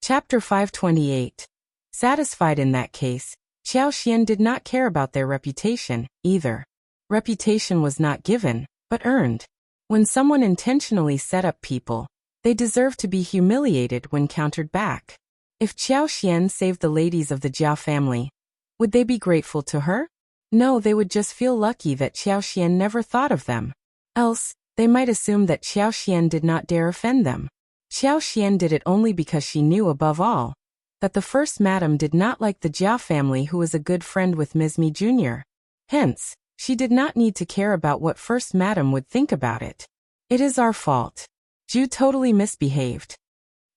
Chapter 528. Satisfied in that case, Qiuyue did not care about their reputation, either. Reputation was not given, but earned. When someone intentionally set up people, they deserve to be humiliated when countered back. If Qiuyue saved the ladies of the Zhao family, would they be grateful to her? No, they would just feel lucky that Qiuyue never thought of them. Else, they might assume that Qiuyue did not dare offend them. Qiuyue did it only because she knew above all that the first madam did not like the Zhao family, who was a good friend with Ms.Me Jr. Hence, she did not need to care about what first madam would think about it. It is our fault. Zhao totally misbehaved.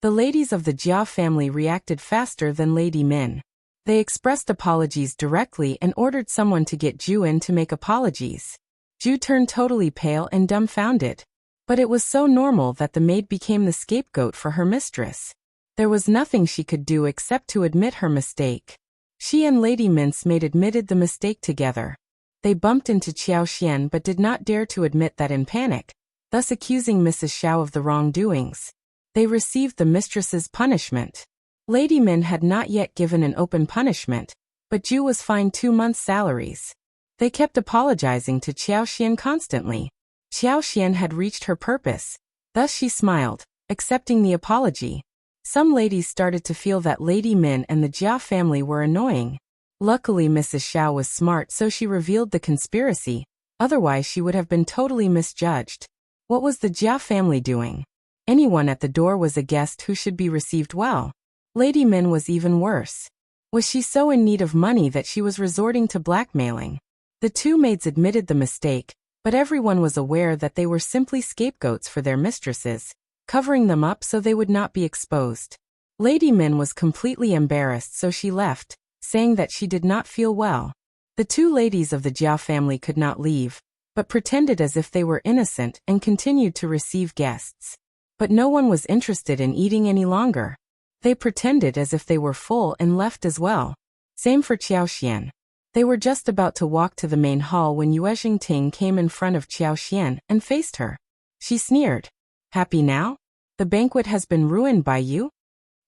The ladies of the Zhao family reacted faster than Lady Min. They expressed apologies directly and ordered someone to get Zhao in to make apologies. Zhao turned totally pale and dumbfounded. But it was so normal that the maid became the scapegoat for her mistress. There was nothing she could do except to admit her mistake. She and Lady Min's maid admitted the mistake together. They bumped into Qiuyue but did not dare to admit that in panic, thus accusing Mrs. Zhao of the wrongdoings. They received the mistress's punishment. Lady Min had not yet given an open punishment, but Zhao was fined 2 months' salaries. They kept apologizing to Qiuyue constantly. Qiuyue had reached her purpose, thus she smiled, accepting the apology. Some ladies started to feel that Lady Min and the Zhao family were annoying. Luckily Mrs. Zhao was smart, so she revealed the conspiracy, otherwise she would have been totally misjudged. What was the Zhao family doing? Anyone at the door was a guest who should be received well. Lady Min was even worse. Was she so in need of money that she was resorting to blackmailing? The two maids admitted the mistake, but everyone was aware that they were simply scapegoats for their mistresses, covering them up so they would not be exposed. Lady Min was completely embarrassed, so she left, saying that she did not feel well. The two ladies of the Zhao family could not leave, but pretended as if they were innocent and continued to receive guests. But no one was interested in eating any longer. They pretended as if they were full and left as well. Same for Qiuyue. They were just about to walk to the main hall when Yue came in front of Qiuyue and faced her. She sneered. Happy now? The banquet has been ruined by you?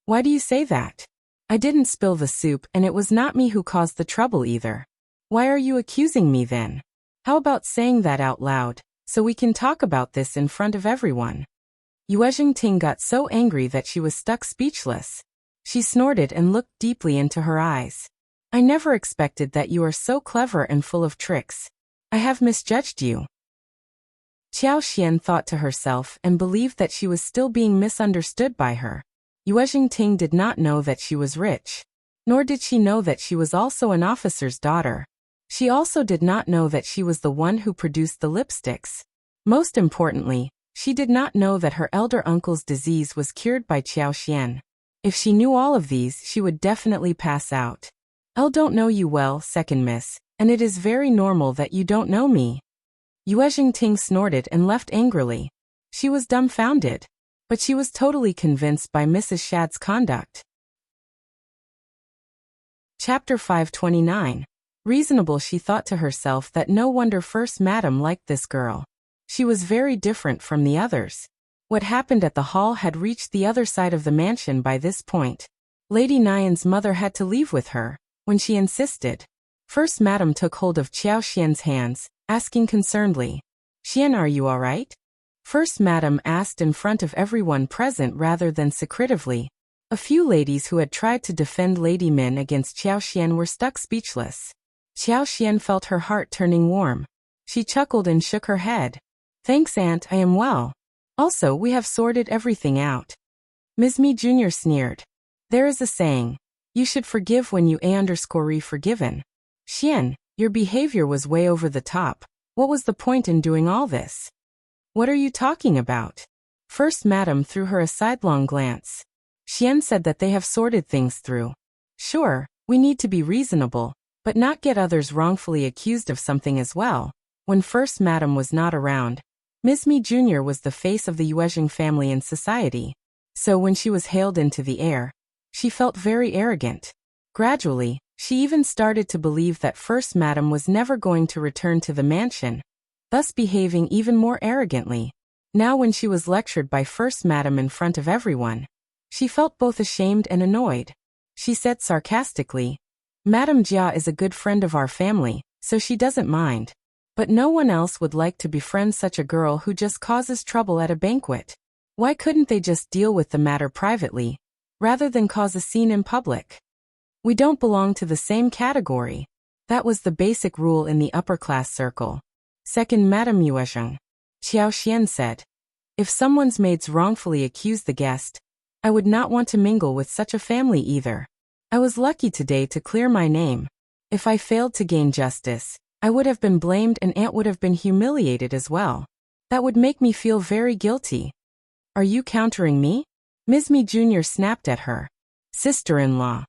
Why do you say that? I didn't spill the soup, and it was not me who caused the trouble either. Why are you accusing me then? How about saying that out loud, so we can talk about this in front of everyone? Yue got so angry that she was stuck speechless. She snorted and looked deeply into her eyes. I never expected that you are so clever and full of tricks. I have misjudged you. Qiuyue thought to herself and believed that she was still being misunderstood by her. Yue did not know that she was rich. Nor did she know that she was also an officer's daughter. She also did not know that she was the one who produced the lipsticks. Most importantly, she did not know that her elder uncle's disease was cured by Qiuyue. If she knew all of these, she would definitely pass out. I don't know you well, second miss, and it is very normal that you don't know me. Yue snorted and left angrily. She was dumbfounded. But she was totally convinced by Mrs. Shad's conduct. Chapter 529. Reasonable. She thought to herself that no wonder First Madam liked this girl. She was very different from the others. What happened at the hall had reached the other side of the mansion by this point. Lady Nyan's mother had to leave with her, when she insisted. First Madam took hold of Qiuyue's hands, asking concernedly, Qian, are you all right? First Madam asked in front of everyone present rather than secretively. A few ladies who had tried to defend Lady Min against Qiuyue were stuck speechless. Qiuyue felt her heart turning warm. She chuckled and shook her head. Thanks, Aunt, I am well. Also, we have sorted everything out. Ms.Me Jr. sneered. There is a saying, you should forgive when you _re forgiven. Qian, your behavior was way over the top. What was the point in doing all this? What are you talking about? First Madam threw her a sidelong glance. Qian said that they have sorted things through. Sure, we need to be reasonable, but not get others wrongfully accused of something as well. When First Madam was not around, Ms.Me Jr. was the face of the Yue family in society. So when she was hailed into the air, she felt very arrogant. Gradually, she even started to believe that First Madam was never going to return to the mansion, thus behaving even more arrogantly. Now when she was lectured by First Madam in front of everyone, She felt both ashamed and annoyed. She said sarcastically, Madame Jia is a good friend of our family, so she doesn't mind. But no one else would like to befriend such a girl who just causes trouble at a banquet. Why couldn't they just deal with the matter privately, rather than cause a scene in public? We don't belong to the same category. That was the basic rule in the upper-class circle. Second, Madame Yuezheng. Qiuyue said. If someone's maids wrongfully accuse the guest, I would not want to mingle with such a family either. I was lucky today to clear my name. If I failed to gain justice, I would have been blamed and Aunt would have been humiliated as well. That would make me feel very guilty. Are you countering me? Ms. Mi Jr. snapped at her. Sister-in-law.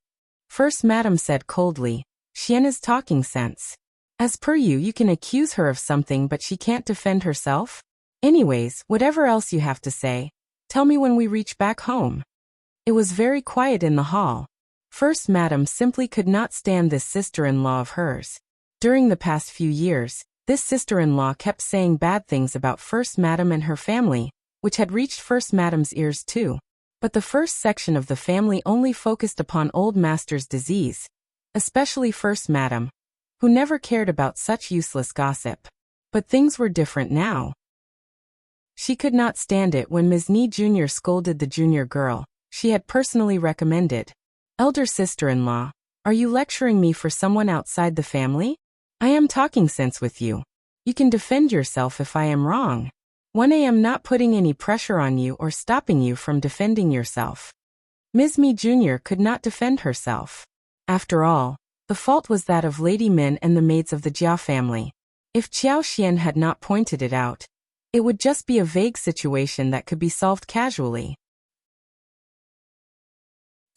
First Madam said coldly, Qian is talking sense. As per you, you can accuse her of something but she can't defend herself? Anyways, whatever else you have to say, tell me when we reach back home. It was very quiet in the hall. First Madam simply could not stand this sister-in-law of hers. During the past few years, this sister-in-law kept saying bad things about First Madam and her family, which had reached First Madam's ears too. But the first section of the family only focused upon old master's disease, especially First Madam, who never cared about such useless gossip. But things were different now. She could not stand it when Ms. Ni Jr. scolded the junior girl she had personally recommended. Elder sister-in-law, are you lecturing me for someone outside the family? I am talking sense with you. You can defend yourself if I am wrong. 1 am not putting any pressure on you or stopping you from defending yourself. Ms. Mi Jr. could not defend herself. After all, the fault was that of Lady Min and the maids of the Zhao family. If Qiuyue had not pointed it out, it would just be a vague situation that could be solved casually.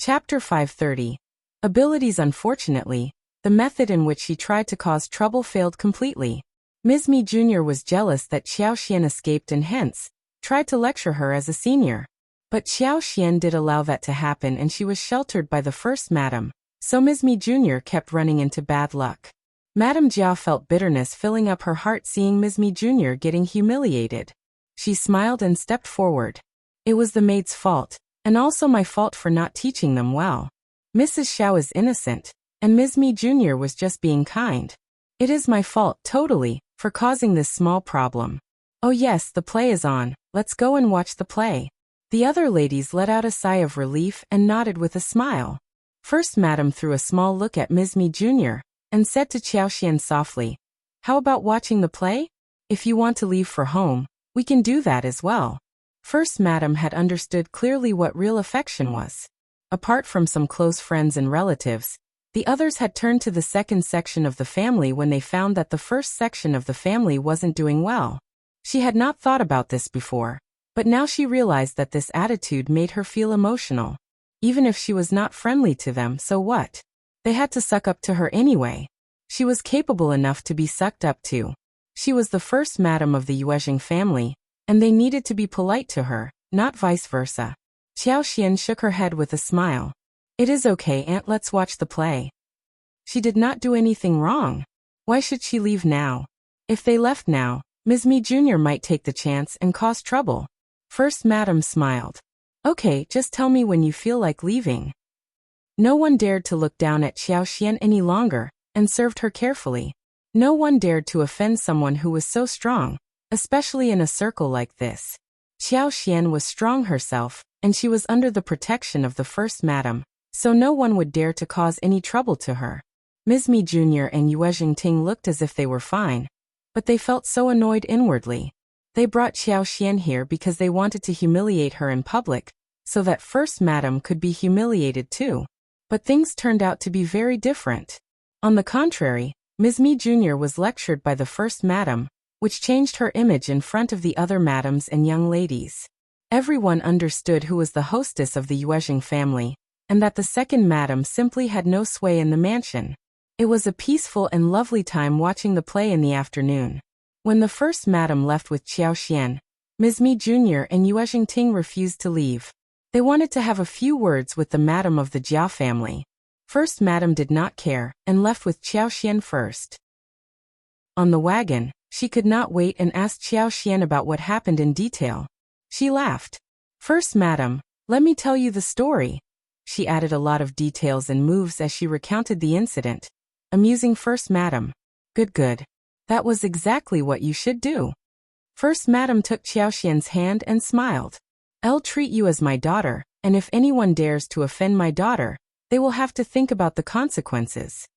Chapter 530. Abilities. Unfortunately, the method in which she tried to cause trouble failed completely. Ms. Mi Jr. was jealous that Qiuyue escaped and hence tried to lecture her as a senior. But Qiuyue did allow that to happen and she was sheltered by the First Madam, so Ms. Mi Jr. kept running into bad luck. Madame Zhao felt bitterness filling up her heart seeing Ms. Mi Jr. getting humiliated. She smiled and stepped forward. It was the maid's fault, and also my fault for not teaching them well. Mrs. Zhao is innocent, and Ms. Mi Jr. was just being kind. It is my fault, totally, for causing this small problem. Oh yes, the play is on, let's go and watch the play. The other ladies let out a sigh of relief and nodded with a smile. First Madam threw a small look at Ms. Mi Jr. and said to Qiuyue softly, how about watching the play? If you want to leave for home, we can do that as well. First Madam had understood clearly what real affection was. Apart from some close friends and relatives, the others had turned to the second section of the family when they found that the first section of the family wasn't doing well. She had not thought about this before, but now she realized that this attitude made her feel emotional. Even if she was not friendly to them, so what? They had to suck up to her anyway. She was capable enough to be sucked up to. She was the First Madam of the Yuezheng family, and they needed to be polite to her, not vice versa. Qiuyue shook her head with a smile. It is okay, Aunt, let's watch the play. She did not do anything wrong. Why should she leave now? If they left now, Ms. Mi Jr. might take the chance and cause trouble. First Madam smiled. Okay, just tell me when you feel like leaving. No one dared to look down at Qiuyue any longer, and served her carefully. No one dared to offend someone who was so strong, especially in a circle like this. Qiuyue was strong herself, and she was under the protection of the First Madam, so no one would dare to cause any trouble to her. Ms. Mi Jr. and Yuezheng Ting looked as if they were fine, but they felt so annoyed inwardly. They brought Qiuyue here because they wanted to humiliate her in public, so that First Madam could be humiliated too. But things turned out to be very different. On the contrary, Ms. Mi Jr. was lectured by the First Madam, which changed her image in front of the other madams and young ladies. Everyone understood who was the hostess of the Yuezheng family, and that the second madam simply had no sway in the mansion. It was a peaceful and lovely time watching the play in the afternoon. When the First Madam left with Qiuyue, Ms. Mi Jr. and Yuezheng Ting refused to leave. They wanted to have a few words with the madam of the Zhao family. First Madam did not care, and left with Qiuyue first. On the wagon, she could not wait and asked Qiuyue about what happened in detail. She laughed. First Madam, Let me tell you the story. She added a lot of details and moves as she recounted the incident. Amusing First Madam. Good. That was exactly what you should do. First Madam took Qiuye's hand and smiled. I'll treat you as my daughter, and if anyone dares to offend my daughter, they will have to think about the consequences.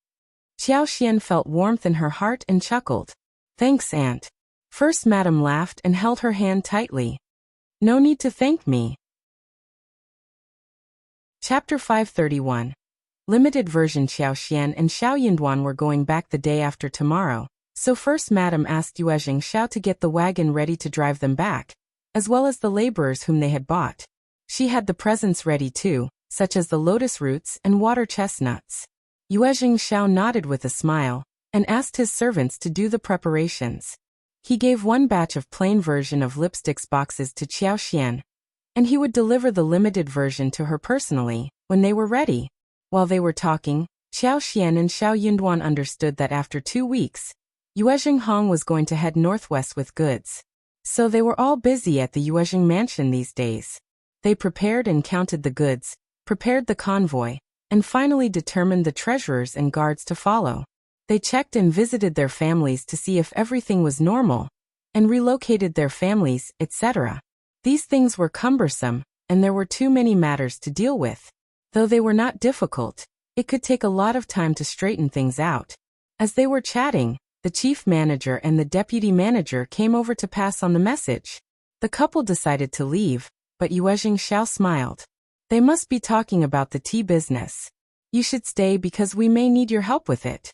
Qiuye felt warmth in her heart and chuckled. Thanks, Aunt. First Madam laughed and held her hand tightly. No need to thank me. Chapter 531. Limited version. Qiuye and Zhao Yunduan were going back the day after tomorrow, so First Madam asked Yuezhing Zhao to get the wagon ready to drive them back, as well as the laborers whom they had bought. She had the presents ready too, such as the lotus roots and water chestnuts. Yuezhing Zhao nodded with a smile, and asked his servants to do the preparations. He gave one batch of plain version of lipsticks boxes to Qiuye, and he would deliver the limited version to her personally, when they were ready. While they were talking, Qiuye and Zhao Yunduan understood that after 2 weeks, Yuezhing Hong was going to head northwest with goods. So they were all busy at the Yuezhing mansion these days. They prepared and counted the goods, prepared the convoy, and finally determined the treasurers and guards to follow. They checked and visited their families to see if everything was normal, and relocated their families, etc. These things were cumbersome, and there were too many matters to deal with. Though they were not difficult, it could take a lot of time to straighten things out. As they were chatting, the chief manager and the deputy manager came over to pass on the message. The couple decided to leave, but Yuezhing Zhao smiled. They must be talking about the tea business. You should stay because we may need your help with it.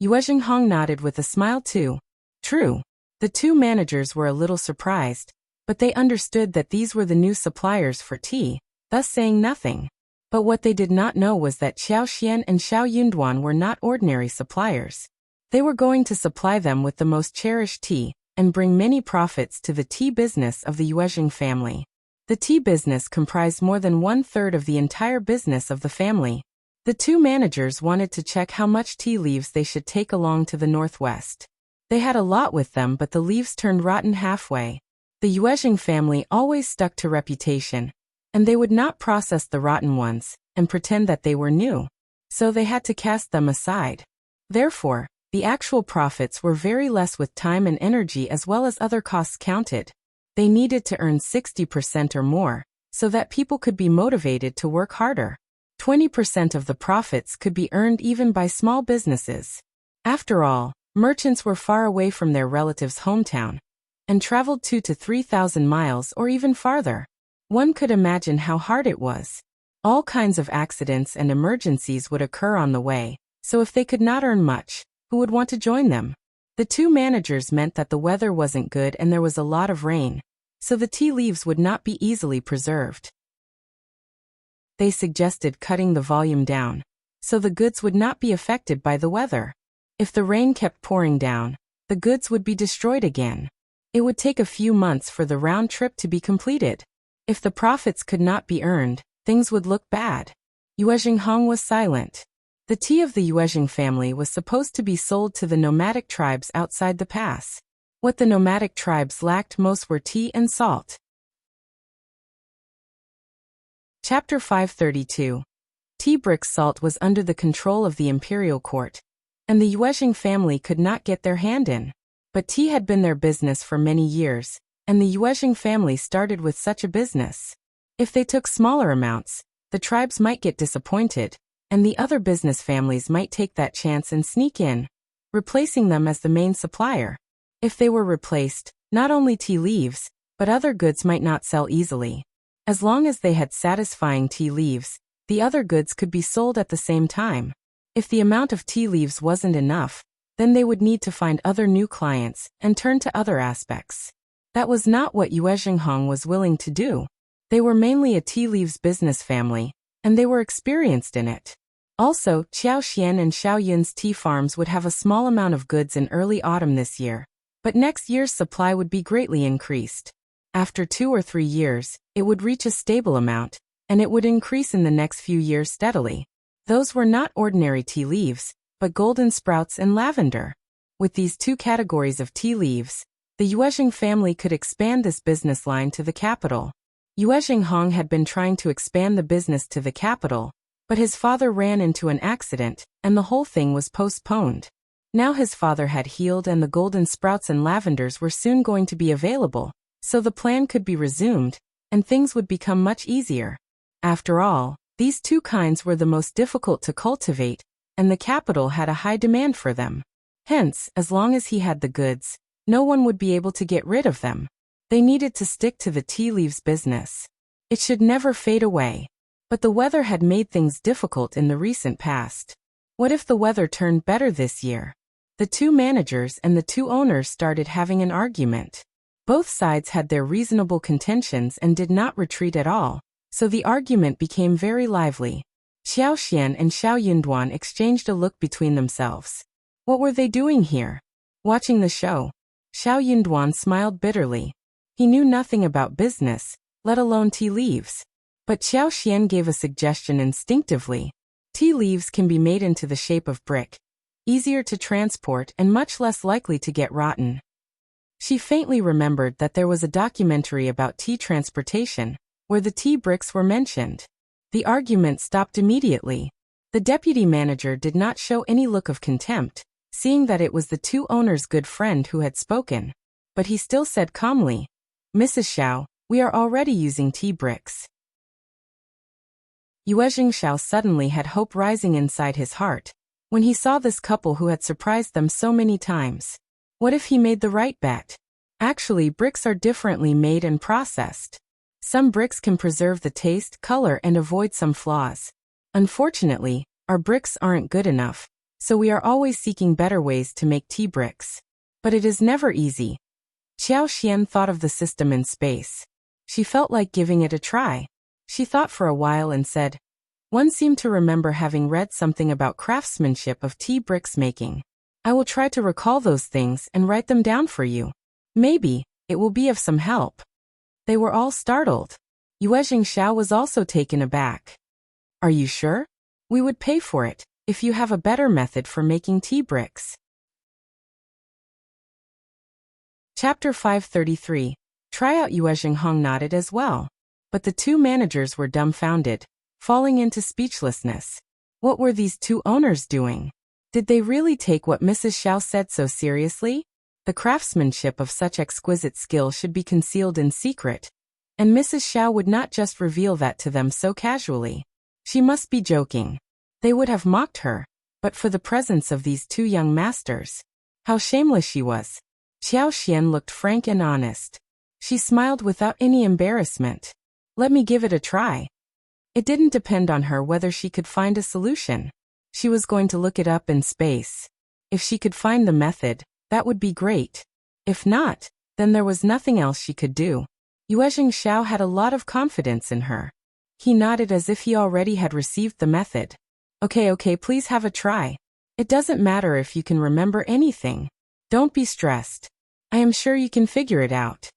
Yuezhing Hong nodded with a smile too. True. The two managers were a little surprised, but they understood that these were the new suppliers for tea, thus saying nothing. But what they did not know was that Qiuye and Zhao Yunduan were not ordinary suppliers. They were going to supply them with the most cherished tea, and bring many profits to the tea business of the Yuezhing family. The tea business comprised more than 1/3 of the entire business of the family. The two managers wanted to check how much tea leaves they should take along to the northwest. They had a lot with them, but the leaves turned rotten halfway. The Yuezhing family always stuck to reputation, and they would not process the rotten ones and pretend that they were new. So they had to cast them aside. Therefore, the actual profits were very less with time and energy as well as other costs counted. They needed to earn 60% or more, so that people could be motivated to work harder. 20% of the profits could be earned even by small businesses. After all, merchants were far away from their relatives' hometown, and traveled 2,000 to 3,000 miles or even farther. One could imagine how hard it was. All kinds of accidents and emergencies would occur on the way, so if they could not earn much, who would want to join them? The two managers meant that the weather wasn't good and there was a lot of rain, so the tea leaves would not be easily preserved. They suggested cutting the volume down, so the goods would not be affected by the weather. If the rain kept pouring down, the goods would be destroyed again. It would take a few months for the round trip to be completed. If the profits could not be earned, things would look bad. Yuezhing Hong was silent. The tea of the Yuezhing family was supposed to be sold to the nomadic tribes outside the pass. What the nomadic tribes lacked most were tea and salt. Chapter 532. Tea bricks salt was under the control of the imperial court, and the Yuezhing family could not get their hand in. But tea had been their business for many years, and the Yuezhing family started with such a business. If they took smaller amounts, the tribes might get disappointed, and the other business families might take that chance and sneak in, replacing them as the main supplier. If they were replaced, not only tea leaves, but other goods might not sell easily. As long as they had satisfying tea leaves, the other goods could be sold at the same time. If the amount of tea leaves wasn't enough, then they would need to find other new clients and turn to other aspects. That was not what Yuezhing Hong was willing to do. They were mainly a tea leaves business family, and they were experienced in it. Also, Qiuye and Zhao Yun's tea farms would have a small amount of goods in early autumn this year, but next year's supply would be greatly increased. After 2 or 3 years, it would reach a stable amount, and it would increase in the next few years steadily. Those were not ordinary tea leaves, but golden sprouts and lavender. With these two categories of tea leaves, the Yuezhing family could expand this business line to the capital. Yue Hong had been trying to expand the business to the capital, but his father ran into an accident, and the whole thing was postponed. Now his father had healed and the golden sprouts and lavenders were soon going to be available, so the plan could be resumed, and things would become much easier. After all, these two kinds were the most difficult to cultivate, and the capital had a high demand for them. Hence, as long as he had the goods, no one would be able to get rid of them. They needed to stick to the tea leaves business. It should never fade away. But the weather had made things difficult in the recent past. What if the weather turned better this year? The two managers and the two owners started having an argument. Both sides had their reasonable contentions and did not retreat at all, so the argument became very lively. Qiuyue and Zhao Yunduan exchanged a look between themselves. What were they doing here? Watching the show. Zhao Yunduan smiled bitterly. He knew nothing about business, let alone tea leaves. But Qiuyue gave a suggestion instinctively. Tea leaves can be made into the shape of brick, easier to transport and much less likely to get rotten. She faintly remembered that there was a documentary about tea transportation, where the tea bricks were mentioned. The argument stopped immediately. The deputy manager did not show any look of contempt, seeing that it was the two owners' good friend who had spoken. But he still said calmly, "Mrs. Zhao, we are already using tea bricks." Yue Zhao suddenly had hope rising inside his heart, when he saw this couple who had surprised them so many times. What if he made the right bet? Actually, bricks are differently made and processed. Some bricks can preserve the taste, color, and avoid some flaws. Unfortunately, our bricks aren't good enough, so we are always seeking better ways to make tea bricks. But it is never easy. Qiuyue thought of the system in space. She felt like giving it a try. She thought for a while and said, "One seemed to remember having read something about craftsmanship of tea bricks making. I will try to recall those things and write them down for you. Maybe it will be of some help." They were all startled. Yue Zhao was also taken aback. "Are you sure? We would pay for it, if you have a better method for making tea bricks." Chapter 533. Tryout. Yue Hong nodded as well. But the two managers were dumbfounded, falling into speechlessness. What were these two owners doing? Did they really take what Mrs. Zhao said so seriously? The craftsmanship of such exquisite skill should be concealed in secret, and Mrs. Zhao would not just reveal that to them so casually. She must be joking. They would have mocked her, but for the presence of these two young masters. How shameless she was. Qiuyue looked frank and honest. She smiled without any embarrassment. Let me give it a try. It didn't depend on her whether she could find a solution. She was going to look it up in space. If she could find the method, that would be great. If not, then there was nothing else she could do. Yue Zhao had a lot of confidence in her. He nodded as if he already had received the method. Okay, please have a try. It doesn't matter if you can remember anything. Don't be stressed. I am sure you can figure it out.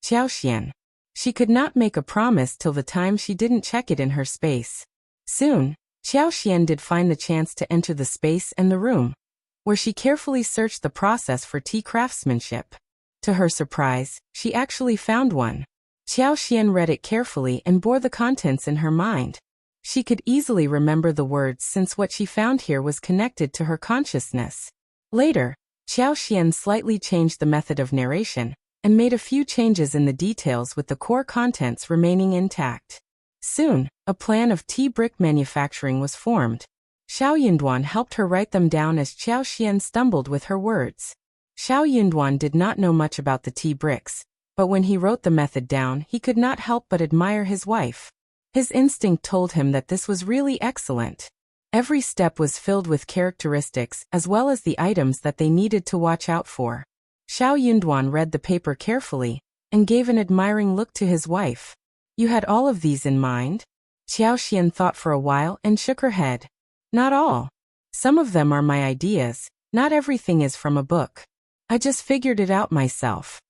Qiuyue. She could not make a promise till the time she didn't check it in her space. Soon, Qiuyue did find the chance to enter the space and the room, where she carefully searched the process for tea craftsmanship. To her surprise, she actually found one. Qiuyue read it carefully and bore the contents in her mind. She could easily remember the words since what she found here was connected to her consciousness. Later, Qiuyue slightly changed the method of narration, and made a few changes in the details with the core contents remaining intact. Soon, a plan of tea brick manufacturing was formed. Zhao Yunduan helped her write them down as Qiuyue stumbled with her words. Zhao Yunduan did not know much about the tea bricks, but when he wrote the method down, he could not help but admire his wife. His instinct told him that this was really excellent. Every step was filled with characteristics as well as the items that they needed to watch out for. Zhao Yunduan read the paper carefully, and gave an admiring look to his wife. "You had all of these in mind?" Qiuyue thought for a while and shook her head. "Not all. Some of them are my ideas, not everything is from a book. I just figured it out myself."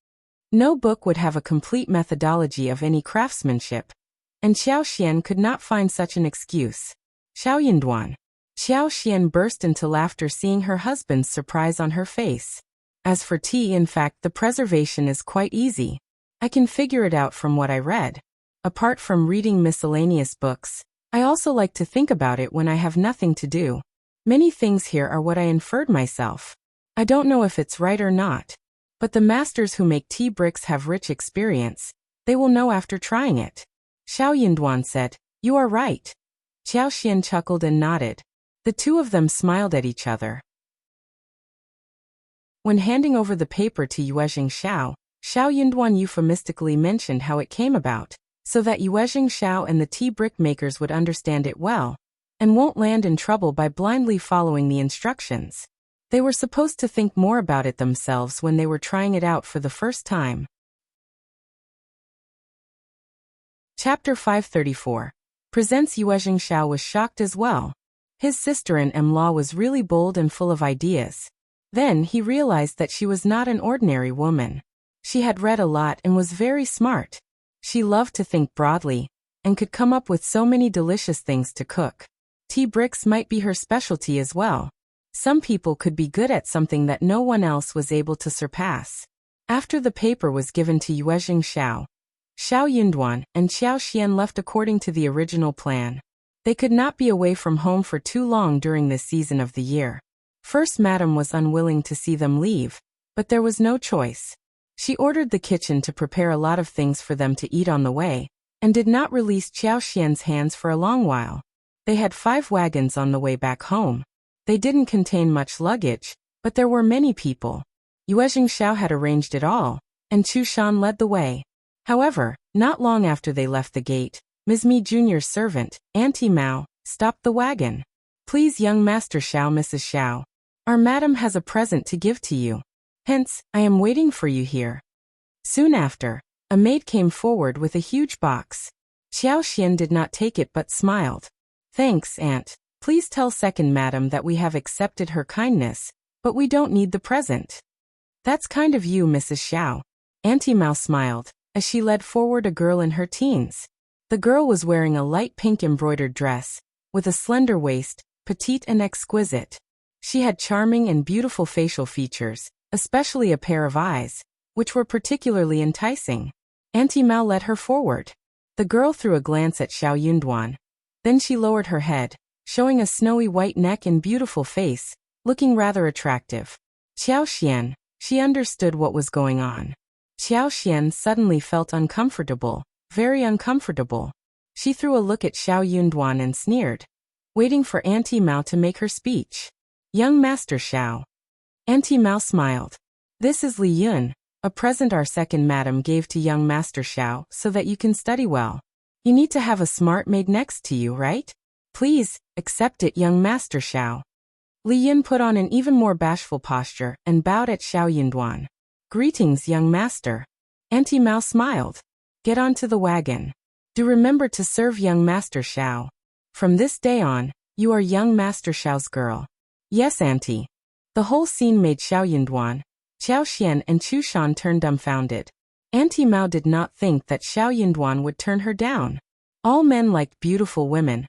No book would have a complete methodology of any craftsmanship, and Qiuyue could not find such an excuse. "Zhao Yunduan." Qiuyue burst into laughter seeing her husband's surprise on her face. "As for tea, in fact, the preservation is quite easy. I can figure it out from what I read." Apart from reading miscellaneous books, I also like to think about it when I have nothing to do. Many things here are what I inferred myself. I don't know if it's right or not. But the masters who make tea bricks have rich experience. They will know after trying it. Zhao Yunduan said, "You are right." Qiuyue chuckled and nodded. The two of them smiled at each other. When handing over the paper to Yuezhing Xiao, Zhao Yunduan euphemistically mentioned how it came about, so that Yuezhing Xiao and the tea brick makers would understand it well, and won't land in trouble by blindly following the instructions. They were supposed to think more about it themselves when they were trying it out for the first time. Chapter 534. Presents. Yuezhing Xiao was shocked as well. His sister-in-law was really bold and full of ideas. Then he realized that she was not an ordinary woman. She had read a lot and was very smart. She loved to think broadly, and could come up with so many delicious things to cook. Tea bricks might be her specialty as well. Some people could be good at something that no one else was able to surpass. After the paper was given to Yuezhing Xiao, Zhao Yunduan and Qiuyue left according to the original plan. They could not be away from home for too long during this season of the year. First, Madame was unwilling to see them leave, but there was no choice. She ordered the kitchen to prepare a lot of things for them to eat on the way, and did not release Qiuyue's hands for a long while. They had 5 wagons on the way back home. They didn't contain much luggage, but there were many people. Yuezhing Xiao had arranged it all, and Qiuyue led the way. However, not long after they left the gate, Ms. Mi Jr.'s servant, Auntie Mao, stopped the wagon. "Please, young Master Xiao, Mrs. Xiao. Our madam has a present to give to you. Hence, I am waiting for you here." Soon after, a maid came forward with a huge box. Qiuyue did not take it but smiled. "Thanks, Aunt. Please tell second madam that we have accepted her kindness, but we don't need the present." "That's kind of you, Mrs. Xiao." Auntie Mao smiled, as she led forward a girl in her teens. The girl was wearing a light pink embroidered dress, with a slender waist, petite and exquisite. She had charming and beautiful facial features, especially a pair of eyes, which were particularly enticing. Auntie Mao led her forward. The girl threw a glance at Zhao Yunduan. Then she lowered her head, showing a snowy white neck and beautiful face, looking rather attractive. Qiuyue, she understood what was going on. Qiuyue suddenly felt uncomfortable, very uncomfortable. She threw a look at Zhao Yunduan and sneered, waiting for Auntie Mao to make her speech. "Young Master Xiao." Auntie Mao smiled. "This is Li Yun, a present our second madam gave to young Master Xiao so that you can study well. You need to have a smart maid next to you, right? Please, accept it, young Master Xiao." Li Yun put on an even more bashful posture and bowed at Zhao Yunduan. "Greetings, young master." Auntie Mao smiled. "Get onto the wagon. Do remember to serve young Master Xiao. From this day on, you are young Master Xiao's girl." "Yes, Auntie." The whole scene made Zhao Yunduan, Qiuyue and Qiushan turn dumbfounded. Auntie Mao did not think that Zhao Yunduan would turn her down. All men liked beautiful women,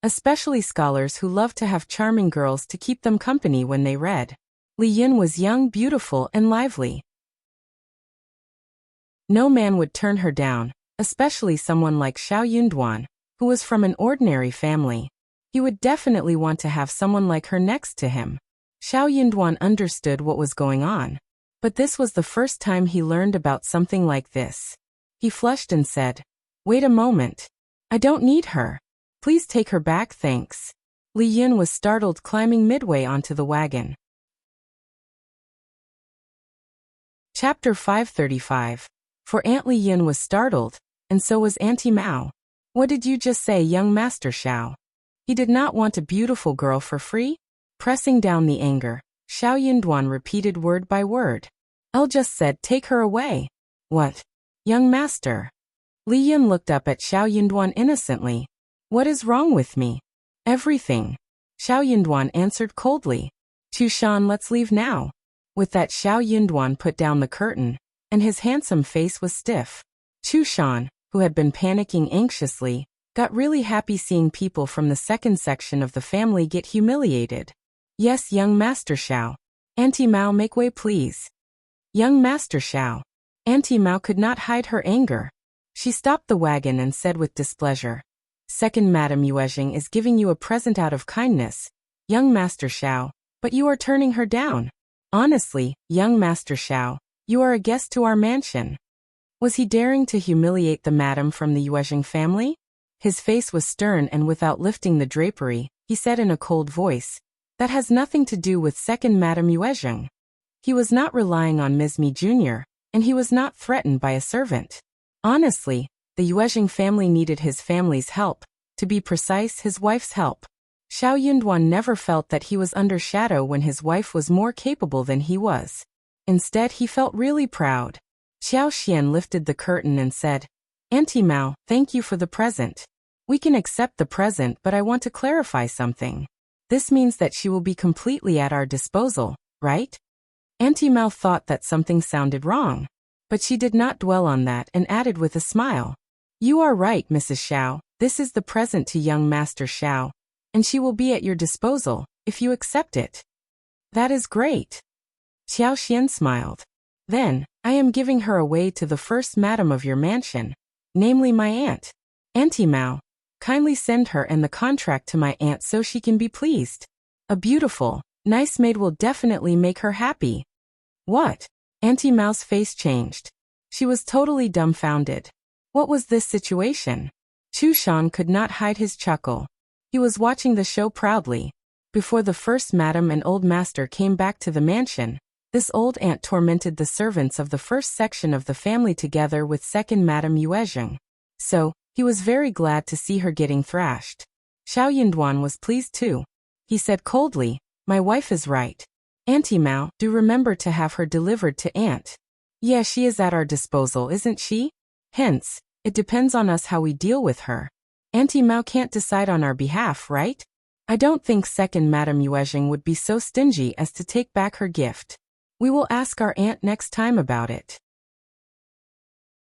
especially scholars who loved to have charming girls to keep them company when they read. Li Yun was young, beautiful, and lively. No man would turn her down, especially someone like Zhao Yunduan, who was from an ordinary family. He would definitely want to have someone like her next to him. Zhao Yunduan understood what was going on, but this was the first time he learned about something like this. He flushed and said, "Wait a moment. I don't need her. Please take her back, thanks." Li Yun was startled, climbing midway onto the wagon. Chapter 535. For Aunt Li Yun was startled, and so was Auntie Mao. "What did you just say, young Master Xiao? He did not want a beautiful girl for free?" Pressing down the anger, Zhao Yunduan repeated word by word. "I just said take her away." "What? Young master?" Li Yun looked up at Zhao Yunduan innocently. "What is wrong with me?" "Everything." Zhao Yunduan answered coldly. "Qiushan, let's leave now." With that, Zhao Yunduan put down the curtain, and his handsome face was stiff. Qiushan, who had been panicking anxiously, got really happy seeing people from the second section of the family get humiliated. "Yes, young Master Xiao. Auntie Mao, make way please." "Young Master Xiao." Auntie Mao could not hide her anger. She stopped the wagon and said with displeasure, "Second Madame Yuezhing is giving you a present out of kindness, young Master Zhao, but you are turning her down. Honestly, young Master Zhao, you are a guest to our mansion." Was he daring to humiliate the madam from the Yuezhing family? His face was stern, and without lifting the drapery, he said in a cold voice, "That has nothing to do with second Madame Yuezhing." He was not relying on Ms. Mi Jr., and he was not threatened by a servant. Honestly, the Yuezhing family needed his family's help, to be precise, his wife's help. Zhao Yunduan never felt that he was under shadow when his wife was more capable than he was. Instead, he felt really proud. Xiao Xian lifted the curtain and said, "Auntie Mao, thank you for the present. We can accept the present, but I want to clarify something. This means that she will be completely at our disposal, right?" Auntie Mao thought that something sounded wrong, but she did not dwell on that and added with a smile, "You are right, Mrs. Zhao. This is the present to young Master Zhao, and she will be at your disposal, if you accept it." "That is great." Xiao Xian smiled. "Then, I am giving her away to the first madam of your mansion, namely my aunt. Auntie Mao, kindly send her and the contract to my aunt so she can be pleased. A beautiful, nice maid will definitely make her happy." "What?" Auntie Mao's face changed. She was totally dumbfounded. What was this situation? Chu Shan could not hide his chuckle. He was watching the show proudly. Before the first madam and old master came back to the mansion, this old aunt tormented the servants of the first section of the family together with second Madame Yuezhing. So, he was very glad to see her getting thrashed. Zhao Yunduan was pleased too. He said coldly, "My wife is right. Auntie Mao, do remember to have her delivered to Aunt. Yeah, she is at our disposal, isn't she? Hence, it depends on us how we deal with her. Auntie Mao can't decide on our behalf, right? I don't think second Madame Yuezhing would be so stingy as to take back her gift. We will ask our aunt next time about it."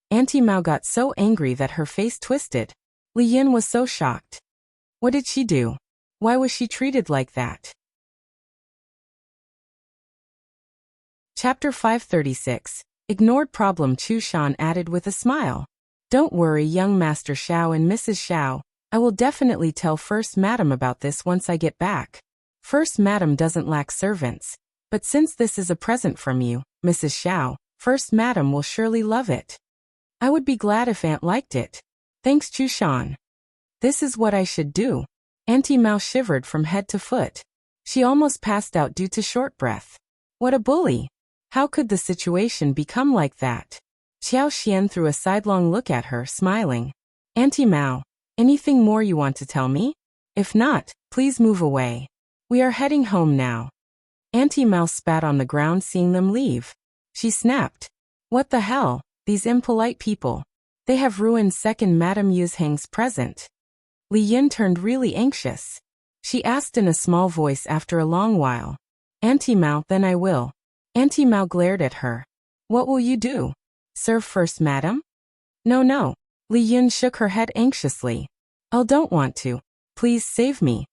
Auntie Mao got so angry that her face twisted. Li Yin was so shocked. What did she do? Why was she treated like that? Chapter 536. Ignored problem. Chu Shan added with a smile. "Don't worry, young Master Zhao and Mrs. Zhao. I will definitely tell First Madam about this once I get back. First Madam doesn't lack servants. But since this is a present from you, Mrs. Zhao, First Madam will surely love it. I would be glad if Aunt liked it. Thanks, Chu Shan. This is what I should do." Auntie Mao shivered from head to foot. She almost passed out due to short breath. What a bully! How could the situation become like that? Xiao Xian threw a sidelong look at her, smiling. "Auntie Mao, anything more you want to tell me? If not, please move away. We are heading home now." Auntie Mao spat on the ground seeing them leave. She snapped. "What the hell, these impolite people. They have ruined second Madame Yuezhing's present." Li Yin turned really anxious. She asked in a small voice after a long while. "Auntie Mao, then I will." Auntie Mao glared at her. "What will you do? Serve First Madam?" No. Li Yin shook her head anxiously. "I don't want to. Please save me."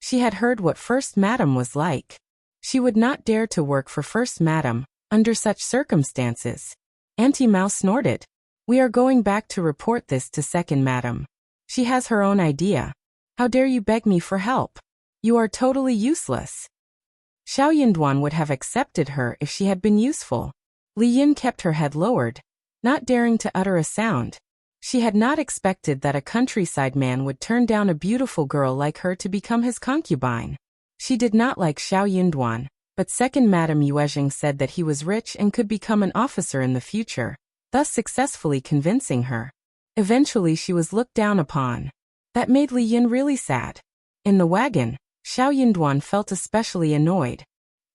She had heard what First Madam was like. She would not dare to work for First Madam under such circumstances. Auntie Mao snorted. "We are going back to report this to Second Madam. She has her own idea. How dare you beg me for help? You are totally useless." Zhao Yunduan would have accepted her if she had been useful. Li Yin kept her head lowered, not daring to utter a sound. She had not expected that a countryside man would turn down a beautiful girl like her to become his concubine. She did not like Zhao Yunduan, but second Madame Yuezhing said that he was rich and could become an officer in the future, thus successfully convincing her. Eventually she was looked down upon. That made Li Yin really sad. In the wagon, Zhao Yunduan felt especially annoyed.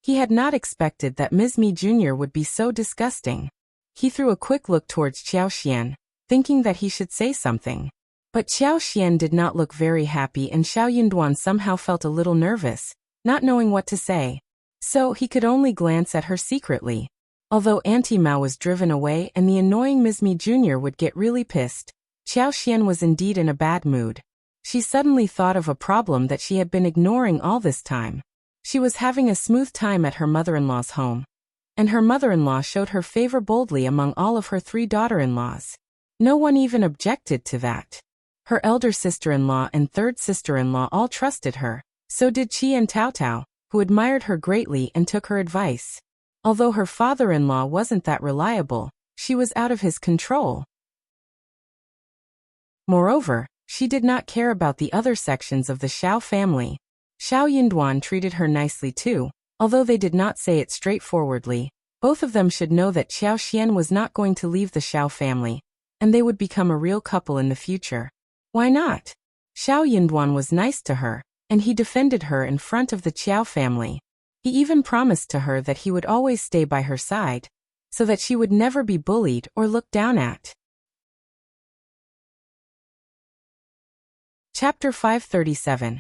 He had not expected that Ms. Mi Jr. would be so disgusting. He threw a quick look towards Qiao Xian, thinking that he should say something. But Qiao Xian did not look very happy, and Zhao Yunduan somehow felt a little nervous, not knowing what to say. So he could only glance at her secretly. Although Auntie Mao was driven away and the annoying Ms. Mi Jr. would get really pissed, Qiao Xian was indeed in a bad mood. She suddenly thought of a problem that she had been ignoring all this time. She was having a smooth time at her mother-in-law's home, and her mother-in-law showed her favor boldly among all of her 3 daughter-in-laws. No one even objected to that. Her elder sister-in-law and third sister-in-law all trusted her. So did Qi and Tao, who admired her greatly and took her advice. Although her father-in-law wasn't that reliable, she was out of his control. Moreover, she did not care about the other sections of the Zhao family. Zhao Yinduan treated her nicely too, although they did not say it straightforwardly. Both of them should know that Qiuyue was not going to leave the Zhao family, and they would become a real couple in the future. Why not? Zhao Yinduan was nice to her, and he defended her in front of the Qiao family. He even promised to her that he would always stay by her side, so that she would never be bullied or looked down at. Chapter 537.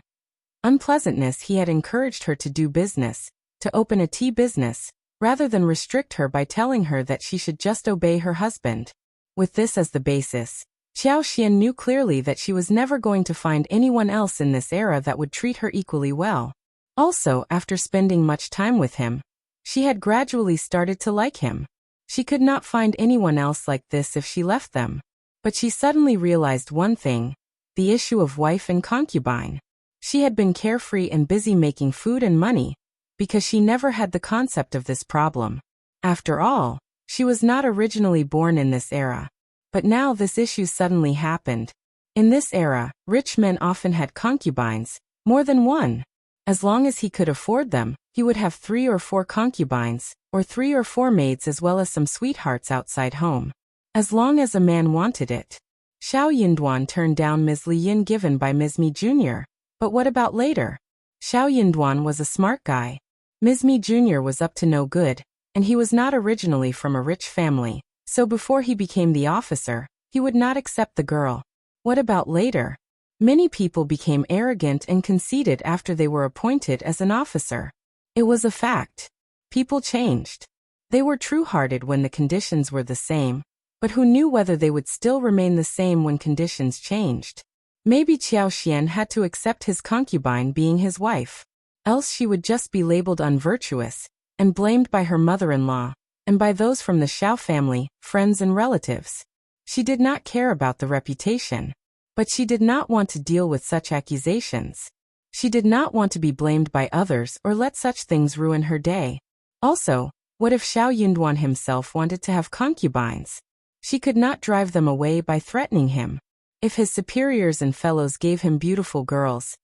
Unpleasantness. He had encouraged her to do business, to open a tea business, rather than restrict her by telling her that she should just obey her husband. With this as the basis, Qiuyue knew clearly that she was never going to find anyone else in this era that would treat her equally well. Also, after spending much time with him, she had gradually started to like him. She could not find anyone else like this if she left them. But she suddenly realized one thing: the issue of wife and concubine. She had been carefree and busy making food and money, because she never had the concept of this problem. After all, she was not originally born in this era. But now this issue suddenly happened. In this era, rich men often had concubines, more than one. As long as he could afford them, he would have 3 or 4 concubines, or 3 or 4 maids as well as some sweethearts outside home. As long as a man wanted it. Zhao Yinduan turned down Ms.Yan given by Ms. Mi Jr. But what about later? Zhao Yinduan was a smart guy. Ms. Mi Jr. was up to no good, and he was not originally from a rich family, so before he became the officer, he would not accept the girl. What about later? Many people became arrogant and conceited after they were appointed as an officer. It was a fact. People changed. They were true-hearted when the conditions were the same, but who knew whether they would still remain the same when conditions changed? Maybe Qiuyue had to accept his concubine being his wife. Else she would just be labeled unvirtuous, and blamed by her mother-in-law, and by those from the Zhao family, friends and relatives. She did not care about the reputation. But she did not want to deal with such accusations. She did not want to be blamed by others or let such things ruin her day. Also, what if Zhao Yinduan himself wanted to have concubines? She could not drive them away by threatening him. If his superiors and fellows gave him beautiful girls,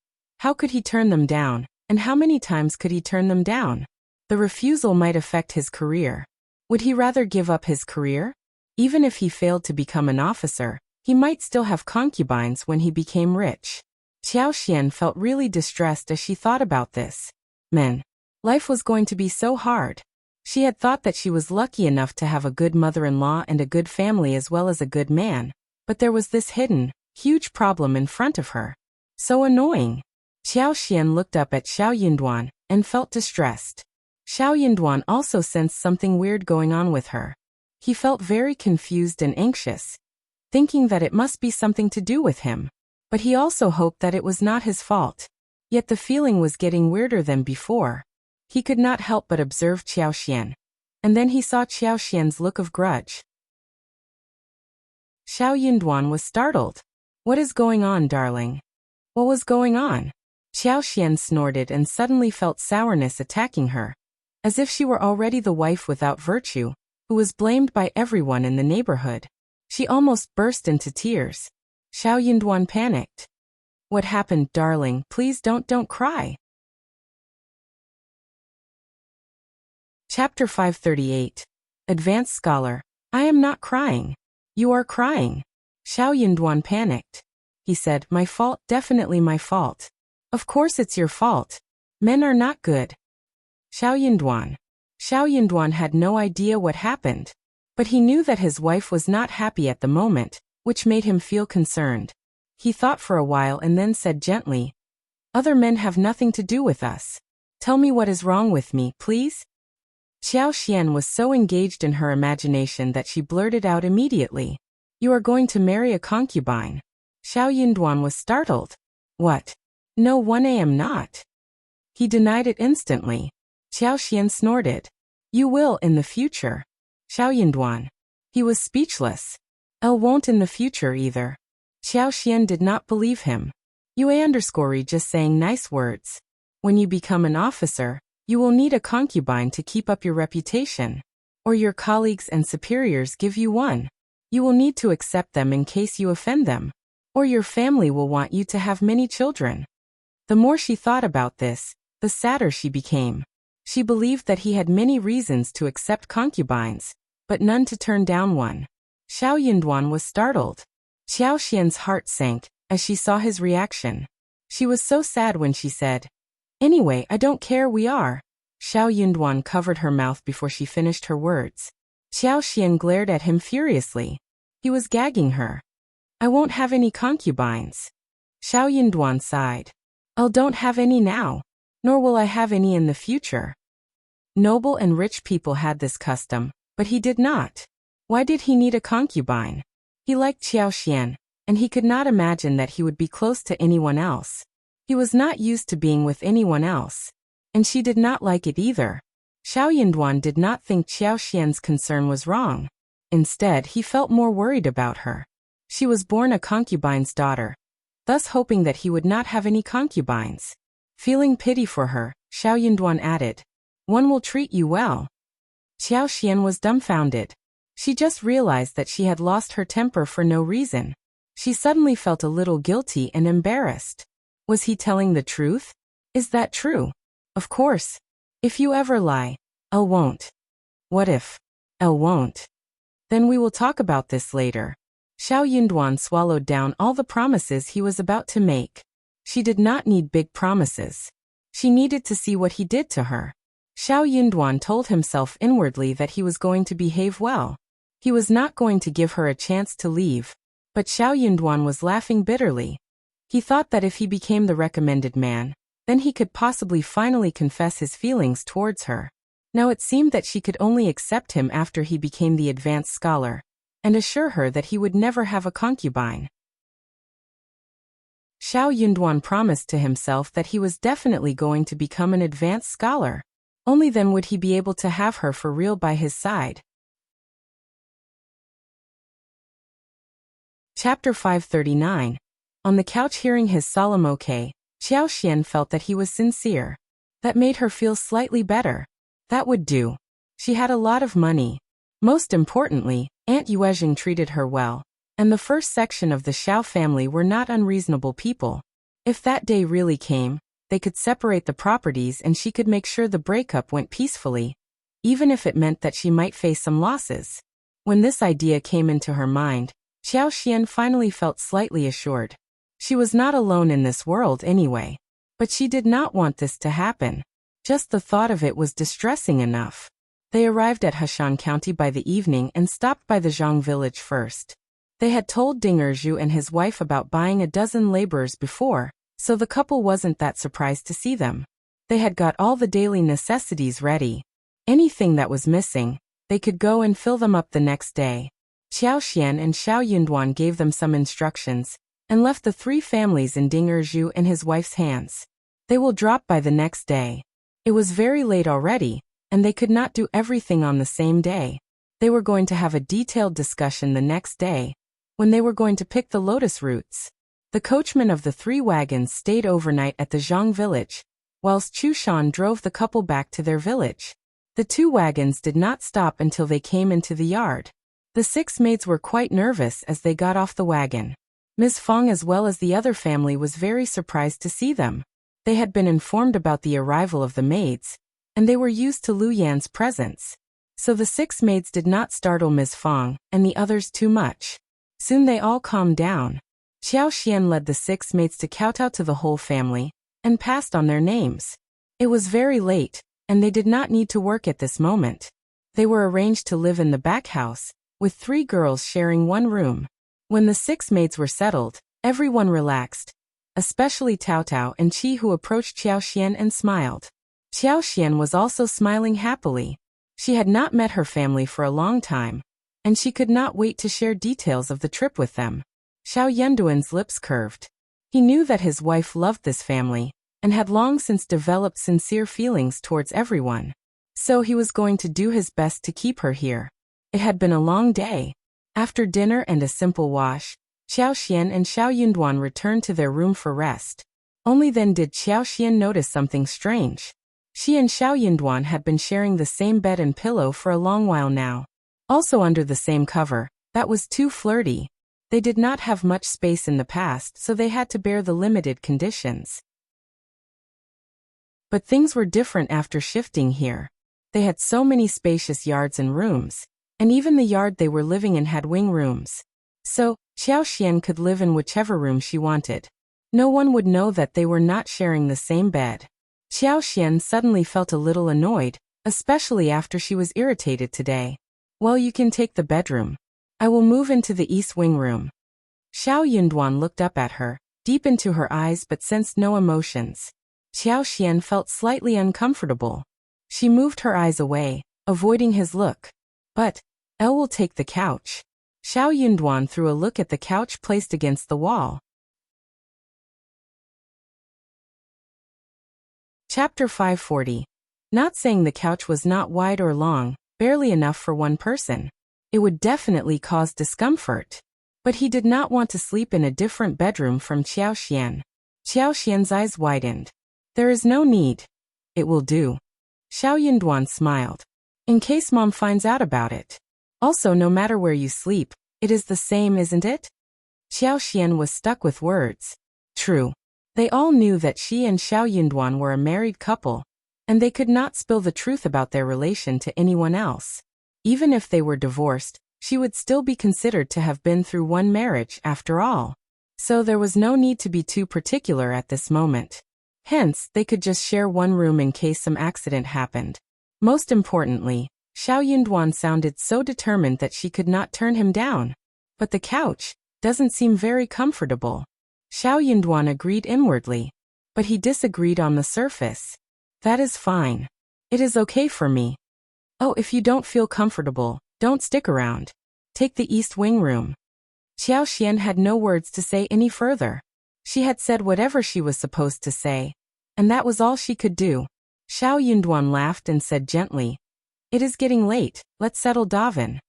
how could he turn them down, and how many times could he turn them down? The refusal might affect his career. Would he rather give up his career? Even if he failed to become an officer, he might still have concubines when he became rich. Qiuyue felt really distressed as she thought about this. Life was going to be so hard. She had thought that she was lucky enough to have a good mother-in-law and a good family as well as a good man, but there was this hidden, huge problem in front of her. So annoying. Qiuyue looked up at Zhao Yinduan and felt distressed. Zhao Yinduan also sensed something weird going on with her. He felt very confused and anxious, thinking that it must be something to do with him. But he also hoped that it was not his fault. Yet the feeling was getting weirder than before. He could not help but observe Qiuyue. And then he saw Qiuyue's look of grudge. Zhao Yinduan was startled. What is going on, darling? What was going on? Qiuyue snorted and suddenly felt sourness attacking her, as if she were already the wife without virtue, who was blamed by everyone in the neighborhood. She almost burst into tears. Zhao Yinduan panicked. What happened, darling? Please don't cry. Chapter 538. Advanced Scholar. I am not crying. You are crying. Zhao Yinduan panicked. He said, my fault, definitely my fault. Of course it's your fault. Men are not good. Zhao Yinduan had no idea what happened. But he knew that his wife was not happy at the moment, which made him feel concerned. He thought for a while and then said gently, other men have nothing to do with us. Tell me what is wrong with me, please? Qiuyue was so engaged in her imagination that she blurted out immediately. You are going to marry a concubine. Zhao Yinduan was startled. What? No, I am not. He denied it instantly. Qiuyue snorted. You will in the future. Zhao Yinduan. He was speechless. Elle won't in the future either. Qiuyue did not believe him. Qiuyue just saying nice words. When you become an officer, you will need a concubine to keep up your reputation. Or your colleagues and superiors give you one. You will need to accept them in case you offend them. Or your family will want you to have many children. The more she thought about this, the sadder she became. She believed that he had many reasons to accept concubines, but none to turn down one. Zhao Yunduan was startled. Qiuye's heart sank as she saw his reaction. She was so sad when she said, "Anyway, I don't care, we are." Zhao Yunduan covered her mouth before she finished her words. Qiuyue glared at him furiously. He was gagging her. "I won't have any concubines." Zhao Yunduan sighed. "I don't have any now, nor will I have any in the future." Noble and rich people had this custom, but he did not. Why did he need a concubine? He liked Qiuyue, and he could not imagine that he would be close to anyone else. He was not used to being with anyone else, and she did not like it either. Zhao Yunduan did not think Qiuyue's concern was wrong. Instead, he felt more worried about her. She was born a concubine's daughter, thus hoping that he would not have any concubines. Feeling pity for her, Zhao Yunduan added, "One will treat you well." Qiuyue was dumbfounded. She just realized that she had lost her temper for no reason. She suddenly felt a little guilty and embarrassed. Was he telling the truth? Is that true? Of course. If you ever lie, Elle won't. What if Elle won't? Then we will talk about this later. Zhao Yunduan swallowed down all the promises he was about to make. She did not need big promises. She needed to see what he did to her. Zhao Yunduan told himself inwardly that he was going to behave well. He was not going to give her a chance to leave. But Zhao Yunduan was laughing bitterly. He thought that if he became the recommended man, then he could possibly finally confess his feelings towards her. Now it seemed that she could only accept him after he became the advanced scholar, and assure her that he would never have a concubine. Zhao Yunduan promised to himself that he was definitely going to become an advanced scholar. Only then would he be able to have her for real by his side. Chapter 539. On the couch hearing his solemn okay, Qiuyue felt that he was sincere. That made her feel slightly better. That would do. She had a lot of money. Most importantly, Aunt Yuezheng treated her well, and the first section of the Zhao family were not unreasonable people. If that day really came, they could separate the properties and she could make sure the breakup went peacefully, even if it meant that she might face some losses. When this idea came into her mind, Qiuyue finally felt slightly assured. She was not alone in this world anyway. But she did not want this to happen. Just the thought of it was distressing enough. They arrived at Heshan County by the evening and stopped by the Zhang village first. They had told Qiuyue and his wife about buying a dozen laborers before, so the couple wasn't that surprised to see them. They had got all the daily necessities ready. Anything that was missing, they could go and fill them up the next day. Qiuyue and Zhao Yunduan gave them some instructions, and left the three families in Qiuyue and his wife's hands. They will drop by the next day. It was very late already, and they could not do everything on the same day. They were going to have a detailed discussion the next day, when they were going to pick the lotus roots. The coachman of the three wagons stayed overnight at the Zhang village, whilst Chu Shan drove the couple back to their village. The two wagons did not stop until they came into the yard. The six maids were quite nervous as they got off the wagon. Ms. Fong as well as the other family was very surprised to see them. They had been informed about the arrival of the maids, and they were used to Lu Yan's presence. So the six maids did not startle Ms. Fong and the others too much. Soon they all calmed down. Qiuyue led the six maids to kowtow to the whole family, and passed on their names. It was very late, and they did not need to work at this moment. They were arranged to live in the back house, with three girls sharing one room. When the six maids were settled, everyone relaxed, especially Tao Tao and Qi, who approached Qiuyue and smiled. Qiuyue was also smiling happily. She had not met her family for a long time, and she could not wait to share details of the trip with them. Zhao Yunduan's lips curved. He knew that his wife loved this family, and had long since developed sincere feelings towards everyone. So he was going to do his best to keep her here. It had been a long day. After dinner and a simple wash, Qiuyue and Qiuyue returned to their room for rest. Only then did Qiuyue notice something strange. She and Qiuyue had been sharing the same bed and pillow for a long while now. Also under the same cover, that was too flirty. They did not have much space in the past, so they had to bear the limited conditions. But things were different after shifting here. They had so many spacious yards and rooms, and even the yard they were living in had wing rooms. So, Qiuyue could live in whichever room she wanted. No one would know that they were not sharing the same bed. Qiuyue suddenly felt a little annoyed, especially after she was irritated today. Well, you can take the bedroom. I will move into the east wing room. Qiuyue looked up at her, deep into her eyes but sensed no emotions. Qiuyue felt slightly uncomfortable. She moved her eyes away, avoiding his look. But, Elle will take the couch. Qiuyue threw a look at the couch placed against the wall. Chapter 540. Not saying the couch was not wide or long, barely enough for one person. It would definitely cause discomfort. But he did not want to sleep in a different bedroom from Qiuyue. Qiuyue's eyes widened. There is no need. It will do. Qiuyue smiled. In case Mom finds out about it. Also, no matter where you sleep, it is the same, isn't it? Qiuyue was stuck with words. True. They all knew that she and Qiuyue were a married couple, and they could not spill the truth about their relation to anyone else. Even if they were divorced, she would still be considered to have been through one marriage after all. So there was no need to be too particular at this moment. Hence, they could just share one room in case some accident happened. Most importantly, Qiuyue sounded so determined that she could not turn him down. But the couch doesn't seem very comfortable. Qiuyue agreed inwardly. But he disagreed on the surface. That is fine. It is okay for me. Oh, if you don't feel comfortable, don't stick around. Take the east wing room. Qiuyue had no words to say any further. She had said whatever she was supposed to say, and that was all she could do. Qiuyue laughed and said gently, "It is getting late, let's settle daven."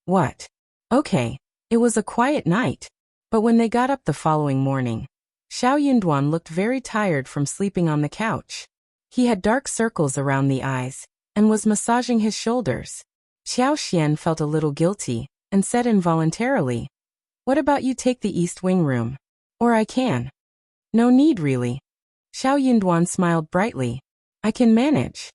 What? Okay. It was a quiet night. But when they got up the following morning, Qiuyue looked very tired from sleeping on the couch. He had dark circles around the eyes, and was massaging his shoulders. Qiuyue felt a little guilty, and said involuntarily, "What about you take the east wing room? Or I can." "No need really." Qiuyue smiled brightly. "I can manage."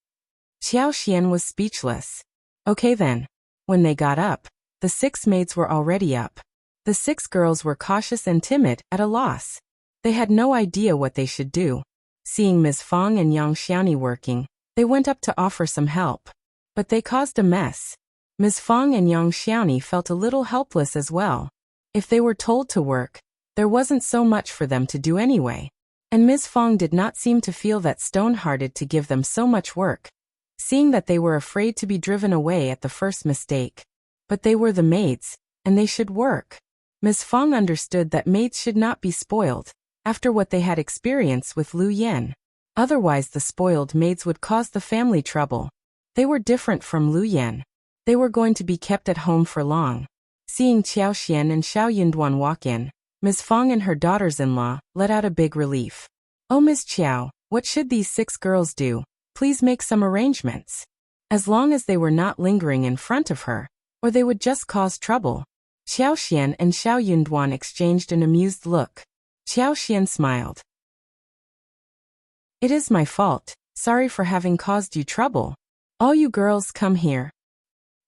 Qiuyue was speechless. Okay then. When they got up, the 6 maids were already up. The 6 girls were cautious and timid, at a loss. They had no idea what they should do. Seeing Ms. Fang and Yang Xiaoni working, they went up to offer some help. But they caused a mess. Ms. Fang and Yang Xiaoni felt a little helpless as well. If they were told to work, there wasn't so much for them to do anyway. And Ms. Fang did not seem to feel that stone-hearted to give them so much work, seeing that they were afraid to be driven away at the first mistake. But they were the maids, and they should work. Ms. Fang understood that maids should not be spoiled, after what they had experienced with Liu Yan. Otherwise the spoiled maids would cause the family trouble. They were different from Liu Yan. They were going to be kept at home for long. Seeing Qiuyue and Qiuyue walk in, Ms. Fang and her daughters-in-law let out a big relief. "Oh, Ms. Qiao, what should these 6 girls do? Please make some arrangements." As long as they were not lingering in front of her, or they would just cause trouble. Qiuyue and Qiuyue exchanged an amused look. Qiuyue smiled. "It is my fault. Sorry for having caused you trouble. All you girls come here."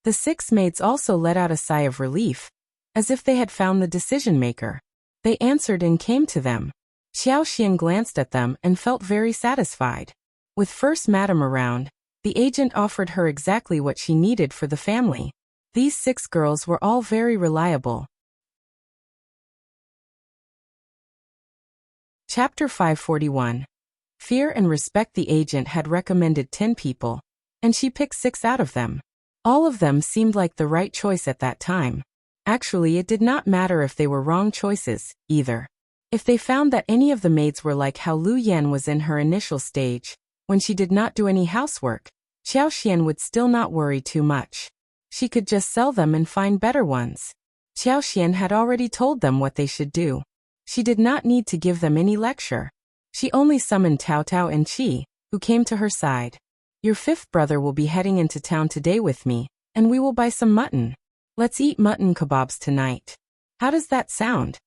The 6 maids also let out a sigh of relief, as if they had found the decision-maker. They answered and came to them. Qiuyue glanced at them and felt very satisfied. With First Madam around, the agent offered her exactly what she needed for the family. These 6 girls were all very reliable. Chapter 541. Fear and respect. The agent had recommended 10 people, and she picked 6 out of them. All of them seemed like the right choice at that time. Actually, it did not matter if they were wrong choices, either. If they found that any of the maids were like how Liu Yan was in her initial stage, when she did not do any housework, Qiuyue would still not worry too much. She could just sell them and find better ones. Qiuyue had already told them what they should do. She did not need to give them any lecture. She only summoned Taotao and Qi, who came to her side. Your fifth brother will be heading into town today with me, and we will buy some mutton. Let's eat mutton kebabs tonight. How does that sound?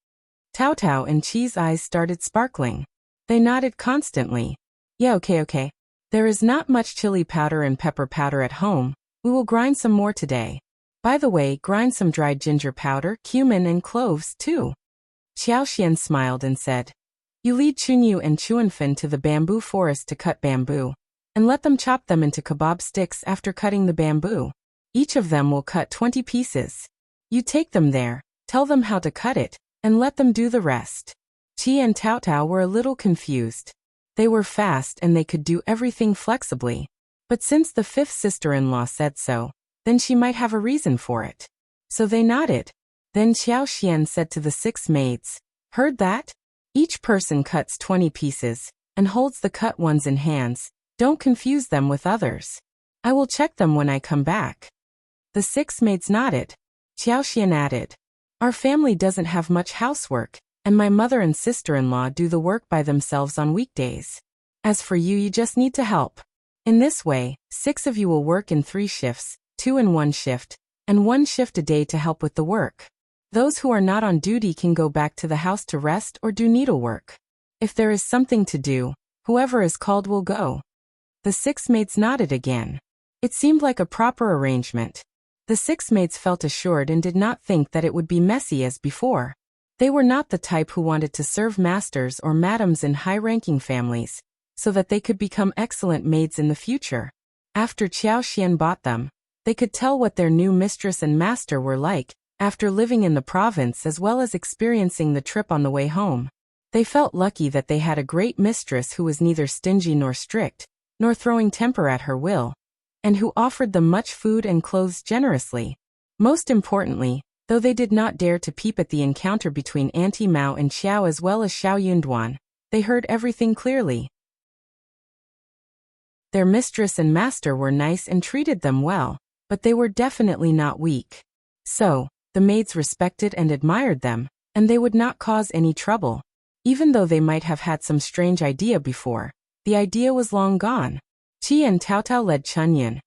Taotao and Qi's eyes started sparkling. They nodded constantly. Yeah, okay. There is not much chili powder and pepper powder at home. We will grind some more today. By the way, grind some dried ginger powder, cumin and cloves too. Qiuyue smiled and said, You lead Qiuyue and Chuanfen to the bamboo forest to cut bamboo, and let them chop them into kebab sticks after cutting the bamboo. Each of them will cut 20 pieces. You take them there, tell them how to cut it, and let them do the rest. Qi and Taotao were a little confused. They were fast and they could do everything flexibly. But since the fifth sister-in-law said so, then she might have a reason for it. So they nodded. Then Qiuyue said to the 6 maids, Heard that? Each person cuts 20 pieces, and holds the cut ones in hands. Don't confuse them with others. I will check them when I come back. The 6 maids nodded. Qiuyue added, Our family doesn't have much housework, and my mother and sister-in-law do the work by themselves on weekdays. As for you, you just need to help. In this way, 6 of you will work in 3 shifts, 2 in 1 shift, and 1 shift a day to help with the work. Those who are not on duty can go back to the house to rest or do needlework. If there is something to do, whoever is called will go. The 6 maids nodded again. It seemed like a proper arrangement. The 6 maids felt assured and did not think that it would be messy as before. They were not the type who wanted to serve masters or madams in high-ranking families, so that they could become excellent maids in the future. After Qiuyue bought them, they could tell what their new mistress and master were like, after living in the province as well as experiencing the trip on the way home. They felt lucky that they had a great mistress who was neither stingy nor strict, nor throwing temper at her will, and who offered them much food and clothes generously. Most importantly, though they did not dare to peep at the encounter between Auntie Mao and Xiao as well as Xiao Yunduan, they heard everything clearly. Their mistress and master were nice and treated them well, but they were definitely not weak. So, the maids respected and admired them, and they would not cause any trouble. Even though they might have had some strange idea before, the idea was long gone. Qi and Taotao led Qiuyue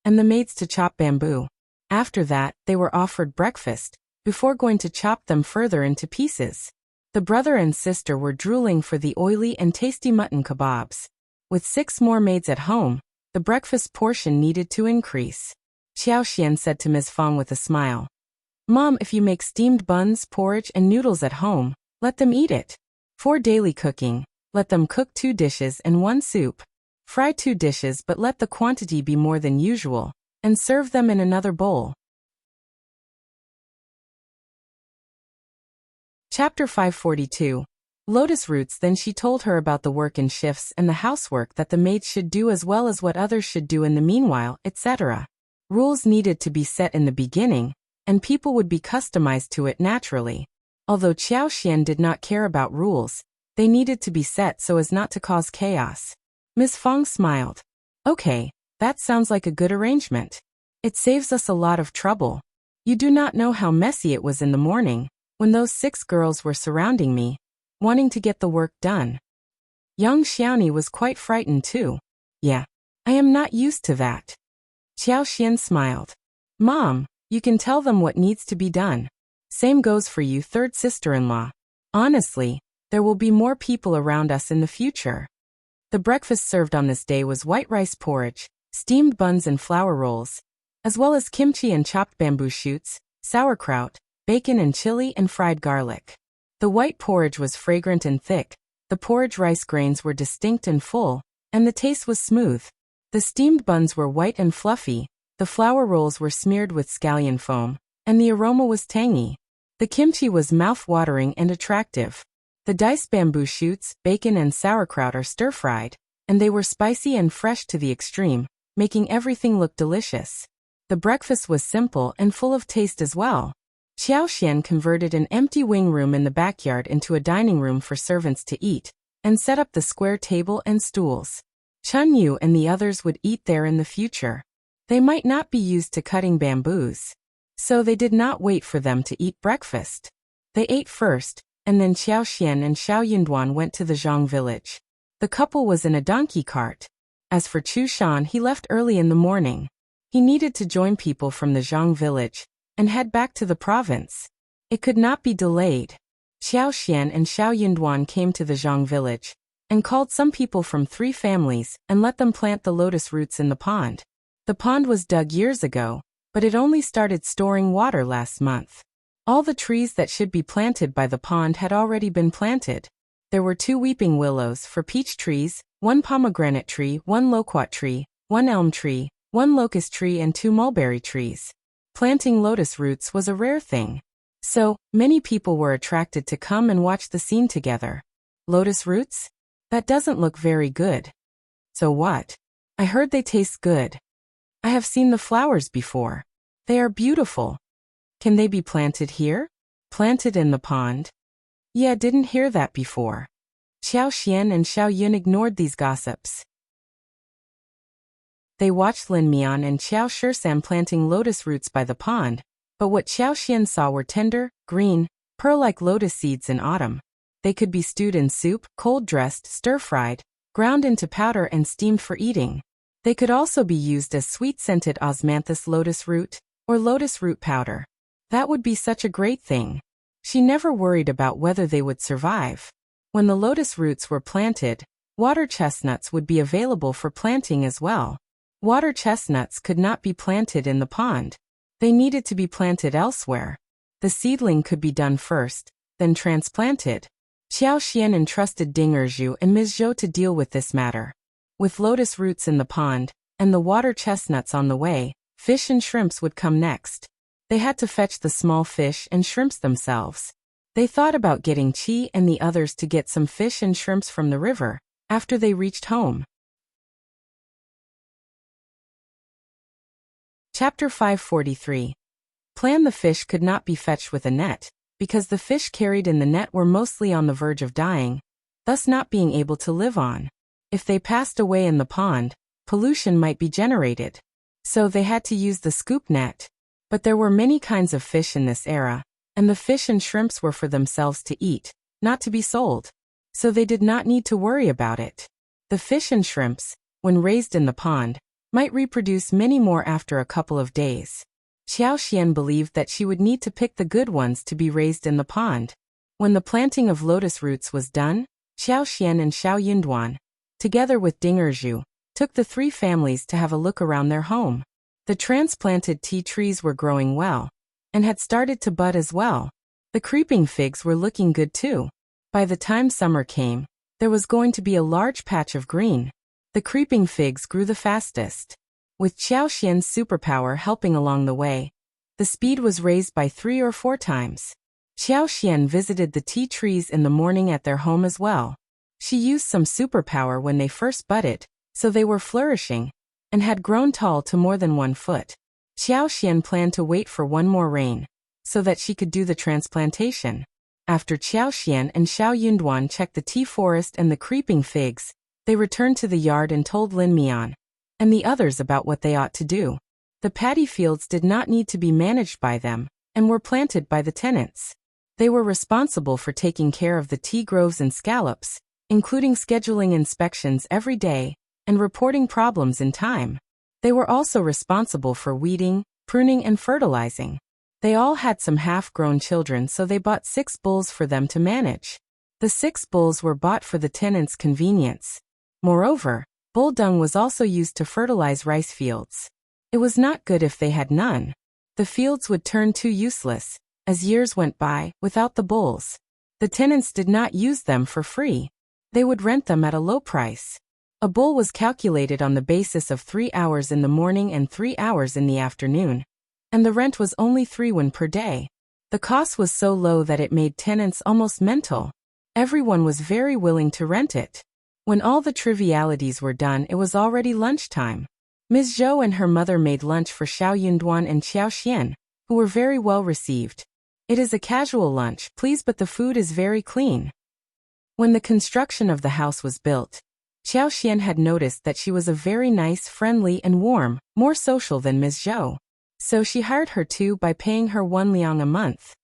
and the maids to chop bamboo. After that, they were offered breakfast, before going to chop them further into pieces. The brother and sister were drooling for the oily and tasty mutton kebabs. With 6 more maids at home, the breakfast portion needed to increase. Qiuyue said to Ms. Fang with a smile, Mom, if you make steamed buns, porridge, and noodles at home, let them eat it. For daily cooking, let them cook 2 dishes and 1 soup. Fry 2 dishes but let the quantity be more than usual, and serve them in another bowl. Chapter 542. Lotus Roots. Then she told her about the work in shifts and the housework that the maids should do as well as what others should do in the meanwhile, etc. Rules needed to be set in the beginning, and people would be customized to it naturally. Although Qiuyue did not care about rules, they needed to be set so as not to cause chaos. Ms. Fang smiled. Okay, that sounds like a good arrangement. It saves us a lot of trouble. You do not know how messy it was in the morning, when those 6 girls were surrounding me, wanting to get the work done. Young Xiaoni was quite frightened too. Yeah, I am not used to that. Qiuyue smiled. Mom, you can tell them what needs to be done. Same goes for you, third sister-in-law. Honestly, there will be more people around us in the future. The breakfast served on this day was white rice porridge, steamed buns and flour rolls, as well as kimchi and chopped bamboo shoots, sauerkraut, bacon and chili and fried garlic. The white porridge was fragrant and thick, the porridge rice grains were distinct and full, and the taste was smooth. The steamed buns were white and fluffy, the flour rolls were smeared with scallion foam, and the aroma was tangy. The kimchi was mouth-watering and attractive. The diced bamboo shoots, bacon and sauerkraut are stir-fried, and they were spicy and fresh to the extreme, making everything look delicious. The breakfast was simple and full of taste as well. Qiuyue converted an empty wing room in the backyard into a dining room for servants to eat, and set up the square table and stools. Qiuyue and the others would eat there in the future. They might not be used to cutting bamboos. So they did not wait for them to eat breakfast. They ate first, and then Qiuyue and Qiuyue went to the Zhang village. The couple was in a donkey cart. As for Qiushan, he left early in the morning. He needed to join people from the Zhang village and head back to the province. It could not be delayed. Qiuyue and Qiuyue came to the Zhang village and called some people from 3 families and let them plant the lotus roots in the pond. The pond was dug years ago, but it only started storing water last month. All the trees that should be planted by the pond had already been planted. There were 2 weeping willows for peach trees, 1 pomegranate tree, 1 loquat tree, 1 elm tree, 1 locust tree and 2 mulberry trees. Planting lotus roots was a rare thing. So, many people were attracted to come and watch the scene together. Lotus roots? That doesn't look very good. So what? I heard they taste good. I have seen the flowers before. They are beautiful. Can they be planted here? Planted in the pond? Yeah, didn't hear that before. Qiuyue and Qiuyue ignored these gossips. They watched Ms.Yan and Qiuyue planting lotus roots by the pond, but what Qiuyue saw were tender, green, pearl-like lotus seeds in autumn. They could be stewed in soup, cold-dressed, stir-fried, ground into powder and steamed for eating. They could also be used as sweet-scented osmanthus lotus root, or lotus root powder. That would be such a great thing. She never worried about whether they would survive. When the lotus roots were planted, water chestnuts would be available for planting as well. Water chestnuts could not be planted in the pond. They needed to be planted elsewhere. The seedling could be done first, then transplanted. Qiuyue entrusted Qiuyue and Ms.Yan to deal with this matter. With lotus roots in the pond, and the water chestnuts on the way, fish and shrimps would come next. They had to fetch the small fish and shrimps themselves. They thought about getting Qi and the others to get some fish and shrimps from the river, after they reached home. Chapter 543. Plan. The fish could not be fetched with a net, because the fish carried in the net were mostly on the verge of dying, thus not being able to live on. If they passed away in the pond, pollution might be generated. So they had to use the scoop net. But there were many kinds of fish in this era, and the fish and shrimps were for themselves to eat, not to be sold. So they did not need to worry about it. The fish and shrimps, when raised in the pond, might reproduce many more after a couple of days. Qiuyue believed that she would need to pick the good ones to be raised in the pond. When the planting of lotus roots was done, Qiuyue and Qiuyue, together with Qiuyue, took the 3 families to have a look around their home. The transplanted tea trees were growing well, and had started to bud as well. The creeping figs were looking good too. By the time summer came, there was going to be a large patch of green. The creeping figs grew the fastest. With Qiuyue's superpower helping along the way, the speed was raised by 3 or 4 times. Qiuyue visited the tea trees in the morning at their home as well. She used some superpower when they first budded, so they were flourishing, and had grown tall to more than 1 foot. Qiuyue planned to wait for 1 more rain, so that she could do the transplantation. After Qiuyue and Qiuyue checked the tea forest and the creeping figs, they returned to the yard and told Ms.Yan and the others about what they ought to do. The paddy fields did not need to be managed by them, and were planted by the tenants. They were responsible for taking care of the tea groves and scallops, including scheduling inspections every day, and reporting problems in time. They were also responsible for weeding, pruning and fertilizing. They all had some half-grown children, so they bought 6 bulls for them to manage. The 6 bulls were bought for the tenants' convenience. Moreover, bull dung was also used to fertilize rice fields. It was not good if they had none. The fields would turn too useless, as years went by, without the bulls. The tenants did not use them for free. They would rent them at a low price. A bull was calculated on the basis of 3 hours in the morning and 3 hours in the afternoon, and the rent was only 3 won per day. The cost was so low that it made tenants almost mental. Everyone was very willing to rent it. When all the trivialities were done, it was already lunchtime. Ms. Zhao and her mother made lunch for Qiuyue and Qiuyue, who were very well received. It is a casual lunch, please, but the food is very clean. When the construction of the house was built, Qiuyue had noticed that she was a very nice, friendly and warm, more social than Ms. Zhao. So she hired her too by paying her 1 liang a month.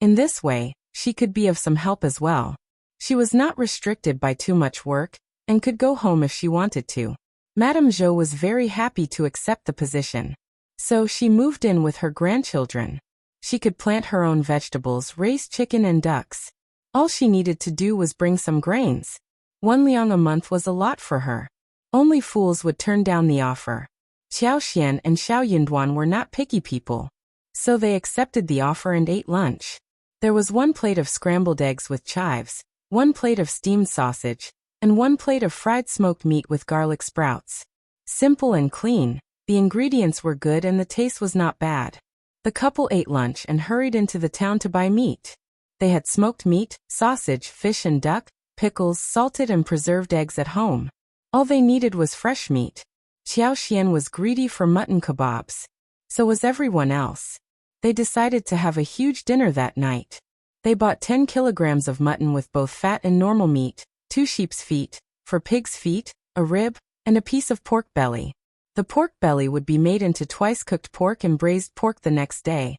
In this way, she could be of some help as well. She was not restricted by too much work, and could go home if she wanted to. Madame Zhao was very happy to accept the position. So she moved in with her grandchildren. She could plant her own vegetables, raise chicken and ducks. All she needed to do was bring some grains. 1 liang a month was a lot for her. Only fools would turn down the offer. Qiuyue and Xiao were not picky people. So they accepted the offer and ate lunch. There was 1 plate of scrambled eggs with chives, 1 plate of steamed sausage, and 1 plate of fried smoked meat with garlic sprouts. Simple and clean, the ingredients were good and the taste was not bad. The couple ate lunch and hurried into the town to buy meat. They had smoked meat, sausage, fish and duck, pickles, salted and preserved eggs at home. All they needed was fresh meat. Qiuyue was greedy for mutton kebabs. So was everyone else. They decided to have a huge dinner that night. They bought 10 kilograms of mutton with both fat and normal meat, 2 sheep's feet, 4 pig's feet, a rib, and a piece of pork belly. The pork belly would be made into twice-cooked pork and braised pork the next day,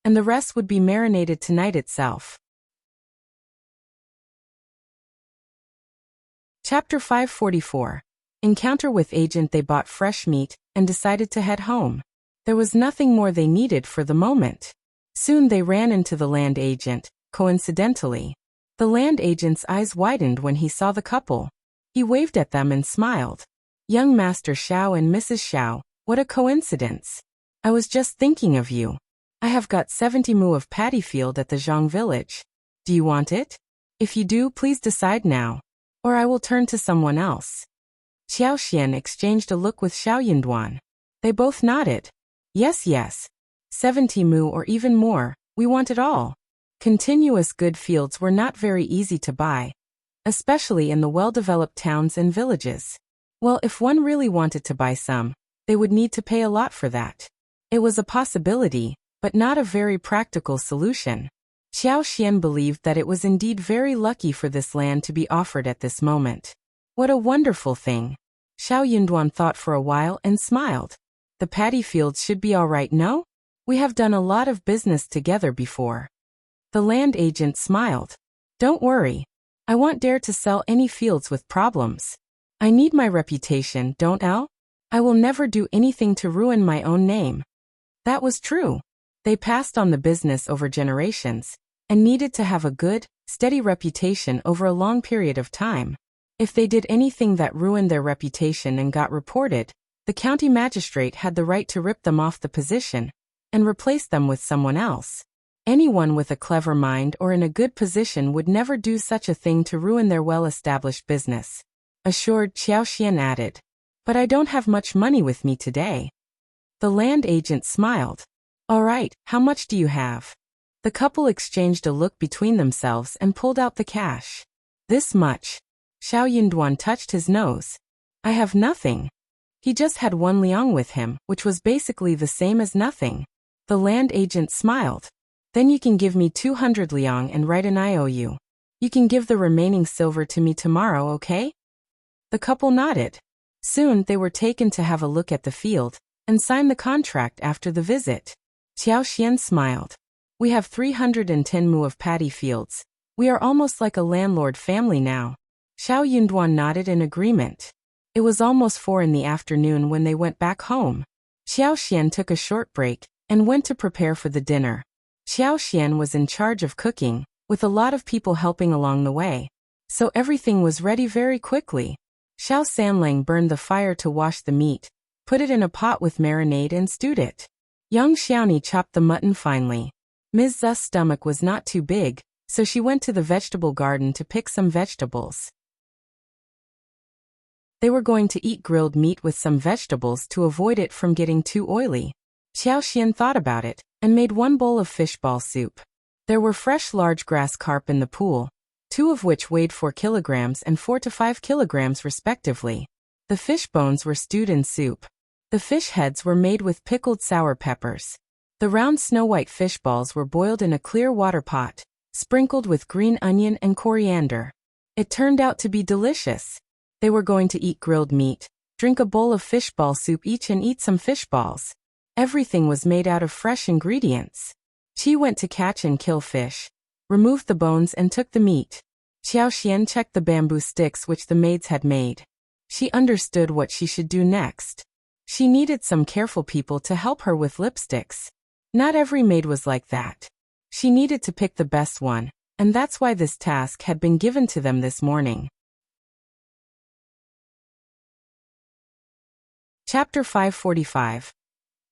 and the rest would be marinated tonight itself. Chapter 544. Encounter with agent. They bought fresh meat and decided to head home. There was nothing more they needed for the moment. Soon they ran into the land agent, coincidentally. The land agent's eyes widened when he saw the couple. He waved at them and smiled. Young Master Zhao and Mrs. Zhao, what a coincidence. I was just thinking of you. I have got 70 mu of paddy field at the Zhang village. Do you want it? If you do, please decide now, or I will turn to someone else. Qiuyue exchanged a look with Xiao. They both nodded. Yes. 70 mu or even more, we want it all. Continuous good fields were not very easy to buy, especially in the well-developed towns and villages. Well, if one really wanted to buy some, they would need to pay a lot for that. It was a possibility, but not a very practical solution. Qiuyue believed that it was indeed very lucky for this land to be offered at this moment. What a wonderful thing. Xiao thought for a while and smiled. The paddy fields should be all right, no? We have done a lot of business together before. The land agent smiled. Don't worry. I won't dare to sell any fields with problems. I need my reputation, don't I? I will never do anything to ruin my own name. That was true. They passed on the business over generations, and needed to have a good, steady reputation over a long period of time. If they did anything that ruined their reputation and got reported, the county magistrate had the right to rip them off the position and replace them with someone else. Anyone with a clever mind or in a good position would never do such a thing to ruin their well-established business. Assured, Qiuyue added. But I don't have much money with me today. The land agent smiled. All right, how much do you have? The couple exchanged a look between themselves and pulled out the cash. This much. Xiao touched his nose. I have nothing. He just had 1 liang with him, which was basically the same as nothing. The land agent smiled. Then you can give me 200 liang and write an IOU. You can give the remaining silver to me tomorrow, okay? The couple nodded. Soon they were taken to have a look at the field and sign the contract after the visit. Qiuyue smiled. We have 310 mu of paddy fields. We are almost like a landlord family now. Xiao nodded in agreement. It was almost 4 in the afternoon when they went back home. Qiuyue took a short break and went to prepare for the dinner. Qiuyue was in charge of cooking, with a lot of people helping along the way. So everything was ready very quickly. Xiao Sanlang burned the fire to wash the meat, put it in a pot with marinade and stewed it. Young Xiaoni chopped the mutton finely. Ms.'s stomach was not too big, so she went to the vegetable garden to pick some vegetables. They were going to eat grilled meat with some vegetables to avoid it from getting too oily. Qiuyue thought about it and made 1 bowl of fishball soup. There were fresh large grass carp in the pool, 2 of which weighed 4 kilograms and 4 to 5 kilograms respectively. The fish bones were stewed in soup. The fish heads were made with pickled sour peppers. The round snow-white fish balls were boiled in a clear water pot, sprinkled with green onion and coriander. It turned out to be delicious. They were going to eat grilled meat, drink a bowl of fishball soup each and eat some fish balls. Everything was made out of fresh ingredients. Qi went to catch and kill fish, removed the bones and took the meat. Qiuyue checked the bamboo sticks which the maids had made. She understood what she should do next. She needed some careful people to help her with lipsticks. Not every maid was like that. She needed to pick the best one, and that's why this task had been given to them this morning. Chapter 545.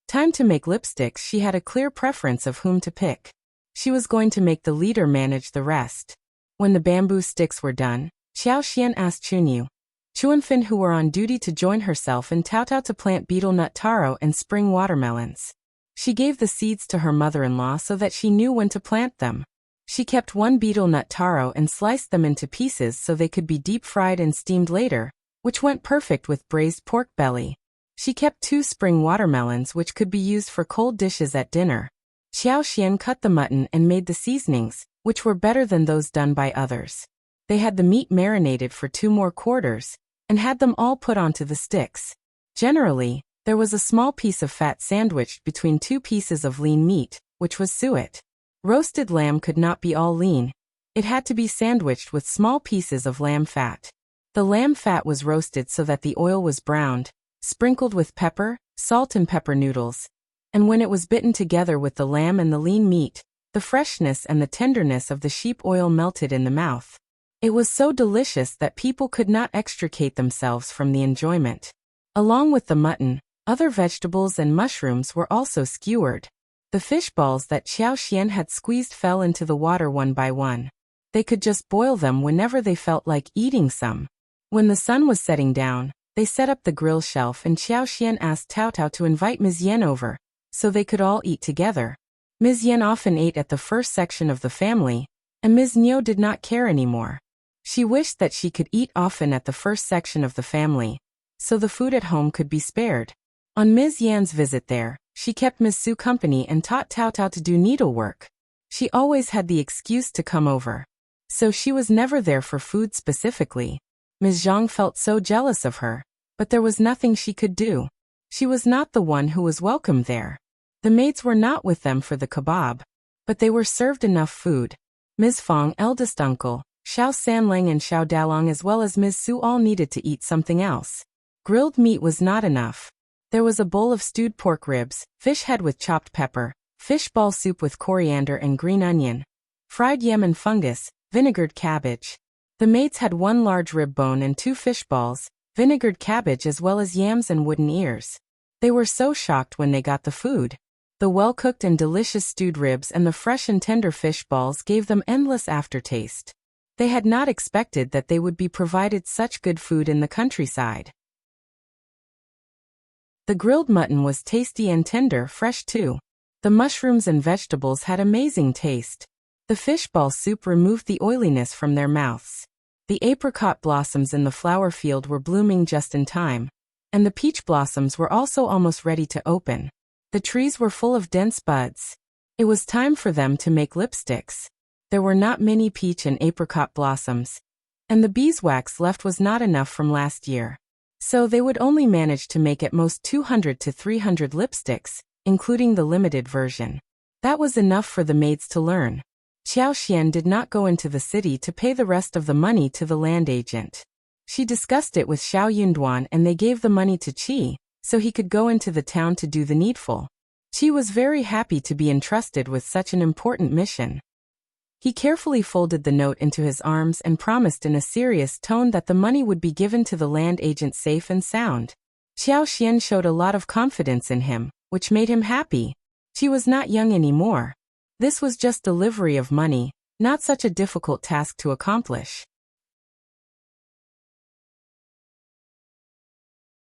Time to make lipsticks. She had a clear preference of whom to pick. She was going to make the leader manage the rest. When the bamboo sticks were done, Qiuyue asked Qiuyue, Dumbfounded, who were on duty, to join herself and Tryout to plant betel nut taro and spring watermelons. She gave the seeds to her mother-in-law so that she knew when to plant them. She kept one betel nut taro and sliced them into pieces so they could be deep-fried and steamed later, which went perfect with braised pork belly. She kept 2 spring watermelons which could be used for cold dishes at dinner. Qiuyue cut the mutton and made the seasonings, which were better than those done by others. They had the meat marinated for 2 more quarters, and had them all put onto the sticks. Generally, there was a small piece of fat sandwiched between 2 pieces of lean meat, which was suet. Roasted lamb could not be all lean. It had to be sandwiched with small pieces of lamb fat. The lamb fat was roasted so that the oil was browned, sprinkled with pepper, salt and pepper noodles, and when it was bitten together with the lamb and the lean meat, the freshness and the tenderness of the sheep oil melted in the mouth. It was so delicious that people could not extricate themselves from the enjoyment. Along with the mutton, other vegetables and mushrooms were also skewered. The fish balls that Qiuyue had squeezed fell into the water one by one. They could just boil them whenever they felt like eating some. When the sun was setting down, they set up the grill shelf and Qiuyue asked Tryout to invite Ms.Yan over, so they could all eat together. Ms.Yan often ate at the first section of the family, and Ms. Nyo did not care anymore. She wished that she could eat often at the first section of the family, so the food at home could be spared. On Ms. Yan's visit there, she kept Ms. Su company and taught Tryout to do needlework. She always had the excuse to come over, so she was never there for food specifically. Ms. Zhang felt so jealous of her, but there was nothing she could do. She was not the one who was welcome there. The maids were not with them for the kebab, but they were served enough food. Ms. Fong, eldest uncle, Xiao Sanlang and Xiao Dalong as well as Ms. Su all needed to eat something else. Grilled meat was not enough. There was a bowl of stewed pork ribs, fish head with chopped pepper, fish ball soup with coriander and green onion, fried yam and fungus, vinegared cabbage. The maids had 1 large rib bone and 2 fish balls, vinegared cabbage as well as yams and wooden ears. They were so shocked when they got the food. The well-cooked and delicious stewed ribs and the fresh and tender fish balls gave them endless aftertaste. They had not expected that they would be provided such good food in the countryside. The grilled mutton was tasty and tender, fresh too. The mushrooms and vegetables had amazing taste. The fish ball soup removed the oiliness from their mouths. The apricot blossoms in the flower field were blooming just in time, and the peach blossoms were also almost ready to open. The trees were full of dense buds. It was time for them to make lipsticks. There were not many peach and apricot blossoms, and the beeswax left was not enough from last year. So they would only manage to make at most 200 to 300 lipsticks, including the limited version. That was enough for the maids to learn. Qiuyue did not go into the city to pay the rest of the money to the land agent. She discussed it with Xiao Yunduan and they gave the money to Qi, so he could go into the town to do the needful. Qi was very happy to be entrusted with such an important mission. He carefully folded the note into his arms and promised in a serious tone that the money would be given to the land agent safe and sound. Qiuyue showed a lot of confidence in him, which made him happy. She was not young anymore. This was just delivery of money, not such a difficult task to accomplish.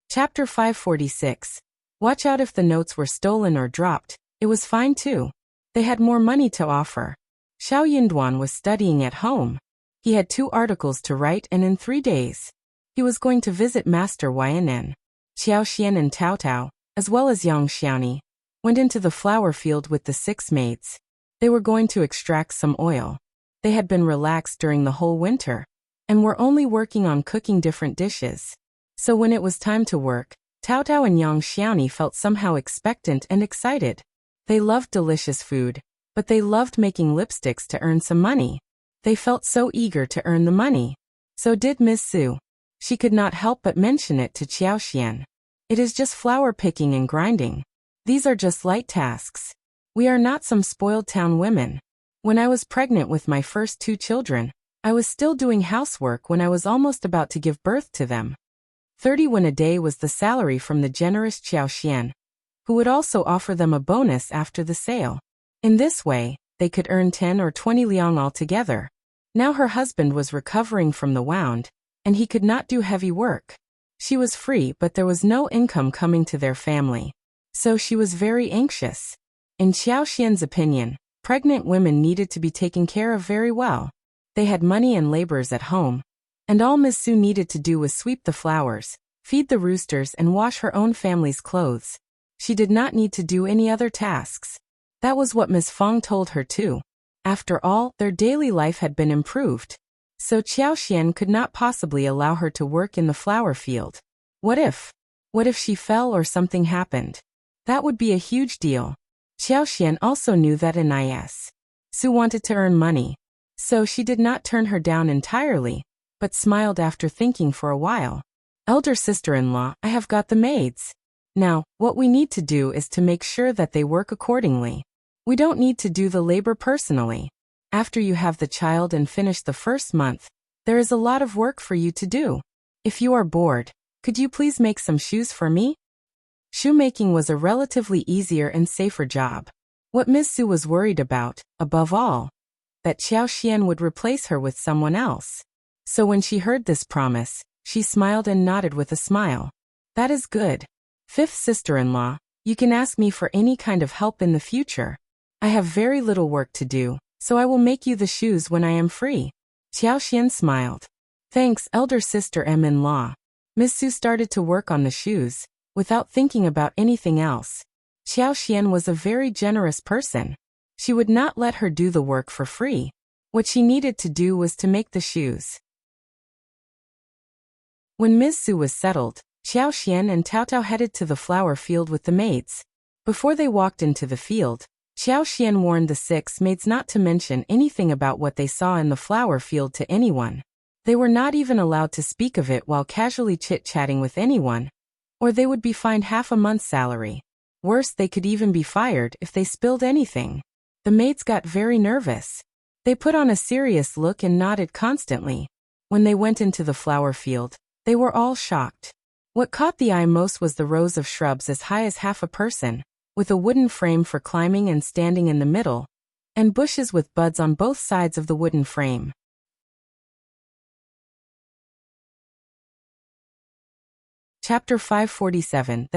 Chapter 546. Watch out if the notes were stolen or dropped. It was fine too. They had more money to offer. Xiao Yunduan was studying at home. He had 2 articles to write and in 3 days, he was going to visit Master Yan. Qiuyue and Tryout, as well as Yang Xiaoni, went into the flower field with the 6 maids. They were going to extract some oil. They had been relaxed during the whole winter, and were only working on cooking different dishes. So when it was time to work, Tao Tao and Yang Xiaoni felt somehow expectant and excited. They loved delicious food, but they loved making lipsticks to earn some money. They felt so eager to earn the money. So did Ms. Su. She could not help but mention it to Qiuyue. It is just flour picking and grinding. These are just light tasks. We are not some spoiled town women. When I was pregnant with my first 2 children, I was still doing housework when I was almost about to give birth to them. 30 won a day was the salary from the generous Qiuyue, who would also offer them a bonus after the sale. In this way, they could earn 10 or 20 liang altogether. Now her husband was recovering from the wound, and he could not do heavy work. She was free, but there was no income coming to their family. So she was very anxious. In Qiuyue's opinion, pregnant women needed to be taken care of very well. They had money and labors at home, and all Ms. Su needed to do was sweep the flowers, feed the roosters, and wash her own family's clothes. She did not need to do any other tasks. That was what Ms. Fong told her too. After all, their daily life had been improved. So Qiuyue could not possibly allow her to work in the flower field. What if? What if she fell or something happened? That would be a huge deal. Qiuyue also knew that Ms. Su wanted to earn money. So she did not turn her down entirely, but smiled after thinking for a while. Elder sister-in-law, I have got the maids. Now, what we need to do is to make sure that they work accordingly. We don't need to do the labor personally. After you have the child and finish the first month, there is a lot of work for you to do. If you are bored, could you please make some shoes for me? Shoemaking was a relatively easier and safer job. What Ms. Su was worried about, above all, that Qiuyue would replace her with someone else. So when she heard this promise, she smiled and nodded with a smile. That is good. 5th sister-in-law, you can ask me for any kind of help in the future. I have very little work to do, so I will make you the shoes when I am free. Qiuyue smiled. Thanks, elder sister-in-law. Ms. Su started to work on the shoes, without thinking about anything else. Qiuyue was a very generous person. She would not let her do the work for free. What she needed to do was to make the shoes. When Ms. Su was settled, Qiuyue and Tao Tao headed to the flower field with the maids. Before they walked into the field, Qiuyue warned the 6 maids not to mention anything about what they saw in the flower field to anyone. They were not even allowed to speak of it while casually chit-chatting with anyone, or they would be fined half a month's salary. Worse, they could even be fired if they spilled anything. The maids got very nervous. They put on a serious look and nodded constantly. When they went into the flower field, they were all shocked. What caught the eye most was the rows of shrubs as high as half a person, with a wooden frame for climbing and standing in the middle, and bushes with buds on both sides of the wooden frame. Chapter 547.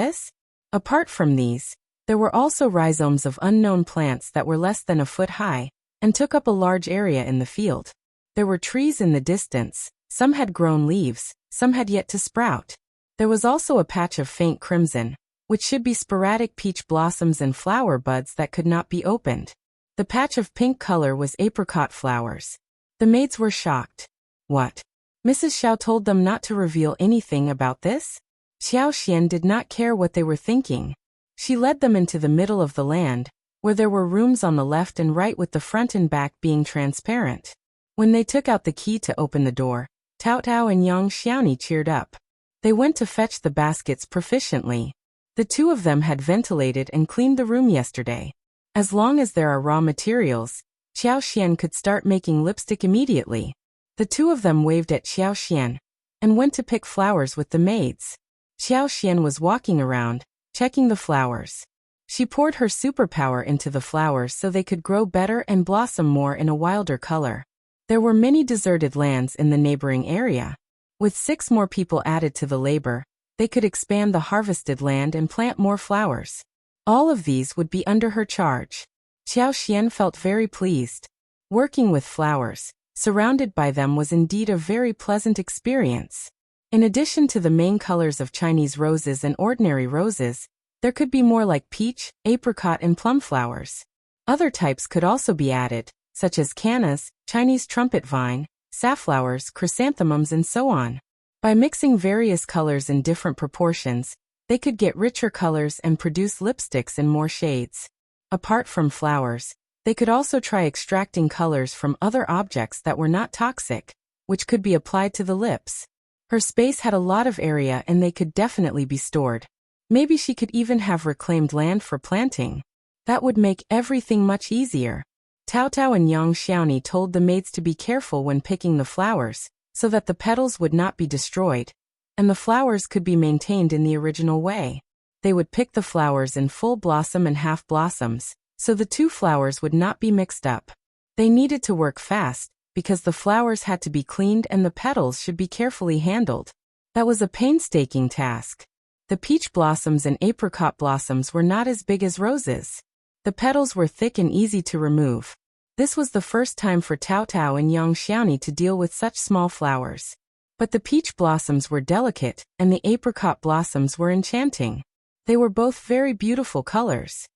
Apart from these, there were also rhizomes of unknown plants that were less than a foot high, and took up a large area in the field. There were trees in the distance, some had grown leaves, some had yet to sprout. There was also a patch of faint crimson, which should be sporadic peach blossoms and flower buds that could not be opened. The patch of pink color was apricot flowers. The maids were shocked. What? Mrs. Zhao told them not to reveal anything about this? Qiuyue did not care what they were thinking. She led them into the middle of the land, where there were rooms on the left and right with the front and back being transparent. When they took out the key to open the door, Tao Tao and Yang Xiaoni cheered up. They went to fetch the baskets proficiently. The 2 of them had ventilated and cleaned the room yesterday. As long as there are raw materials, Qiuyue could start making lipstick immediately. The 2 of them waved at Qiuyue and went to pick flowers with the maids. Qiuyue was walking around, checking the flowers. She poured her superpower into the flowers so they could grow better and blossom more in a wilder color. There were many deserted lands in the neighboring area. With 6 more people added to the labor, they could expand the harvested land and plant more flowers. All of these would be under her charge. Qiuyue felt very pleased. Working with flowers, surrounded by them, was indeed a very pleasant experience. In addition to the main colors of Chinese roses and ordinary roses, there could be more like peach, apricot, and plum flowers. Other types could also be added, such as cannas, Chinese trumpet vine, safflowers, chrysanthemums, and so on. By mixing various colors in different proportions, they could get richer colors and produce lipsticks in more shades. Apart from flowers, they could also try extracting colors from other objects that were not toxic, which could be applied to the lips. Her space had a lot of area and they could definitely be stored. Maybe she could even have reclaimed land for planting. That would make everything much easier. Taotao and Yang Xiaoni told the maids to be careful when picking the flowers, so that the petals would not be destroyed, and the flowers could be maintained in the original way. They would pick the flowers in full blossom and half blossoms, so the two flowers would not be mixed up. They needed to work fast, because the flowers had to be cleaned and the petals should be carefully handled. That was a painstaking task. The peach blossoms and apricot blossoms were not as big as roses. The petals were thick and easy to remove. This was the first time for Taotao and Yang Xiaoni to deal with such small flowers. But the peach blossoms were delicate, and the apricot blossoms were enchanting. They were both very beautiful colors.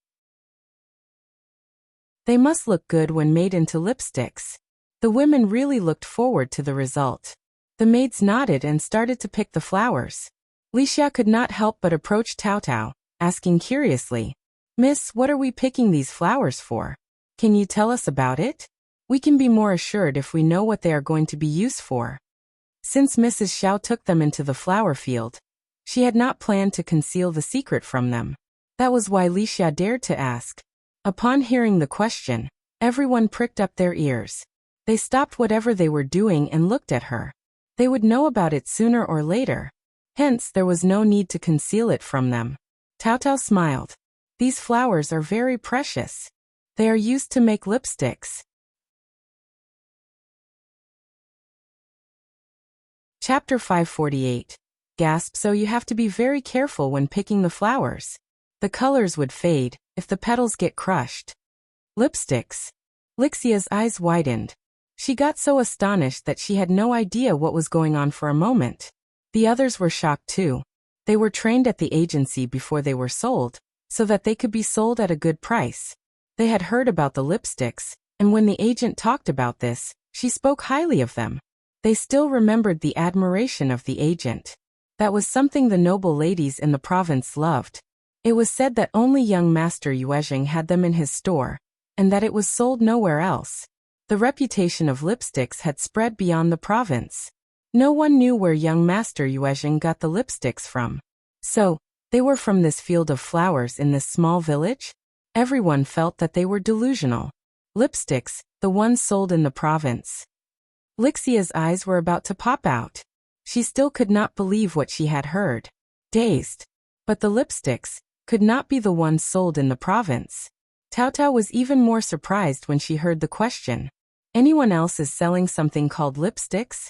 They must look good when made into lipsticks. The women really looked forward to the result. The maids nodded and started to pick the flowers. Lixia could not help but approach Taotao, asking curiously, "Miss, what are we picking these flowers for? Can you tell us about it? We can be more assured if we know what they are going to be used for." Since Mrs. Zhao took them into the flower field, she had not planned to conceal the secret from them. That was why Lixia dared to ask. Upon hearing the question, everyone pricked up their ears. They stopped whatever they were doing and looked at her. They would know about it sooner or later. Hence, there was no need to conceal it from them. Taotao smiled. "These flowers are very precious. They are used to make lipsticks." Chapter 548. Gasp. So you have to be very careful when picking the flowers. The colors would fade if the petals get crushed. Lipsticks. Lixia's eyes widened. She got so astonished that she had no idea what was going on for a moment. The others were shocked too. They were trained at the agency before they were sold, so that they could be sold at a good price. They had heard about the lipsticks, and when the agent talked about this, she spoke highly of them. They still remembered the admiration of the agent. That was something the noble ladies in the province loved. It was said that only young Master Yuezheng had them in his store, and that it was sold nowhere else. The reputation of lipsticks had spread beyond the province. No one knew where young Master Yuezheng got the lipsticks from. So, they were from this field of flowers in this small village? Everyone felt that they were delusional. Lipsticks, the ones sold in the province. Lixia's eyes were about to pop out. She still could not believe what she had heard. Dazed. But the lipsticks could not be the ones sold in the province. Taotao was even more surprised when she heard the question. Anyone else is selling something called lipsticks?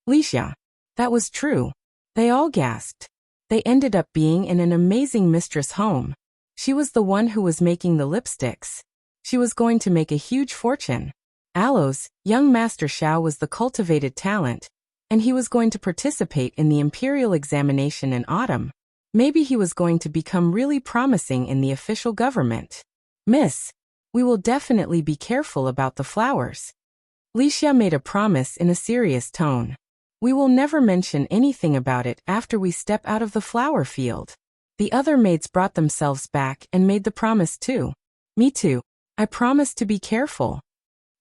Lixia. That was true. They all gasped. They ended up being in an amazing mistress home. She was the one who was making the lipsticks. She was going to make a huge fortune. Aloes, young Master Zhao was the cultivated talent, and he was going to participate in the imperial examination in autumn. Maybe he was going to become really promising in the official government. "Miss, we will definitely be careful about the flowers." Lixia made a promise in a serious tone. "We will never mention anything about it after we step out of the flower field." The other maids brought themselves back and made the promise too. "Me too. I promise to be careful."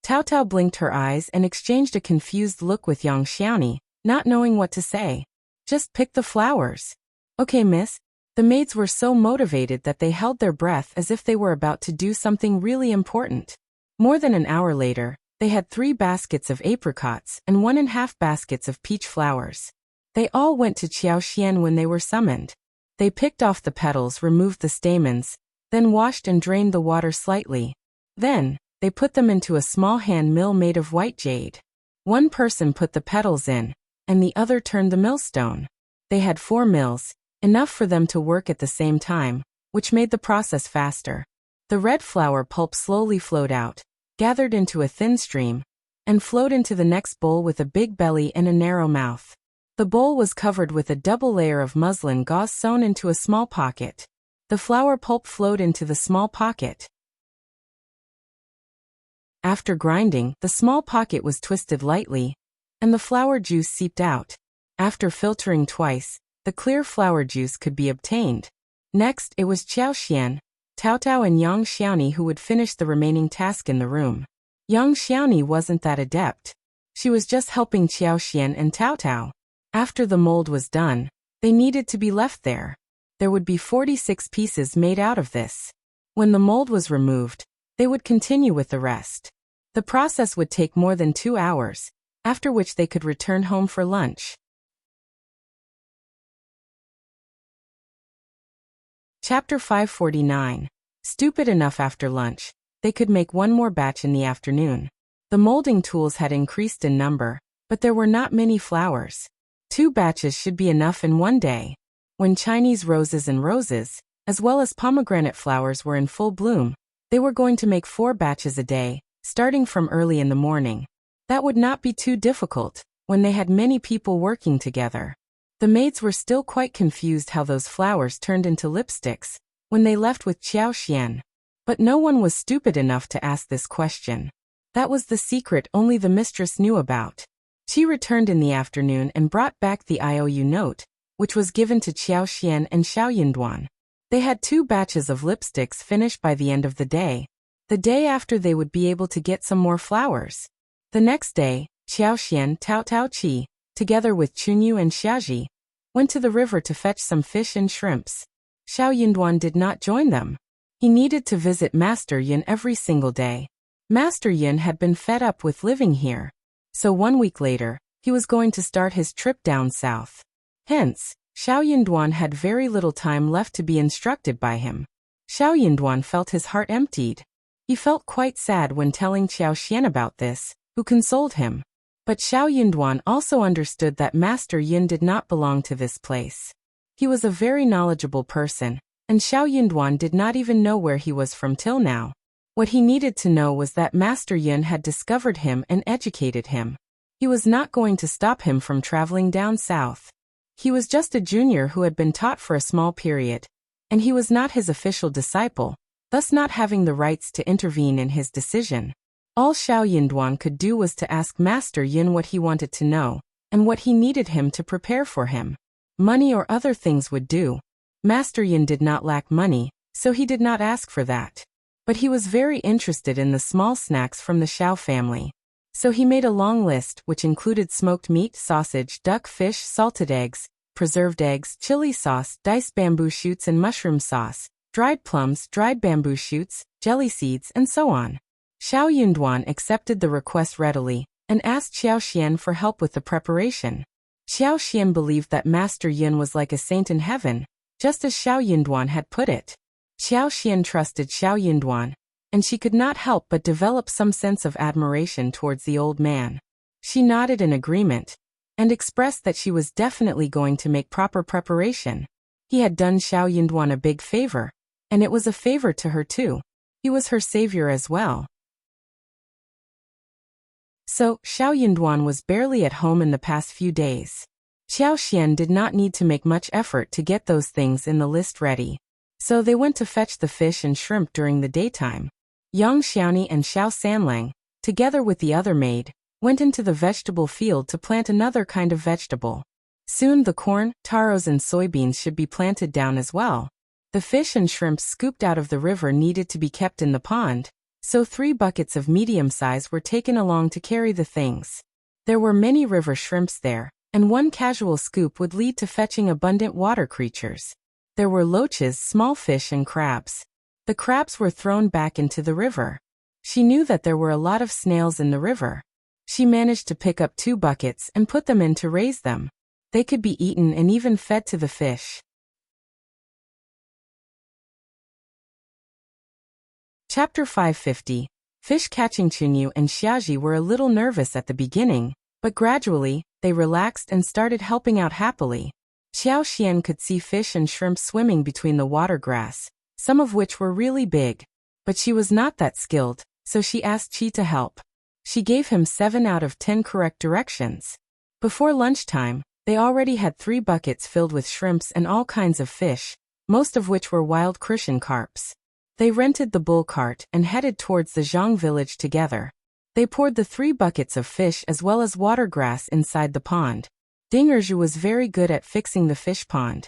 Taotao blinked her eyes and exchanged a confused look with Yang Xiaoni, not knowing what to say. "Just pick the flowers." "Okay, miss." The maids were so motivated that they held their breath as if they were about to do something really important. More than an hour later, they had 3 baskets of apricots and 1.5 baskets of peach flowers. They all went to Qiuyue when they were summoned. They picked off the petals, removed the stamens, then washed and drained the water slightly. Then, they put them into a small hand mill made of white jade. One person put the petals in, and the other turned the millstone. They had 4 mills, enough for them to work at the same time, which made the process faster. The red flower pulp slowly flowed out, gathered into a thin stream, and flowed into the next bowl with a big belly and a narrow mouth. The bowl was covered with a double layer of muslin gauze sewn into a small pocket. The flower pulp flowed into the small pocket. After grinding, the small pocket was twisted lightly, and the flower juice seeped out. After filtering twice, the clear flower juice could be obtained. Next, it was Qiuyue, Taotao and Yang Xiaoni who would finish the remaining task in the room. Yang Xiaoni wasn't that adept. She was just helping Qiuyue and Taotao. After the mold was done, they needed to be left there. There would be 46 pieces made out of this. When the mold was removed, they would continue with the rest. The process would take more than 2 hours, after which they could return home for lunch. Chapter 549. Stupid enough after lunch, they could make one more batch in the afternoon. The molding tools had increased in number, but there were not many flowers. 2 batches should be enough in one day. When Chinese roses and roses, as well as pomegranate flowers were in full bloom, they were going to make 4 batches a day, starting from early in the morning. That would not be too difficult, when they had many people working together. The maids were still quite confused how those flowers turned into lipsticks, when they left with Qiuyue. But no one was stupid enough to ask this question. That was the secret only the mistress knew about. She returned in the afternoon and brought back the IOU note, which was given to Qiuyue and Xiaoyunduan. They had 2 batches of lipsticks finished by the end of the day. The day after they would be able to get some more flowers. The next day, Qiuyue, Taotao Qi, together with Qiuyue and Xiaji, went to the river to fetch some fish and shrimps. Xiaoyunduan did not join them. He needed to visit Master Yan every single day. Master Yan had been fed up with living here. So 1 week later, he was going to start his trip down south. Hence, Xiaoyunduan had very little time left to be instructed by him. Xiaoyunduan felt his heart emptied. He felt quite sad when telling Qiuyue about this, who consoled him. But Xiaoyunduan also understood that Master Yan did not belong to this place. He was a very knowledgeable person, and Xiaoyunduan did not even know where he was from till now. What he needed to know was that Master Yan had discovered him and educated him. He was not going to stop him from traveling down south. He was just a junior who had been taught for a small period, and he was not his official disciple, thus not having the rights to intervene in his decision. All Xiaoyunduan could do was to ask Master Yan what he wanted to know, and what he needed him to prepare for him. Money or other things would do. Master Yan did not lack money, so he did not ask for that. But he was very interested in the small snacks from the Zhao family. So he made a long list which included smoked meat, sausage, duck, fish, salted eggs, preserved eggs, chili sauce, diced bamboo shoots and mushroom sauce, dried plums, dried bamboo shoots, jelly seeds, and so on. Xiaoyunduan accepted the request readily, and asked Qiuyue for help with the preparation. Qiuyue believed that Master Yan was like a saint in heaven, just as Xiaoyunduan had put it. Qiuyue trusted Xiaoyunduan, and she could not help but develop some sense of admiration towards the old man. She nodded in agreement, and expressed that she was definitely going to make proper preparation. He had done Xiaoyunduan a big favor, and it was a favor to her too. He was her savior as well. So, Xiaoyunduan was barely at home in the past few days. Qiuyue did not need to make much effort to get those things in the list ready. So they went to fetch the fish and shrimp during the daytime. Yang Xiaoni and Xiao Sanlang, together with the other maid, went into the vegetable field to plant another kind of vegetable. Soon the corn, taros and soybeans should be planted down as well. The fish and shrimp scooped out of the river needed to be kept in the pond, so 3 buckets of medium size were taken along to carry the things. There were many river shrimps there, and 1 casual scoop would lead to fetching abundant water creatures. There were loaches, small fish and crabs. The crabs were thrown back into the river. She knew that there were a lot of snails in the river. She managed to pick up 2 buckets and put them in to raise them. They could be eaten and even fed to the fish. Chapter 550. Fish catching. Qiuyue and Xiaji were a little nervous at the beginning, but gradually, they relaxed and started helping out happily. Qiuyue could see fish and shrimp swimming between the water grass, some of which were really big. But she was not that skilled, so she asked Qi to help. She gave him 7 out of 10 correct directions. Before lunchtime, they already had 3 buckets filled with shrimps and all kinds of fish, most of which were wild crucian carps. They rented the bull cart and headed towards the Zhang village together. They poured the 3 buckets of fish as well as water grass inside the pond. Qiuyue was very good at fixing the fish pond.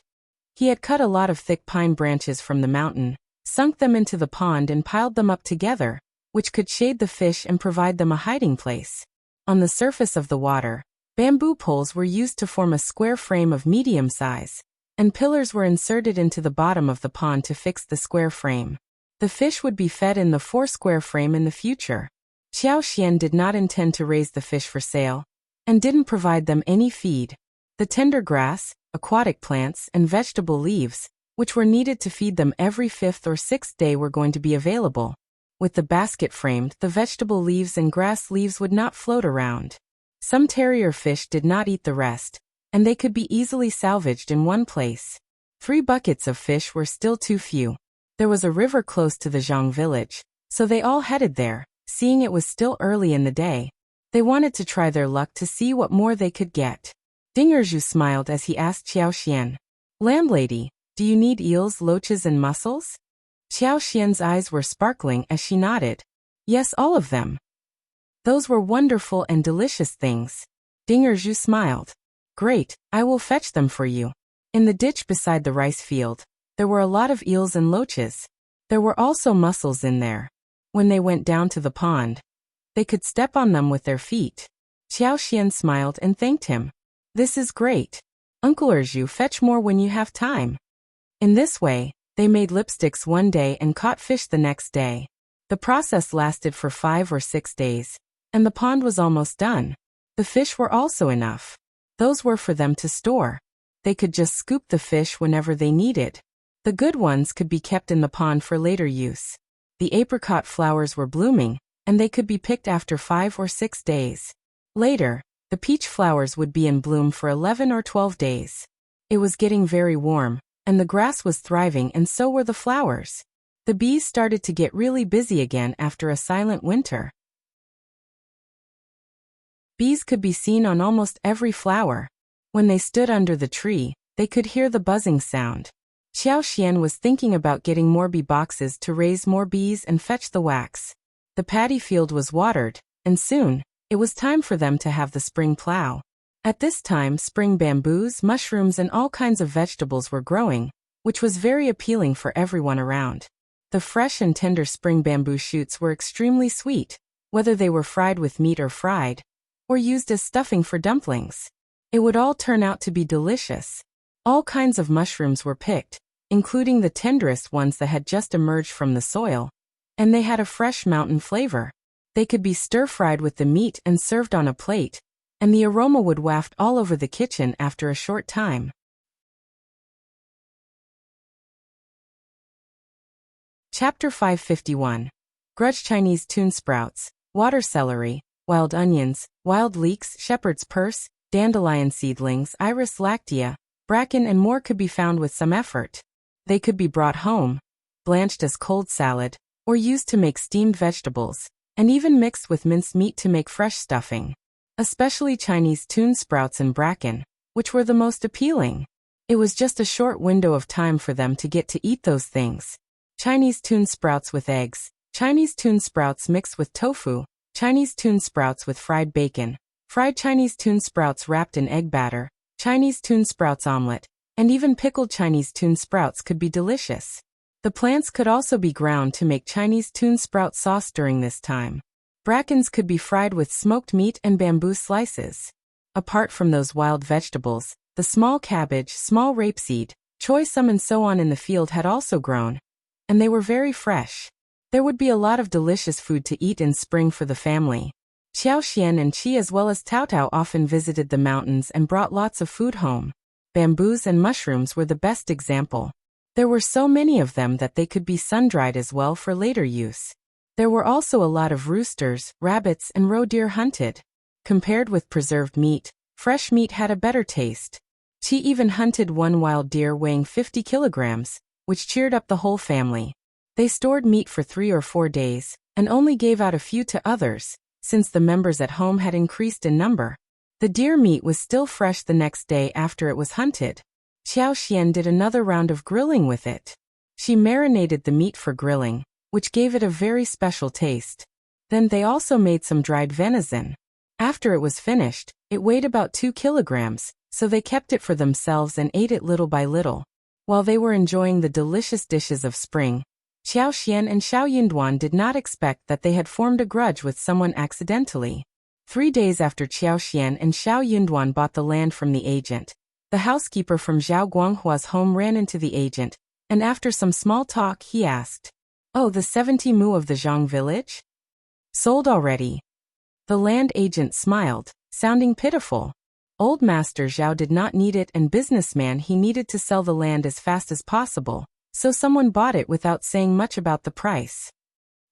He had cut a lot of thick pine branches from the mountain, sunk them into the pond and piled them up together, which could shade the fish and provide them a hiding place. On the surface of the water, bamboo poles were used to form a square frame of medium size, and pillars were inserted into the bottom of the pond to fix the square frame. The fish would be fed in the 4-square frame in the future. Qiuyue did not intend to raise the fish for sale, and didn't provide them any feed. The tender grass, aquatic plants, and vegetable leaves, which were needed to feed them every 5th or 6th day, were going to be available. With the basket framed, the vegetable leaves and grass leaves would not float around. Some terrier fish did not eat the rest, and they could be easily salvaged in one place. 3 buckets of fish were still too few. There was a river close to the Zhang village, so they all headed there, seeing it was still early in the day. They wanted to try their luck to see what more they could get. Qiuyue smiled as he asked Qiuyue, "Landlady, do you need eels, loaches, and mussels?" Qiuyue's eyes were sparkling as she nodded. "Yes, all of them. Those were wonderful and delicious things." Qiuyue smiled. "Great, I will fetch them for you." In the ditch beside the rice field, there were a lot of eels and loaches. There were also mussels in there. When they went down to the pond, they could step on them with their feet. Qiuyue smiled and thanked him. "This is great. Uncle Qiuyue, fetch more when you have time." In this way, they made lipsticks one day and caught fish the next day. The process lasted for 5 or 6 days, and the pond was almost done. The fish were also enough. Those were for them to store. They could just scoop the fish whenever they needed. The good ones could be kept in the pond for later use. The apricot flowers were blooming, and they could be picked after 5 or 6 days. Later, the peach flowers would be in bloom for 11 or 12 days. It was getting very warm, and the grass was thriving, and so were the flowers. The bees started to get really busy again after a silent winter. Bees could be seen on almost every flower. When they stood under the tree, they could hear the buzzing sound. Qiuyue was thinking about getting more bee boxes to raise more bees and fetch the wax. The paddy field was watered, and soon, it was time for them to have the spring plow. At this time, spring bamboos, mushrooms, and all kinds of vegetables were growing, which was very appealing for everyone around. The fresh and tender spring bamboo shoots were extremely sweet, whether they were fried with meat or fried, or used as stuffing for dumplings. It would all turn out to be delicious. All kinds of mushrooms were picked, including the tenderest ones that had just emerged from the soil, and they had a fresh mountain flavor. They could be stir-fried with the meat and served on a plate, and the aroma would waft all over the kitchen after a short time. Chapter 551. Grudge Chinese tune sprouts, water celery, wild onions, wild leeks, shepherd's purse, dandelion seedlings, iris lactea, bracken, and more could be found with some effort. They could be brought home, blanched as cold salad, or used to make steamed vegetables, and even mixed with minced meat to make fresh stuffing. Especially Chinese tune sprouts and bracken, which were the most appealing. It was just a short window of time for them to get to eat those things. Chinese tune sprouts with eggs, Chinese tune sprouts mixed with tofu, Chinese tune sprouts with fried bacon, fried Chinese tune sprouts wrapped in egg batter, Chinese tune sprouts omelet, and even pickled Chinese tune sprouts could be delicious. The plants could also be ground to make Chinese tune sprout sauce during this time. Brackens could be fried with smoked meat and bamboo slices. Apart from those wild vegetables, the small cabbage, small rapeseed, choy sum, and so on in the field had also grown, and they were very fresh. There would be a lot of delicious food to eat in spring for the family. Qiuyue and Qi as well as Taotao often visited the mountains and brought lots of food home. Bamboos and mushrooms were the best example. There were so many of them that they could be sun-dried as well for later use. There were also a lot of roosters, rabbits, and roe deer hunted. Compared with preserved meat, fresh meat had a better taste. Qi even hunted one wild deer weighing 50 kilograms, which cheered up the whole family. They stored meat for 3 or 4 days, and only gave out a few to others, since the members at home had increased in number. The deer meat was still fresh the next day after it was hunted. Qiuyue did another round of grilling with it. She marinated the meat for grilling, which gave it a very special taste. Then they also made some dried venison. After it was finished, it weighed about 2 kilograms, so they kept it for themselves and ate it little by little. While they were enjoying the delicious dishes of spring, Qiuyue and Qiuyue did not expect that they had formed a grudge with someone accidentally. 3 days after Qiuyue and Qiuyue bought the land from the agent, the housekeeper from Zhao Guanghua's home ran into the agent, and after some small talk he asked, "Oh, the 70 mu of the Zhang village? Sold already?" The land agent smiled, sounding pitiful. Old Master Zhao did not need it, and businessman he needed to sell the land as fast as possible, so someone bought it without saying much about the price.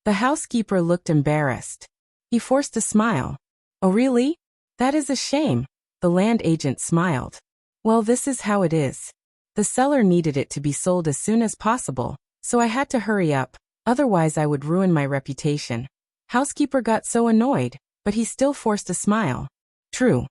The housekeeper looked embarrassed. He forced a smile. "Oh really? That is a shame." The land agent smiled. "Well, this is how it is. The seller needed it to be sold as soon as possible, so I had to hurry up, otherwise I would ruin my reputation." Housekeeper got so annoyed, but he still forced a smile. "True.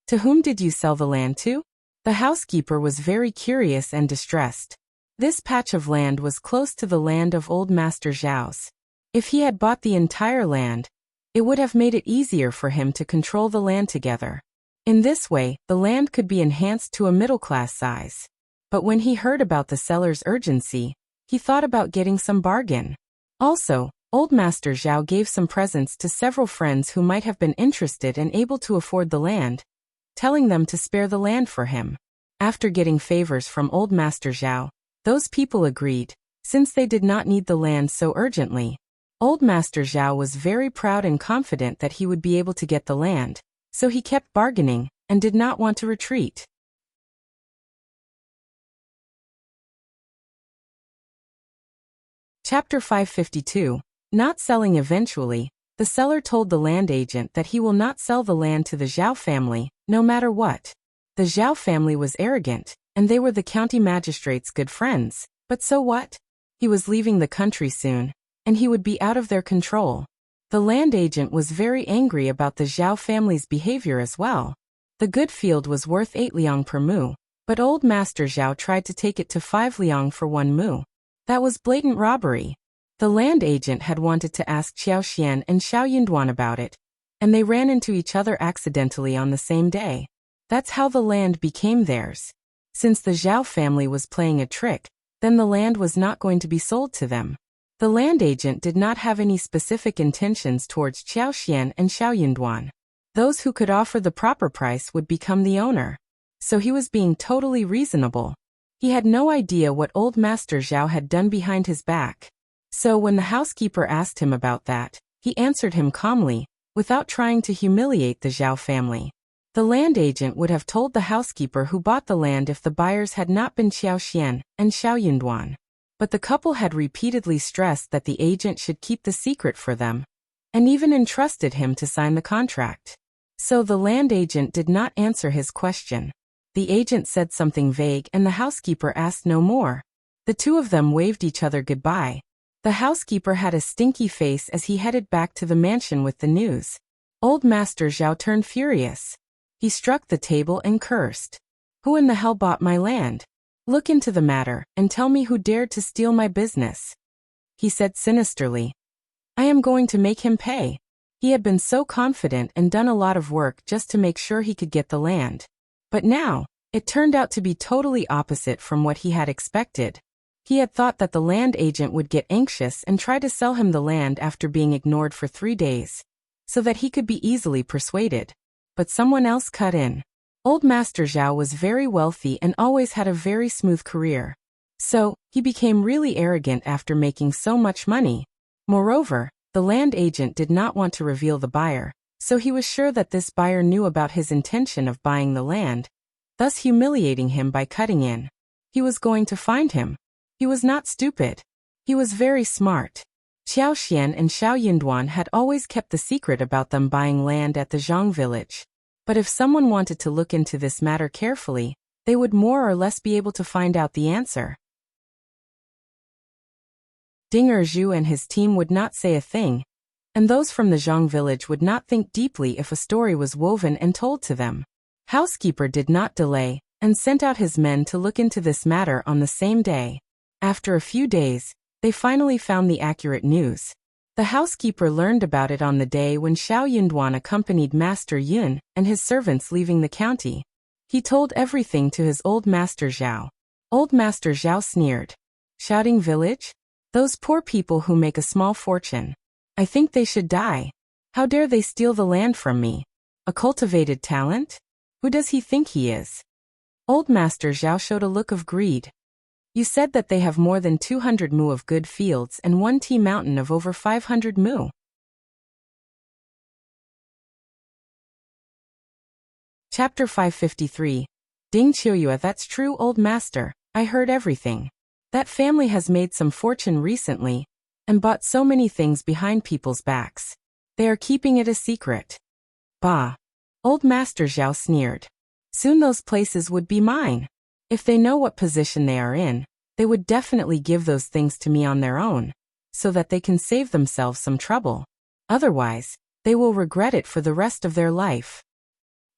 To whom did you sell the land to?" The housekeeper was very curious and distressed. This patch of land was close to the land of old Master Zhao's. If he had bought the entire land, it would have made it easier for him to control the land together. In this way, the land could be enhanced to a middle-class size. But when he heard about the seller's urgency, he thought about getting some bargain. Also, old Master Zhao gave some presents to several friends who might have been interested and able to afford the land, telling them to spare the land for him. After getting favors from old Master Zhao, those people agreed, since they did not need the land so urgently. Old Master Zhao was very proud and confident that he would be able to get the land, so he kept bargaining, and did not want to retreat. Chapter 552. Not selling. Eventually, the seller told the land agent that he will not sell the land to the Zhao family, no matter what. The Zhao family was arrogant, and they were the county magistrate's good friends, but so what? He was leaving the country soon, and he would be out of their control. The land agent was very angry about the Zhao family's behavior as well. The good field was worth 8 liang per mu, but old Master Zhao tried to take it to 5 liang for 1 mu. That was blatant robbery. The land agent had wanted to ask Qiuyue and Qiuyue about it, and they ran into each other accidentally on the same day. That's how the land became theirs. Since the Zhao family was playing a trick, then the land was not going to be sold to them. The land agent did not have any specific intentions towards Qiuyue and Qiuyue. Those who could offer the proper price would become the owner. So he was being totally reasonable. He had no idea what old Master Zhao had done behind his back. So when the housekeeper asked him about that, he answered him calmly, without trying to humiliate the Zhao family. The land agent would have told the housekeeper who bought the land if the buyers had not been Qiuyue and Qiuyue. But the couple had repeatedly stressed that the agent should keep the secret for them, and even entrusted him to sign the contract. So the land agent did not answer his question. The agent said something vague and the housekeeper asked no more. The two of them waved each other goodbye. The housekeeper had a stinky face as he headed back to the mansion with the news. Old Master Zhao turned furious. He struck the table and cursed. "Who in the hell bought my land? Look into the matter, and tell me who dared to steal my business," he said sinisterly. "I am going to make him pay." He had been so confident and done a lot of work just to make sure he could get the land. But now, it turned out to be totally opposite from what he had expected. He had thought that the land agent would get anxious and try to sell him the land after being ignored for 3 days, so that he could be easily persuaded. But someone else cut in. Old Master Zhao was very wealthy and always had a very smooth career. So, he became really arrogant after making so much money. Moreover, the land agent did not want to reveal the buyer, so he was sure that this buyer knew about his intention of buying the land, thus humiliating him by cutting in. He was going to find him. He was not stupid. He was very smart. Qiuyue and Qiuyue had always kept the secret about them buying land at the Zhang village. But if someone wanted to look into this matter carefully, they would more or less be able to find out the answer. Ding Zhu and his team would not say a thing, and those from the Zhang village would not think deeply if a story was woven and told to them. Housekeeper did not delay, and sent out his men to look into this matter on the same day. After a few days, they finally found the accurate news. The housekeeper learned about it on the day when Xiao Yunduan accompanied Master Yun and his servants leaving the county. He told everything to his old master Zhao. Old Master Zhao sneered. Shouting village? Those poor people who make a small fortune. I think they should die. How dare they steal the land from me? A cultivated talent? Who does he think he is? Old Master Zhao showed a look of greed. You said that they have more than 200 mu of good fields and one tea mountain of over 500 mu. Chapter 553. Ding Qiuyue. That's true, old master. I heard everything. That family has made some fortune recently and bought so many things behind people's backs. They are keeping it a secret. Bah. Old Master Zhao sneered. Soon those places would be mine. If they know what position they are in, they would definitely give those things to me on their own, so that they can save themselves some trouble. Otherwise, they will regret it for the rest of their life.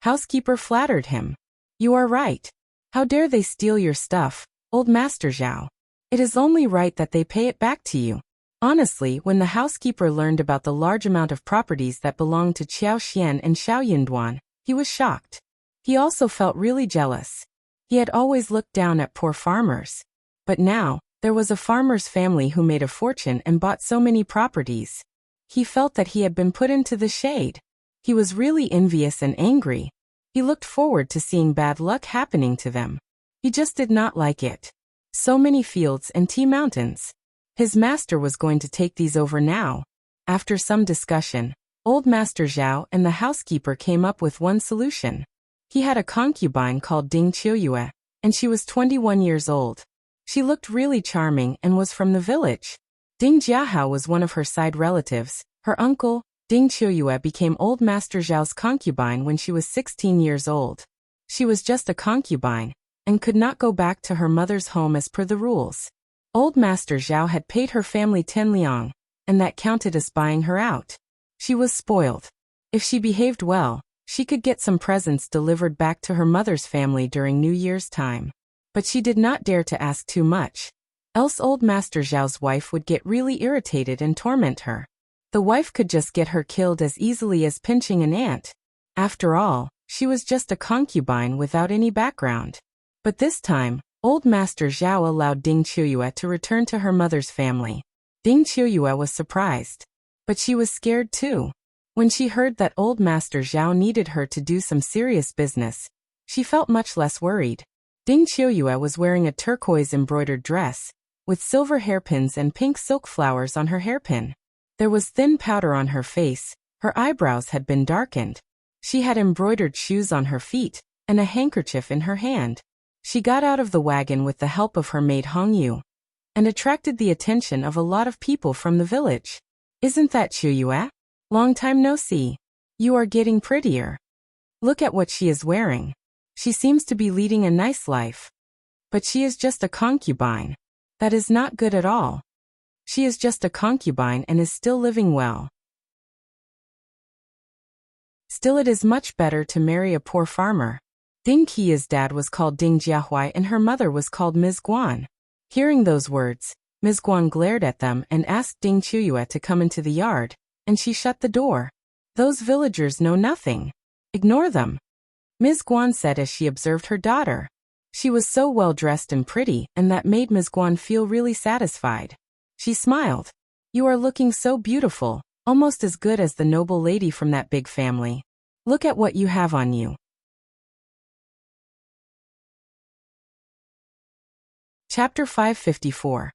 Housekeeper flattered him. You are right. How dare they steal your stuff, old Master Zhao? It is only right that they pay it back to you. Honestly, when the housekeeper learned about the large amount of properties that belonged to Qiao and Xiao Yunduan, he was shocked. He also felt really jealous. He had always looked down at poor farmers. But now, there was a farmer's family who made a fortune and bought so many properties. He felt that he had been put into the shade. He was really envious and angry. He looked forward to seeing bad luck happening to them. He just did not like it. So many fields and tea mountains. His master was going to take these over now. After some discussion, old Master Zhao and the housekeeper came up with one solution. He had a concubine called Ding Qiuyue, and she was 21 years old. She looked really charming and was from the village. Ding Jiahao was one of her side relatives. Her uncle, Ding Qiuyue, became old Master Zhao's concubine when she was 16 years old. She was just a concubine, and could not go back to her mother's home as per the rules. Old Master Zhao had paid her family 10 liang, and that counted as buying her out. She was spoiled. If she behaved well, she could get some presents delivered back to her mother's family during New Year's time. But she did not dare to ask too much, else old Master Zhao's wife would get really irritated and torment her. The wife could just get her killed as easily as pinching an ant. After all, she was just a concubine without any background. But this time, old Master Zhao allowed Ding Qiuyue to return to her mother's family. Ding Qiuyue was surprised. But she was scared too. When she heard that old Master Zhao needed her to do some serious business, she felt much less worried. Ding Qiuyue was wearing a turquoise embroidered dress, with silver hairpins and pink silk flowers on her hairpin. There was thin powder on her face, her eyebrows had been darkened. She had embroidered shoes on her feet, and a handkerchief in her hand. She got out of the wagon with the help of her maid Hongyu, and attracted the attention of a lot of people from the village. Isn't that Qiuyue? Long time no see. You are getting prettier. Look at what she is wearing. She seems to be leading a nice life. But she is just a concubine. That is not good at all. She is just a concubine and is still living well. Still, it is much better to marry a poor farmer. Ding Qi's dad was called Ding Jiahui and her mother was called Ms. Guan. Hearing those words, Ms. Guan glared at them and asked Ding Qiuyue to come into the yard, and she shut the door. Those villagers know nothing. Ignore them, Ms. Guan said as she observed her daughter. She was so well dressed and pretty, and that made Ms. Guan feel really satisfied. She smiled. You are looking so beautiful, almost as good as the noble lady from that big family. Look at what you have on you. Chapter 554.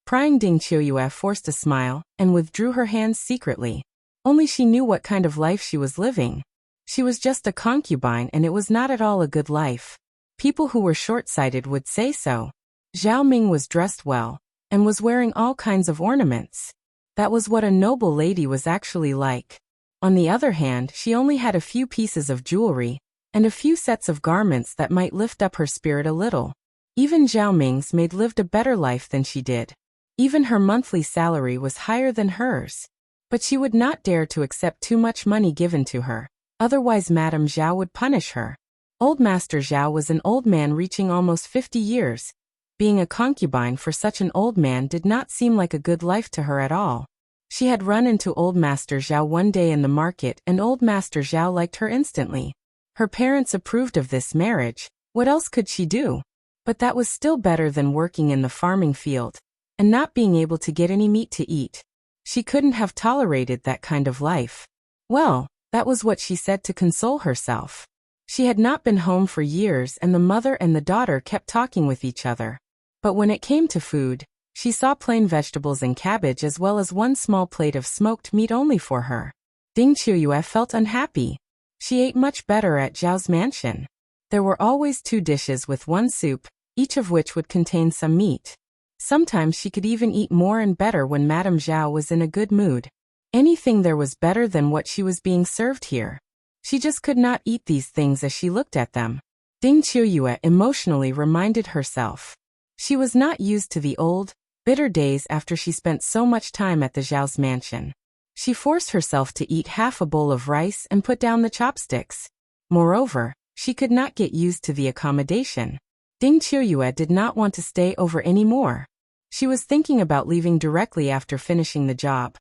Prying. Ding Qiuyue forced a smile and withdrew her hands secretly. Only she knew what kind of life she was living. She was just a concubine and it was not at all a good life. People who were short-sighted would say so. Zhao Ming was dressed well and was wearing all kinds of ornaments. That was what a noble lady was actually like. On the other hand, she only had a few pieces of jewelry and a few sets of garments that might lift up her spirit a little. Even Zhao Ming's maid lived a better life than she did. Even her monthly salary was higher than hers. But she would not dare to accept too much money given to her, otherwise Madame Zhao would punish her. Old Master Zhao was an old man reaching almost 50 years. Being a concubine for such an old man did not seem like a good life to her at all. She had run into Old Master Zhao one day in the market, and Old Master Zhao liked her instantly. Her parents approved of this marriage. What else could she do? But that was still better than working in the farming field and not being able to get any meat to eat. She couldn't have tolerated that kind of life. Well, that was what she said to console herself. She had not been home for years, and the mother and the daughter kept talking with each other. But when it came to food, she saw plain vegetables and cabbage as well as one small plate of smoked meat only for her. Qiuyue felt unhappy. She ate much better at Zhao's mansion. There were always 2 dishes with 1 soup, each of which would contain some meat. Sometimes she could even eat more and better when Madame Zhao was in a good mood. Anything there was better than what she was being served here. She just could not eat these things as she looked at them. Qiuyue emotionally reminded herself. She was not used to the old, bitter days after she spent so much time at the Zhao's mansion. She forced herself to eat half a bowl of rice and put down the chopsticks. Moreover, she could not get used to the accommodation. Qiuyue did not want to stay over anymore. She was thinking about leaving directly after finishing the job.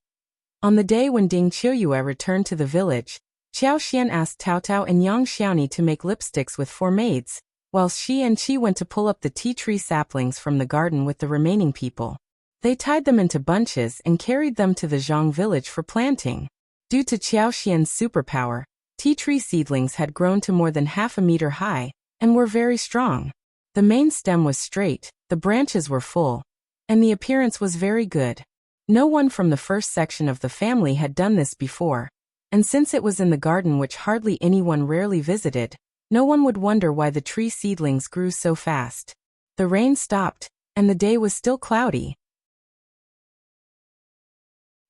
On the day when Qiuyue returned to the village, Qiuyue asked Taotao and Yang Xiaoni to make lipsticks with 4 maids, whilst she and Qi went to pull up the tea tree saplings from the garden with the remaining people. They tied them into bunches and carried them to the Zhang village for planting. Due to Qiuyue's superpower, tea tree seedlings had grown to more than half a meter high and were very strong. The main stem was straight, the branches were full, and the appearance was very good. No one from the first section of the family had done this before, and since it was in the garden which hardly anyone rarely visited, no one would wonder why the tree seedlings grew so fast. The rain stopped, and the day was still cloudy.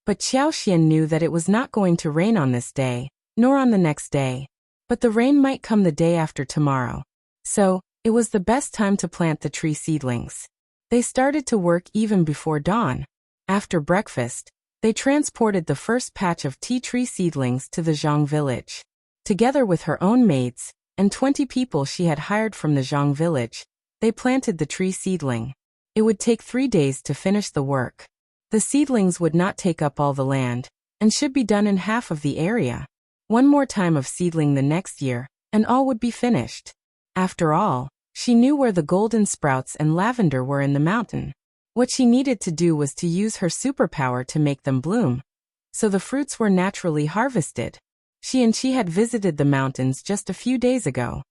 But Qiuyue knew that it was not going to rain on this day, nor on the next day. But the rain might come the day after tomorrow. So, it was the best time to plant the tree seedlings. They started to work even before dawn. After breakfast, they transported the first patch of tea tree seedlings to the Zhang village. Together with her own maids, and 20 people she had hired from the Zhang village, they planted the tree seedling. It would take 3 days to finish the work. The seedlings would not take up all the land, and should be done in half of the area. One more time of seedling the next year, and all would be finished. After all, she knew where the golden sprouts and lavender were in the mountain. What she needed to do was to use her superpower to make them bloom. So the fruits were naturally harvested. She had visited the mountains just a few days ago.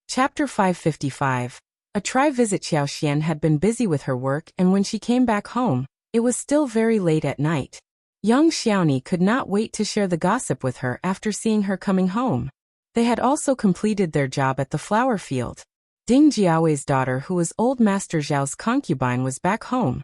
Chapter 555. A try-visit. Qiuyue had been busy with her work, and when she came back home, it was still very late at night. Yang Xiaoni could not wait to share the gossip with her after seeing her coming home. They had also completed their job at the flower field. Qiuyue's daughter, who was Old Master Zhao's concubine, was back home.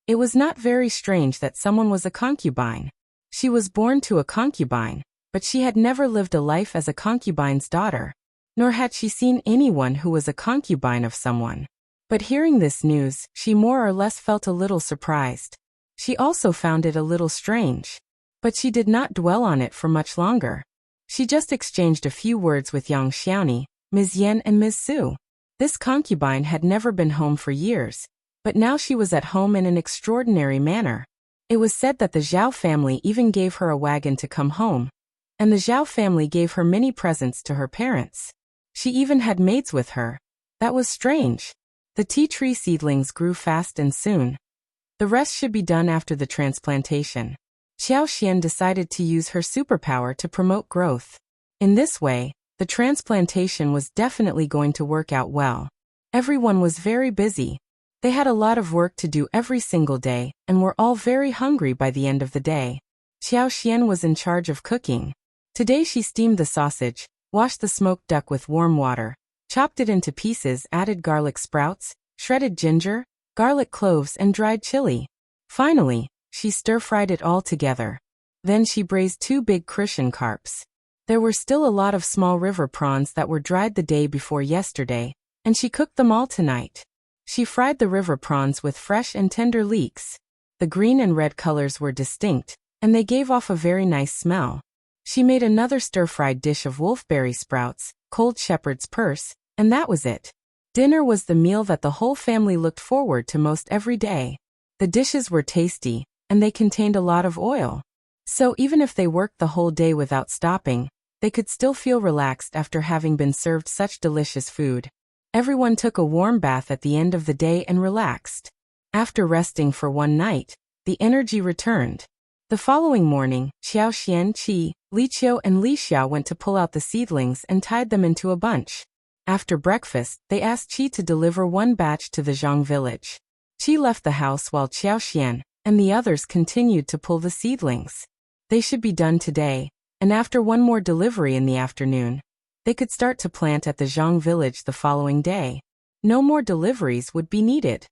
It was not very strange that someone was a concubine. She was born to a concubine, but she had never lived a life as a concubine's daughter, nor had she seen anyone who was a concubine of someone. But hearing this news, she more or less felt a little surprised. She also found it a little strange. But she did not dwell on it for much longer. She just exchanged a few words with Yang Xiaoni, Ms.Yan and Ms. Su. This concubine had never been home for years, but now she was at home in an extraordinary manner. It was said that the Zhao family even gave her a wagon to come home, and the Zhao family gave her many presents to her parents. She even had maids with her. That was strange. The tea tree seedlings grew fast and soon. The rest should be done after the transplantation. Qiuyue decided to use her superpower to promote growth. In this way, the transplantation was definitely going to work out well. Everyone was very busy. They had a lot of work to do every single day, and were all very hungry by the end of the day. Qiuyue was in charge of cooking. Today she steamed the sausage, washed the smoked duck with warm water, chopped it into pieces, added garlic sprouts, shredded ginger, garlic cloves and dried chili. Finally, she stir-fried it all together. Then she braised 2 big Crucian carps. There were still a lot of small river prawns that were dried the day before yesterday, and she cooked them all tonight. She fried the river prawns with fresh and tender leeks. The green and red colors were distinct, and they gave off a very nice smell. She made another stir-fried dish of wolfberry sprouts, cold shepherd's purse, and that was it. Dinner was the meal that the whole family looked forward to most every day. The dishes were tasty, and they contained a lot of oil. So even if they worked the whole day without stopping, they could still feel relaxed after having been served such delicious food. Everyone took a warm bath at the end of the day and relaxed. After resting for one night, the energy returned. The following morning, Qiuyue, Qi, Li Qiu and Li Xiao went to pull out the seedlings and tied them into a bunch. After breakfast, they asked Qi to deliver one batch to the Zhang village. Qi left the house while Qiuyue and the others continued to pull the seedlings. They should be done today, and after one more delivery in the afternoon, they could start to plant at the Zhang village the following day. No more deliveries would be needed.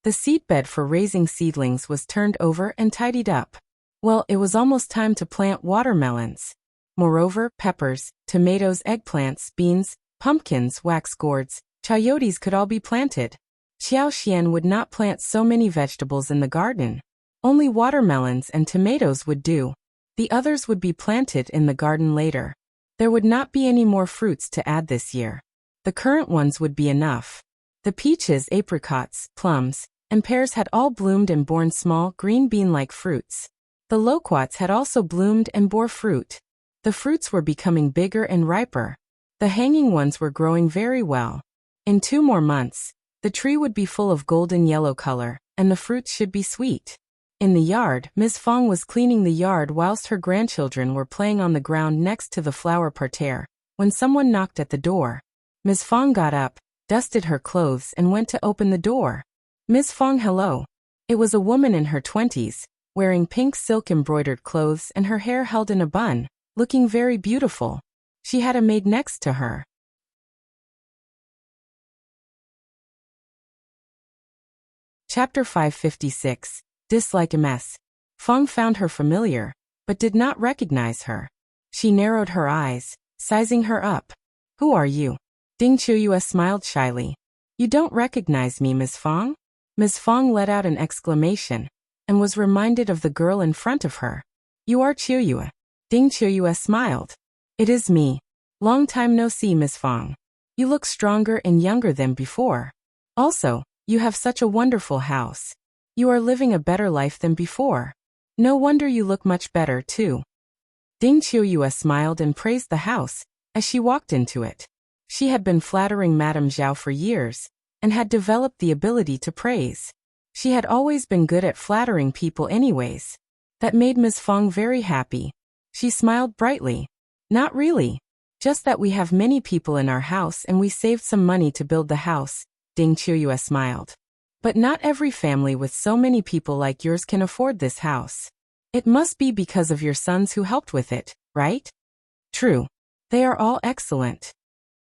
The seedbed for raising seedlings was turned over and tidied up. Well, it was almost time to plant watermelons. Moreover, peppers, tomatoes, eggplants, beans, pumpkins, wax gourds, chayotes could all be planted. Qiuyue would not plant so many vegetables in the garden. Only watermelons and tomatoes would do. The others would be planted in the garden later. There would not be any more fruits to add this year. The current ones would be enough. The peaches, apricots, plums, and pears had all bloomed and borne small, green bean-like fruits. The loquats had also bloomed and bore fruit. The fruits were becoming bigger and riper. The hanging ones were growing very well. In 2 more months, the tree would be full of golden yellow color, and the fruits should be sweet. In the yard, Ms. Fong was cleaning the yard whilst her grandchildren were playing on the ground next to the flower parterre, when someone knocked at the door. Ms. Fong got up, dusted her clothes and went to open the door. Ms. Fong, hello. It was a woman in her 20s, wearing pink silk embroidered clothes and her hair held in a bun, looking very beautiful. She had a maid next to her. Chapter 556. Dislike Ms. Fong found her familiar, but did not recognize her. She narrowed her eyes, sizing her up. Who are you? Qiuyue smiled shyly. You don't recognize me, Ms. Fong? Ms. Fong let out an exclamation, and was reminded of the girl in front of her. You are Qiuyue. Qiuyue smiled. It is me. Long time no see, Ms. Fong. You look stronger and younger than before. Also, you have such a wonderful house. You are living a better life than before. No wonder you look much better, too. Qiuyue smiled and praised the house as she walked into it. She had been flattering Madame Zhao for years and had developed the ability to praise. She had always been good at flattering people anyways. That made Ms. Fong very happy. She smiled brightly. Not really. Just that we have many people in our house and we saved some money to build the house, Qiuyue smiled. But not every family with so many people like yours can afford this house. It must be because of your sons who helped with it, right? True. They are all excellent.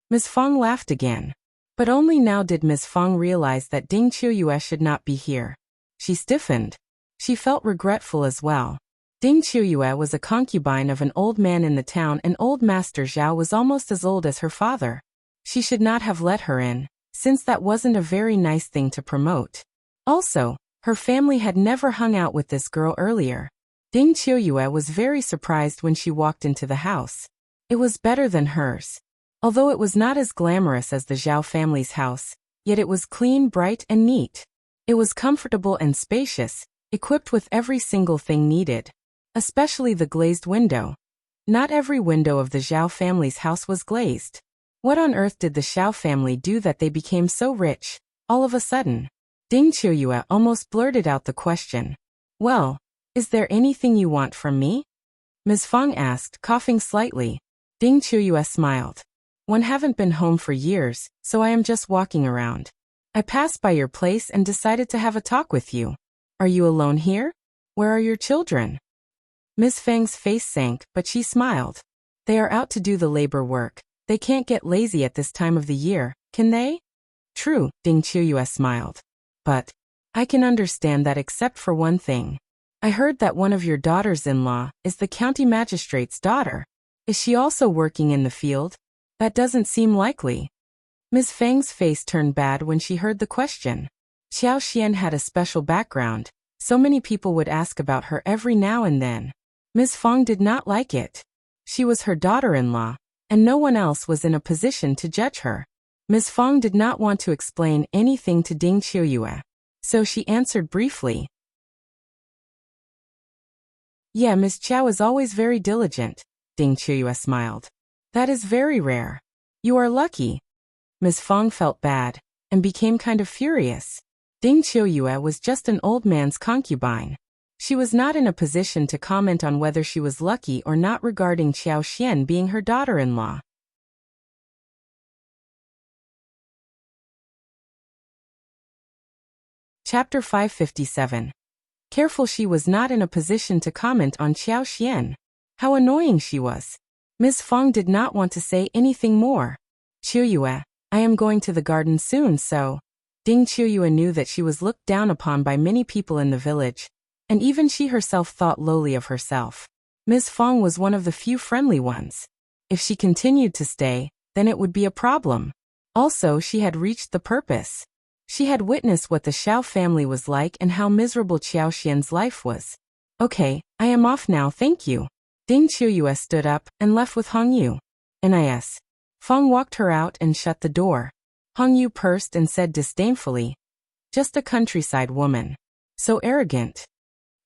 Ms. Fong laughed again. But only now did Ms. Fong realize that Qiuyue should not be here. She stiffened. She felt regretful as well. Qiuyue was a concubine of an old man in the town and old Master Zhao was almost as old as her father. She should not have let her in, since that wasn't a very nice thing to promote. Also, her family had never hung out with this girl earlier. Qiuyue was very surprised when she walked into the house. It was better than hers. Although it was not as glamorous as the Zhao family's house, yet it was clean, bright, and neat. It was comfortable and spacious, equipped with every single thing needed. Especially the glazed window. Not every window of the Zhao family's house was glazed. What on earth did the Zhao family do that they became so rich, all of a sudden? Qiuyue almost blurted out the question. Well, is there anything you want from me? Ms. Fong asked, coughing slightly. Qiuyue smiled. One haven't been home for years, so I am just walking around. I passed by your place and decided to have a talk with you. Are you alone here? Where are your children? Ms. Feng's face sank, but she smiled. They are out to do the labor work. They can't get lazy at this time of the year, can they? True, Qiuyue smiled. But I can understand that except for one thing. I heard that one of your daughters-in-law is the county magistrate's daughter. Is she also working in the field? That doesn't seem likely. Ms. Feng's face turned bad when she heard the question. Qiuyue had a special background. So many people would ask about her every now and then. Ms. Fong did not like it. She was her daughter-in-law, and no one else was in a position to judge her. Ms. Fong did not want to explain anything to Ding Qiuyue, so she answered briefly. Yeah, Ms. Zhao is always very diligent, Ding Qiuyue smiled. That is very rare. You are lucky. Ms. Fong felt bad, and became kind of furious. Ding Qiuyue was just an old man's concubine. She was not in a position to comment on whether she was lucky or not regarding Qiao Xian being her daughter-in-law. Chapter 557. Careful, she was not in a position to comment on Qiao Xian. How annoying she was. Ms. Fong did not want to say anything more. Qiuyue, I am going to the garden soon, so... Ding Qiuyue knew that she was looked down upon by many people in the village, and even she herself thought lowly of herself. Ms. Fong was one of the few friendly ones. If she continued to stay, then it would be a problem. Also, she had reached the purpose. She had witnessed what the Zhao family was like and how miserable Qiao Xian's life was. Okay, I am off now, thank you. Ding Qiuyue stood up and left with Hongyu. Nis. Fong walked her out and shut the door. Hongyu pursed and said disdainfully, just a countryside woman. So arrogant.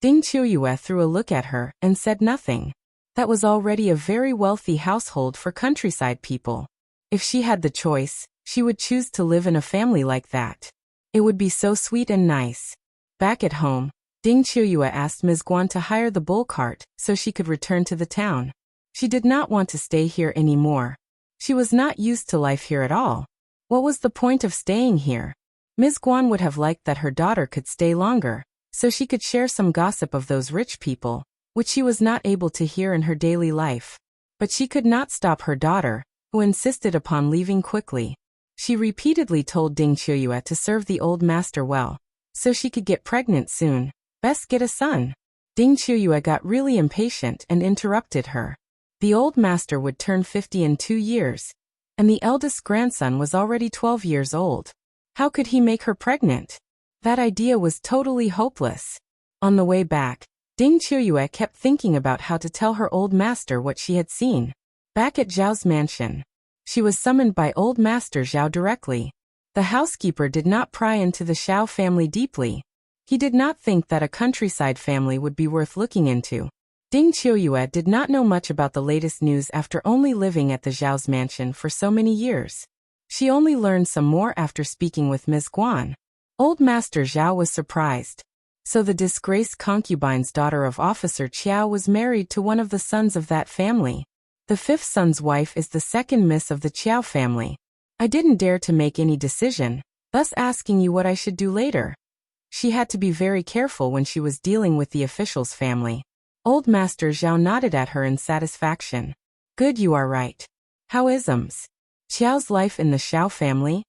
Ding Qiuyue threw a look at her and said nothing. That was already a very wealthy household for countryside people. If she had the choice, she would choose to live in a family like that. It would be so sweet and nice. Back at home, Ding Qiuyue asked Ms. Guan to hire the bull cart so she could return to the town. She did not want to stay here anymore. She was not used to life here at all. What was the point of staying here? Ms. Guan would have liked that her daughter could stay longer, so she could share some gossip of those rich people, which she was not able to hear in her daily life. But she could not stop her daughter, who insisted upon leaving quickly. She repeatedly told Ding Qiuyue to serve the old master well, so she could get pregnant soon. Best get a son. Ding Qiuyue got really impatient and interrupted her. The old master would turn 50 in 2 years, and the eldest grandson was already 12 years old. How could he make her pregnant? That idea was totally hopeless. On the way back, Ding Qiuyue kept thinking about how to tell her old master what she had seen. Back at Zhao's mansion, she was summoned by old master Zhao directly. The housekeeper did not pry into the Zhao family deeply. He did not think that a countryside family would be worth looking into. Ding Qiuyue did not know much about the latest news after only living at the Zhao's mansion for so many years. She only learned some more after speaking with Ms. Guan. Old Master Zhao was surprised. So the disgraced concubine's daughter of Officer Qiao was married to one of the sons of that family. The fifth son's wife is the second miss of the Qiao family. I didn't dare to make any decision, thus asking you what I should do later. She had to be very careful when she was dealing with the official's family. Old Master Zhao nodded at her in satisfaction. Good, you are right. How is Qiao's life in the Zhao family?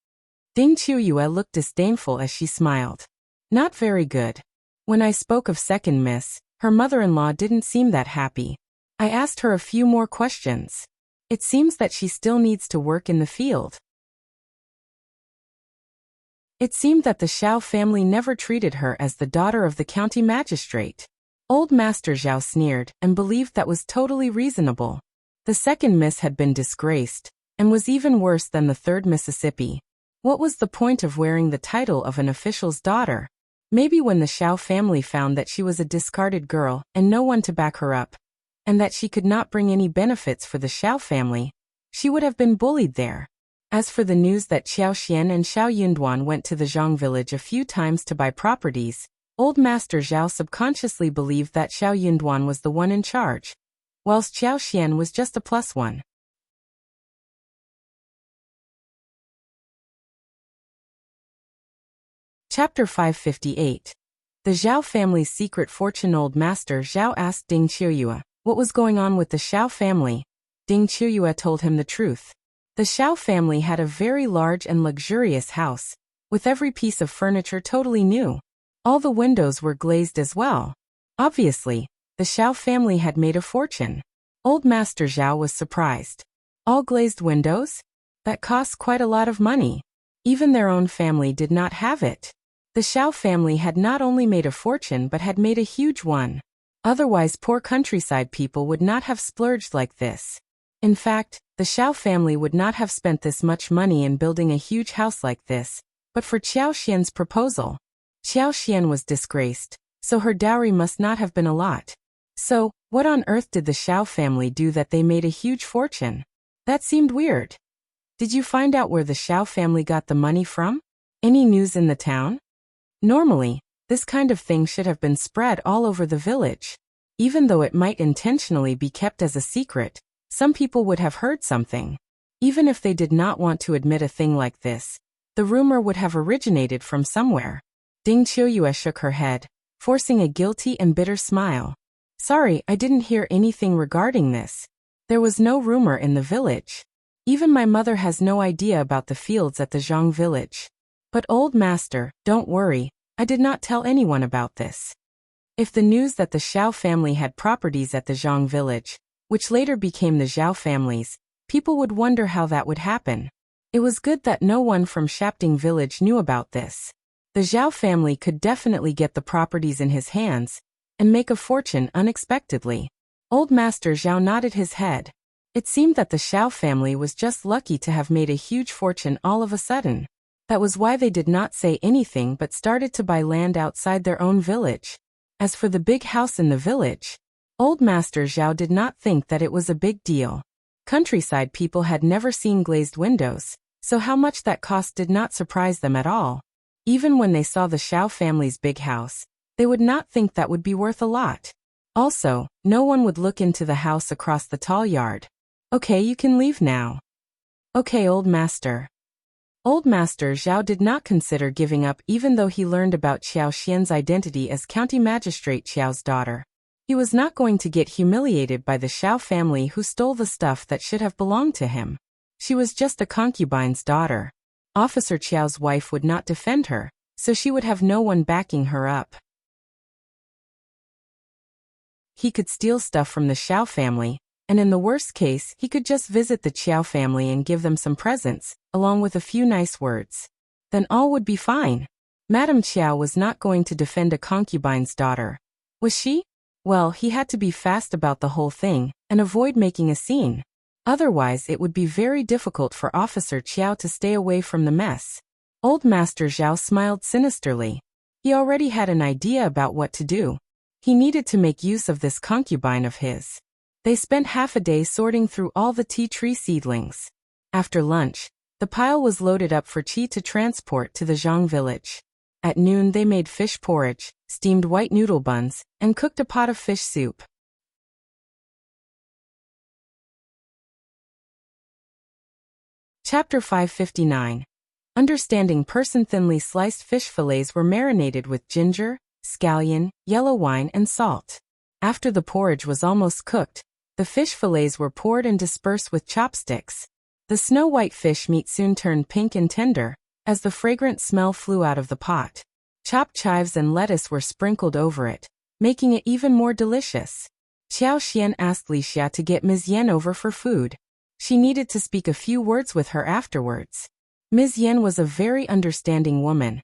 Ding Qiuyue looked disdainful as she smiled. Not very good. When I spoke of second miss, her mother-in-law didn't seem that happy. I asked her a few more questions. It seems that she still needs to work in the field. It seemed that the Zhao family never treated her as the daughter of the county magistrate. Old Master Zhao sneered and believed that was totally reasonable. The second miss had been disgraced, and was even worse than the third Mississippi. What was the point of wearing the title of an official's daughter? Maybe when the Zhao family found that she was a discarded girl and no one to back her up, and that she could not bring any benefits for the Zhao family, she would have been bullied there. As for the news that Qiao Xian and Zhao Yunduan went to the Zhang village a few times to buy properties, Old Master Zhao subconsciously believed that Zhao Yunduan was the one in charge, whilst Qiao Xian was just a plus one. Chapter 558. The Zhao family's secret fortune. Old Master Zhao asked Ding Qiuyue what was going on with the Zhao family. Ding Qiuyue told him the truth. The Zhao family had a very large and luxurious house, with every piece of furniture totally new. All the windows were glazed as well. Obviously, the Zhao family had made a fortune. Old Master Zhao was surprised. All glazed windows? That costs quite a lot of money. Even their own family did not have it. The Zhao family had not only made a fortune but had made a huge one. Otherwise, poor countryside people would not have splurged like this. In fact, the Zhao family would not have spent this much money in building a huge house like this, but for Qiuye's proposal. Qiuyue was disgraced, so her dowry must not have been a lot. So, what on earth did the Zhao family do that they made a huge fortune? That seemed weird. Did you find out where the Zhao family got the money from? Any news in the town? Normally, this kind of thing should have been spread all over the village. Even though it might intentionally be kept as a secret, some people would have heard something. Even if they did not want to admit a thing like this, the rumor would have originated from somewhere. Qiuyue shook her head, forcing a guilty and bitter smile. Sorry, I didn't hear anything regarding this. There was no rumor in the village. Even my mother has no idea about the fields at the Zhang village. But old master, don't worry, I did not tell anyone about this. If the news that the Zhao family had properties at the Zhang village, which later became the Zhao families, people would wonder how that would happen. It was good that no one from Shapting village knew about this. The Zhao family could definitely get the properties in his hands and make a fortune unexpectedly. Old Master Zhao nodded his head. It seemed that the Zhao family was just lucky to have made a huge fortune all of a sudden. That was why they did not say anything but started to buy land outside their own village. As for the big house in the village, Old Master Zhao did not think that it was a big deal. Countryside people had never seen glazed windows, so how much that cost did not surprise them at all. Even when they saw the Zhao family's big house, they would not think that would be worth a lot. Also, no one would look into the house across the tall yard. Okay, you can leave now. Okay, Old Master. Old Master Zhao did not consider giving up even though he learned about Qiuye's identity as County Magistrate Qiu's daughter. He was not going to get humiliated by the Zhao family who stole the stuff that should have belonged to him. She was just a concubine's daughter. Officer Qiu's wife would not defend her, so she would have no one backing her up. He could steal stuff from the Zhao family, and in the worst case, he could just visit the Qiu family and give them some presents, along with a few nice words. Then all would be fine. Madame Qiu was not going to defend a concubine's daughter. Was she? Well, he had to be fast about the whole thing, and avoid making a scene. Otherwise it would be very difficult for Officer Qiu to stay away from the mess. Old Master Zhao smiled sinisterly. He already had an idea about what to do. He needed to make use of this concubine of his. They spent half a day sorting through all the tea tree seedlings. After lunch, the pile was loaded up for Qi to transport to the Zhang village. At noon they made fish porridge, steamed white noodle buns, and cooked a pot of fish soup. Chapter 559. Understanding person. Thinly sliced fish fillets were marinated with ginger, scallion, yellow wine and salt. After the porridge was almost cooked, the fish fillets were poured and dispersed with chopsticks. The snow-white fish meat soon turned pink and tender, as the fragrant smell flew out of the pot. Chopped chives and lettuce were sprinkled over it, making it even more delicious. Qiuye asked Li Xia to get Ms.Yan over for food. She needed to speak a few words with her afterwards. Ms.Yan was a very understanding woman,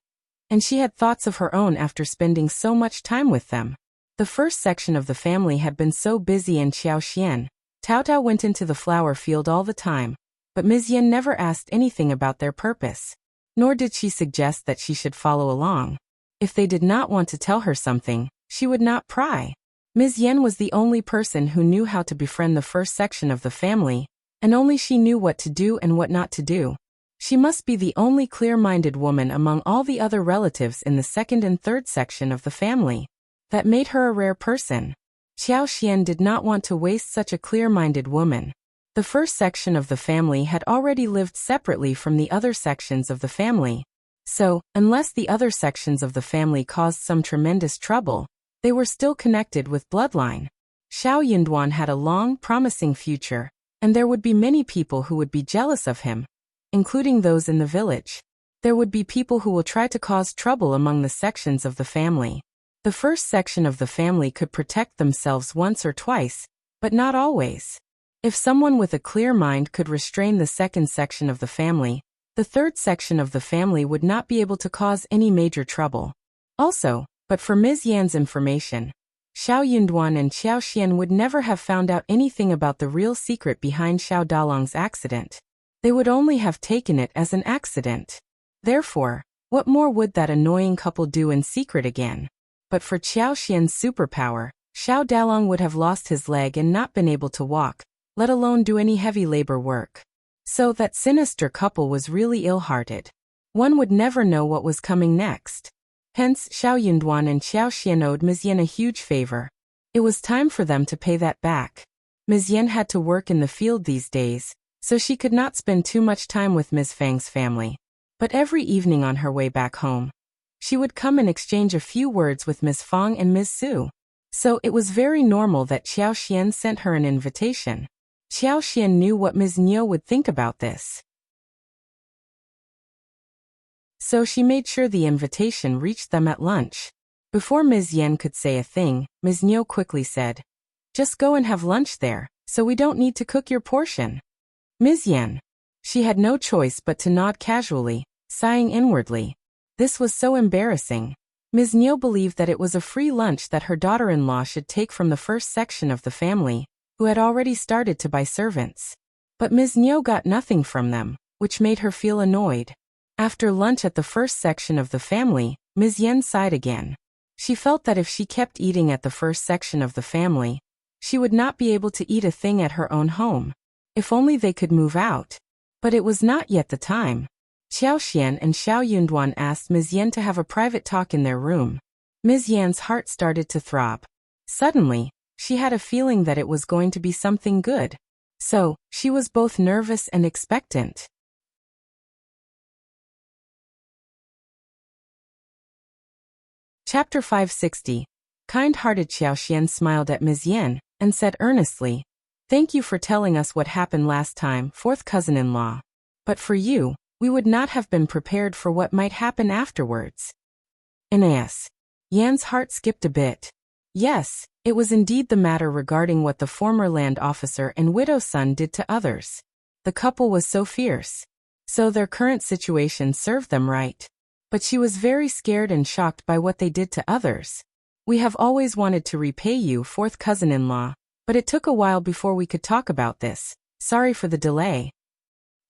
and she had thoughts of her own after spending so much time with them. The first section of the family had been so busy and Qiuye, Tao went into the flower field all the time, but Ms.Yan never asked anything about their purpose. Nor did she suggest that she should follow along. If they did not want to tell her something, she would not pry. Ms.Yan was the only person who knew how to befriend the first section of the family, and only she knew what to do and what not to do. She must be the only clear-minded woman among all the other relatives in the second and third section of the family. That made her a rare person. Qiuye's did not want to waste such a clear-minded woman. The first section of the family had already lived separately from the other sections of the family. So, unless the other sections of the family caused some tremendous trouble, they were still connected with bloodline. Zhao Yunduan had a long, promising future, and there would be many people who would be jealous of him, including those in the village. There would be people who will try to cause trouble among the sections of the family. The first section of the family could protect themselves once or twice, but not always. If someone with a clear mind could restrain the second section of the family, the third section of the family would not be able to cause any major trouble. Also, but for Ms.Yan's information, Zhao Yunduan and Qiao Xian would never have found out anything about the real secret behind Xiao Dalong's accident. They would only have taken it as an accident. Therefore, what more would that annoying couple do in secret again? But for Qiao Xian's superpower, Xiao Dalong would have lost his leg and not been able to walk, let alone do any heavy labor work. So that sinister couple was really ill-hearted. One would never know what was coming next. Hence, Zhao Yunduan and Qiao Xian owed Ms.Yan a huge favor. It was time for them to pay that back. Ms.Yan had to work in the field these days, so she could not spend too much time with Ms. Fang's family. But every evening on her way back home, she would come and exchange a few words with Ms. Fang and Ms. Su. So it was very normal that Qiao Xian sent her an invitation. Qiao Xian knew what Ms. Niu would think about this. So she made sure the invitation reached them at lunch. Before Ms. Yan could say a thing, Ms. Niu quickly said, "Just go and have lunch there, so we don't need to cook your portion." Ms. Yan. She had no choice but to nod casually, sighing inwardly. This was so embarrassing. Ms. Niu believed that it was a free lunch that her daughter-in-law should take from the first section of the family, who had already started to buy servants. But Ms. Niu got nothing from them, which made her feel annoyed. After lunch at the first section of the family, Ms. Yan sighed again. She felt that if she kept eating at the first section of the family, she would not be able to eat a thing at her own home. If only they could move out. But it was not yet the time. Qiao Xian and Zhao Yunduan asked Ms. Yan to have a private talk in their room. Ms. Yan's heart started to throb. Suddenly, she had a feeling that it was going to be something good. So, she was both nervous and expectant. Chapter 560. Kind-hearted Qiao Xian smiled at Ms. Yan and said earnestly, "Thank you for telling us what happened last time, fourth cousin-in-law. But for you, we would not have been prepared for what might happen afterwards." Nas. Yan's heart skipped a bit. Yes, it was indeed the matter regarding what the former land officer and widow's son did to others. The couple was so fierce. So their current situation served them right. But she was very scared and shocked by what they did to others. "We have always wanted to repay you, fourth cousin-in-law, but it took a while before we could talk about this. Sorry for the delay."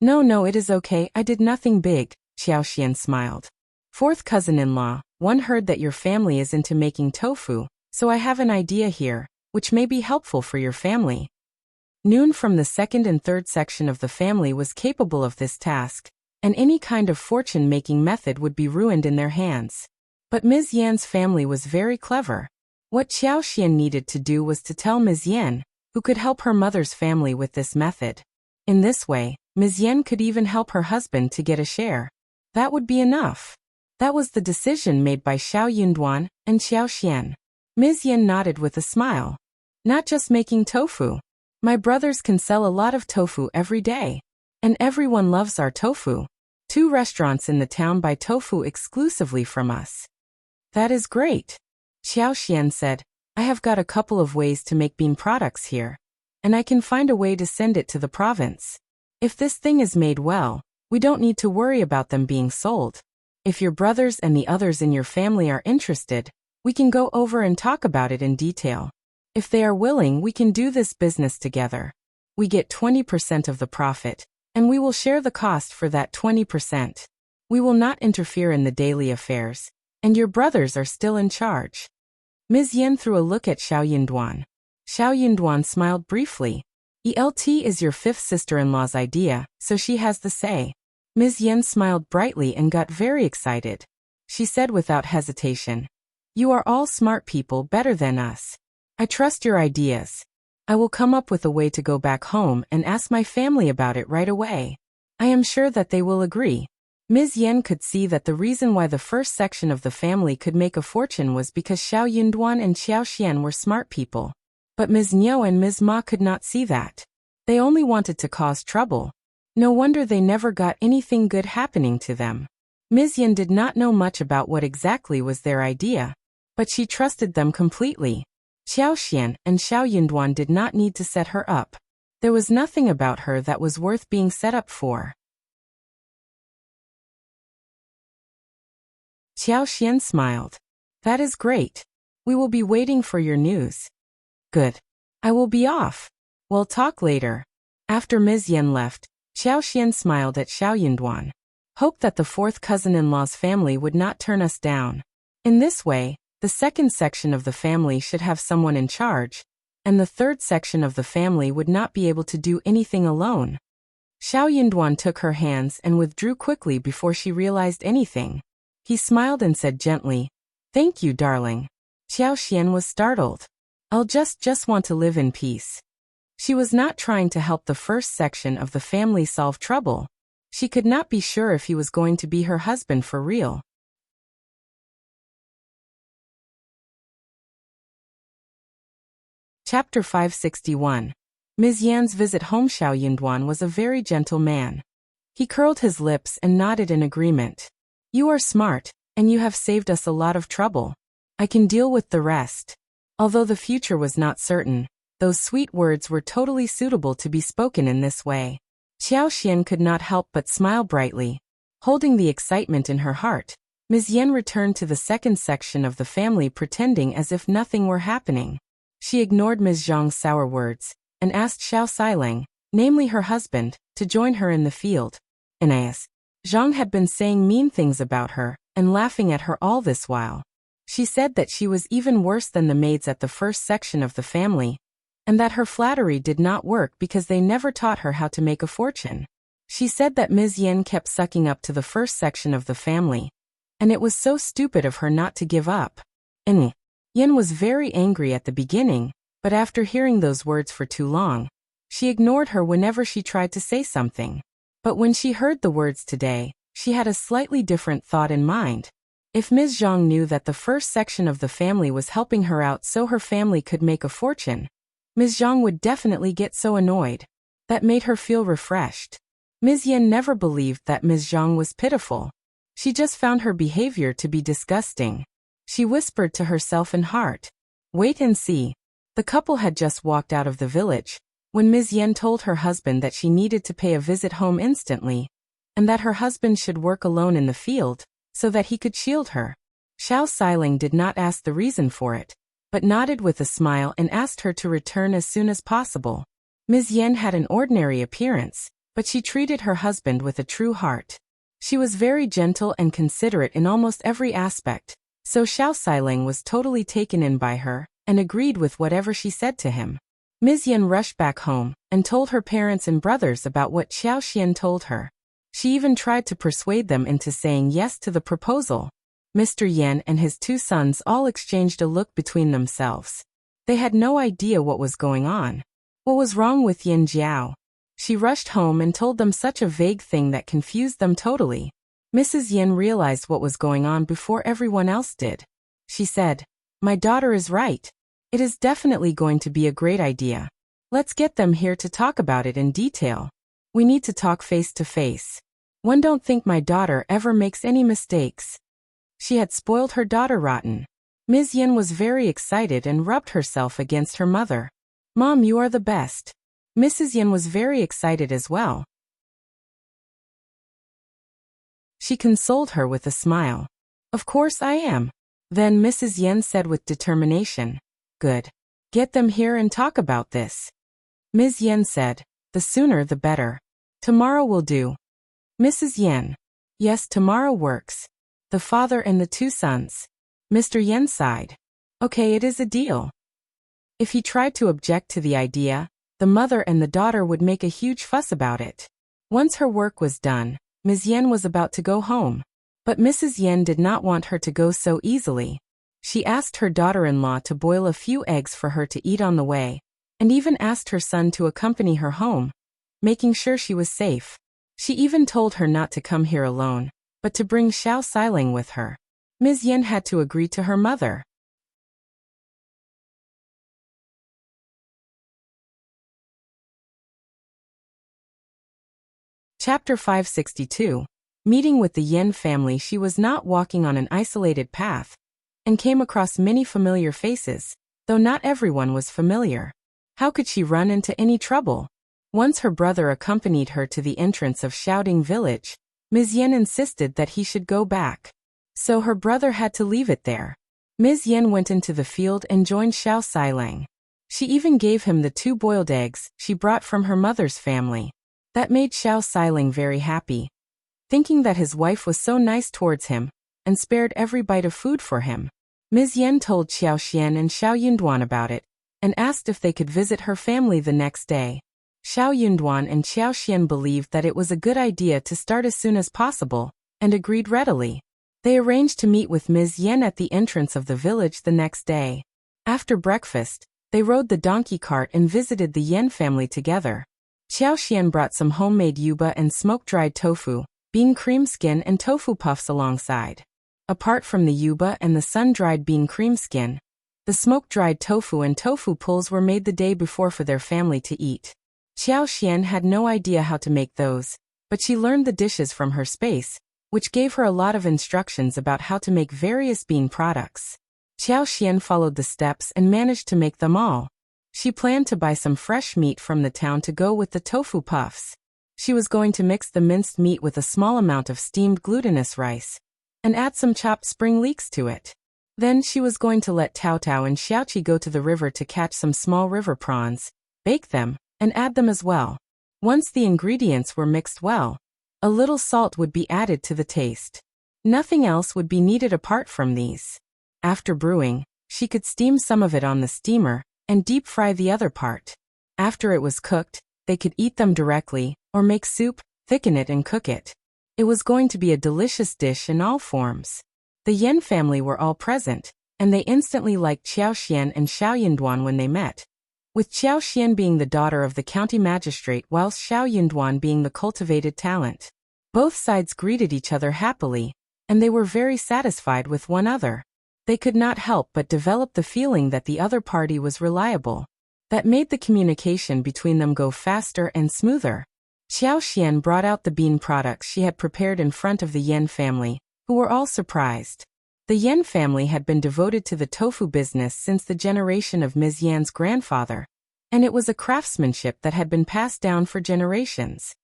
No, it is okay, I did nothing big," Qiao Xian smiled. "Fourth cousin-in-law, one heard that your family is into making tofu, so I have an idea here, which may be helpful for your family." Noon from the second and third section of the family was capable of this task, and any kind of fortune-making method would be ruined in their hands. But Ms. Yan's family was very clever. What Qiao Xian needed to do was to tell Ms. Yan, who could help her mother's family with this method. In this way, Ms. Yan could even help her husband to get a share. That would be enough. That was the decision made by Zhao Yunduan and Qiao Xian. Ms. Yan nodded with a smile. "Not just making tofu. My brothers can sell a lot of tofu every day. And everyone loves our tofu. 2 restaurants in the town buy tofu exclusively from us." "That is great." Qiao Xian said, "I have got a couple of ways to make bean products here. And I can find a way to send it to the province. If this thing is made well, we don't need to worry about them being sold. If your brothers and the others in your family are interested, we can go over and talk about it in detail. If they are willing, we can do this business together. We get 20% of the profit, and we will share the cost for that 20%. We will not interfere in the daily affairs, and your brothers are still in charge." Ms. Yan threw a look at Zhao Yunduan. Zhao Yunduan smiled briefly. "ELT is your 5th sister-in-law's idea, so she has the say." Ms. Yan smiled brightly and got very excited. She said without hesitation, "You are all smart people, better than us. I trust your ideas. I will come up with a way to go back home and ask my family about it right away. I am sure that they will agree." Ms. Yan could see that the reason why the first section of the family could make a fortune was because Zhao Yunduan and Qiao Xian were smart people. But Ms. Niu and Ms. Ma could not see that. They only wanted to cause trouble. No wonder they never got anything good happening to them. Ms. Yan did not know much about what exactly was their idea, but she trusted them completely. Qiao Xian and Zhao Yunduan did not need to set her up. There was nothing about her that was worth being set up for. Qiao Xian smiled. "That is great. We will be waiting for your news. Good. I will be off. We'll talk later. After Ms.Yan left, Qiuyue smiled at Zhao Yunduan. Hoped that the fourth cousin-in-law's family would not turn us down. In this way, the second section of the family should have someone in charge, and the third section of the family would not be able to do anything alone. Zhao Yunduan took her hands and withdrew quickly before she realized anything. He smiled and said gently, "Thank you, darling." Qiuyue was startled. "I'll just want to live in peace." She was not trying to help the first section of the family solve trouble. She could not be sure if he was going to be her husband for real. Chapter 561. Ms.Yan's visit home. Zhao Yunduan was a very gentle man. He curled his lips and nodded in agreement. "You are smart, and you have saved us a lot of trouble. I can deal with the rest." Although the future was not certain, those sweet words were totally suitable to be spoken in this way. Qiuyue could not help but smile brightly. Holding the excitement in her heart, Ms.Yan returned to the second section of the family pretending as if nothing were happening. She ignored Ms. Zhang's sour words, and asked Zhao Siling, namely her husband, to join her in the field. Aeneas. Zhang had been saying mean things about her, and laughing at her all this while. She said that she was even worse than the maids at the first section of the family, and that her flattery did not work because they never taught her how to make a fortune. She said that Ms.Yan kept sucking up to the first section of the family, and it was so stupid of her not to give up. Yan was very angry at the beginning, but after hearing those words for too long, she ignored her whenever she tried to say something. But when she heard the words today, she had a slightly different thought in mind. If Ms. Zhang knew that the first section of the family was helping her out so her family could make a fortune, Ms. Zhang would definitely get so annoyed. That made her feel refreshed. Ms. Yan never believed that Ms. Zhang was pitiful. She just found her behavior to be disgusting. She whispered to herself in heart, "Wait and see." The couple had just walked out of the village, when Ms. Yan told her husband that she needed to pay a visit home instantly, and that her husband should work alone in the field, so that he could shield her. Zhao Siling did not ask the reason for it, but nodded with a smile and asked her to return as soon as possible. Ms. Yan had an ordinary appearance, but she treated her husband with a true heart. She was very gentle and considerate in almost every aspect, so Zhao Siling was totally taken in by her, and agreed with whatever she said to him. Ms. Yan rushed back home, and told her parents and brothers about what Qiuyue told her. She even tried to persuade them into saying yes to the proposal. Mr. Yan and his two sons all exchanged a look between themselves. They had no idea what was going on. What was wrong with Yin Jiao? She rushed home and told them such a vague thing that confused them totally. Mrs. Yan realized what was going on before everyone else did. She said, "My daughter is right. It is definitely going to be a great idea. Let's get them here to talk about it in detail. We need to talk face to face. One don't think my daughter ever makes any mistakes." She had spoiled her daughter rotten. Ms. Yan was very excited and rubbed herself against her mother. "Mom, you are the best." Mrs. Yan was very excited as well. She consoled her with a smile. "Of course I am." Then Mrs. Yan said with determination, "Good. Get them here and talk about this." Ms. Yan said, "The sooner the better. Tomorrow will do." Mrs. Yan, "Yes, tomorrow works." The father and the two sons. Mr. Yan sighed. "Okay, it is a deal." If he tried to object to the idea, the mother and the daughter would make a huge fuss about it. Once her work was done, Ms. Yan was about to go home. But Mrs. Yan did not want her to go so easily. She asked her daughter-in-law to boil a few eggs for her to eat on the way, and even asked her son to accompany her home, making sure she was safe. She even told her not to come here alone, but to bring Zhao Siling with her. Ms. Yan had to agree to her mother. Chapter 562. Meeting with the Yan family. She was not walking on an isolated path, and came across many familiar faces, though not everyone was familiar. How could she run into any trouble? Once her brother accompanied her to the entrance of Shouting Village, Ms. Yan insisted that he should go back. So her brother had to leave it there. Ms. Yan went into the field and joined Xiao Sailang. She even gave him the 2 boiled eggs she brought from her mother's family. That made Xiao Sailang very happy, thinking that his wife was so nice towards him and spared every bite of food for him. Ms. Yan told Xiao Xian and Xiao Yunduan about it and asked if they could visit her family the next day. Xiao Yunduan and Xiao Xian believed that it was a good idea to start as soon as possible and agreed readily. They arranged to meet with Ms. Yan at the entrance of the village the next day. After breakfast, they rode the donkey cart and visited the Yan family together. Xiao Xian brought some homemade yuba and smoke-dried tofu, bean cream skin and tofu puffs alongside. Apart from the yuba and the sun-dried bean cream skin, the smoke-dried tofu and tofu pulls were made the day before for their family to eat. Xiao Xian had no idea how to make those, but she learned the dishes from her space, which gave her a lot of instructions about how to make various bean products. Xiao Xian followed the steps and managed to make them all. She planned to buy some fresh meat from the town to go with the tofu puffs. She was going to mix the minced meat with a small amount of steamed glutinous rice and add some chopped spring leeks to it. Then she was going to let Tao Tao and Xiaoqi go to the river to catch some small river prawns, bake them, and add them as well. Once the ingredients were mixed well, a little salt would be added to the taste. Nothing else would be needed apart from these. After brewing, she could steam some of it on the steamer and deep fry the other part. After it was cooked, they could eat them directly or make soup, thicken it and cook it. It was going to be a delicious dish in all forms. The Yan family were all present, and they instantly liked Xiao Xian and Xiao Yunduan when they met, with Xiao Xian being the daughter of the county magistrate whilst Xiao Yunduan being the cultivated talent. Both sides greeted each other happily, and they were very satisfied with one another. They could not help but develop the feeling that the other party was reliable. That made the communication between them go faster and smoother. Xiao Xian brought out the bean products she had prepared in front of the Yan family, who were all surprised. The Yan family had been devoted to the tofu business since the generation of Ms. Yan's grandfather, and it was a craftsmanship that had been passed down for generations.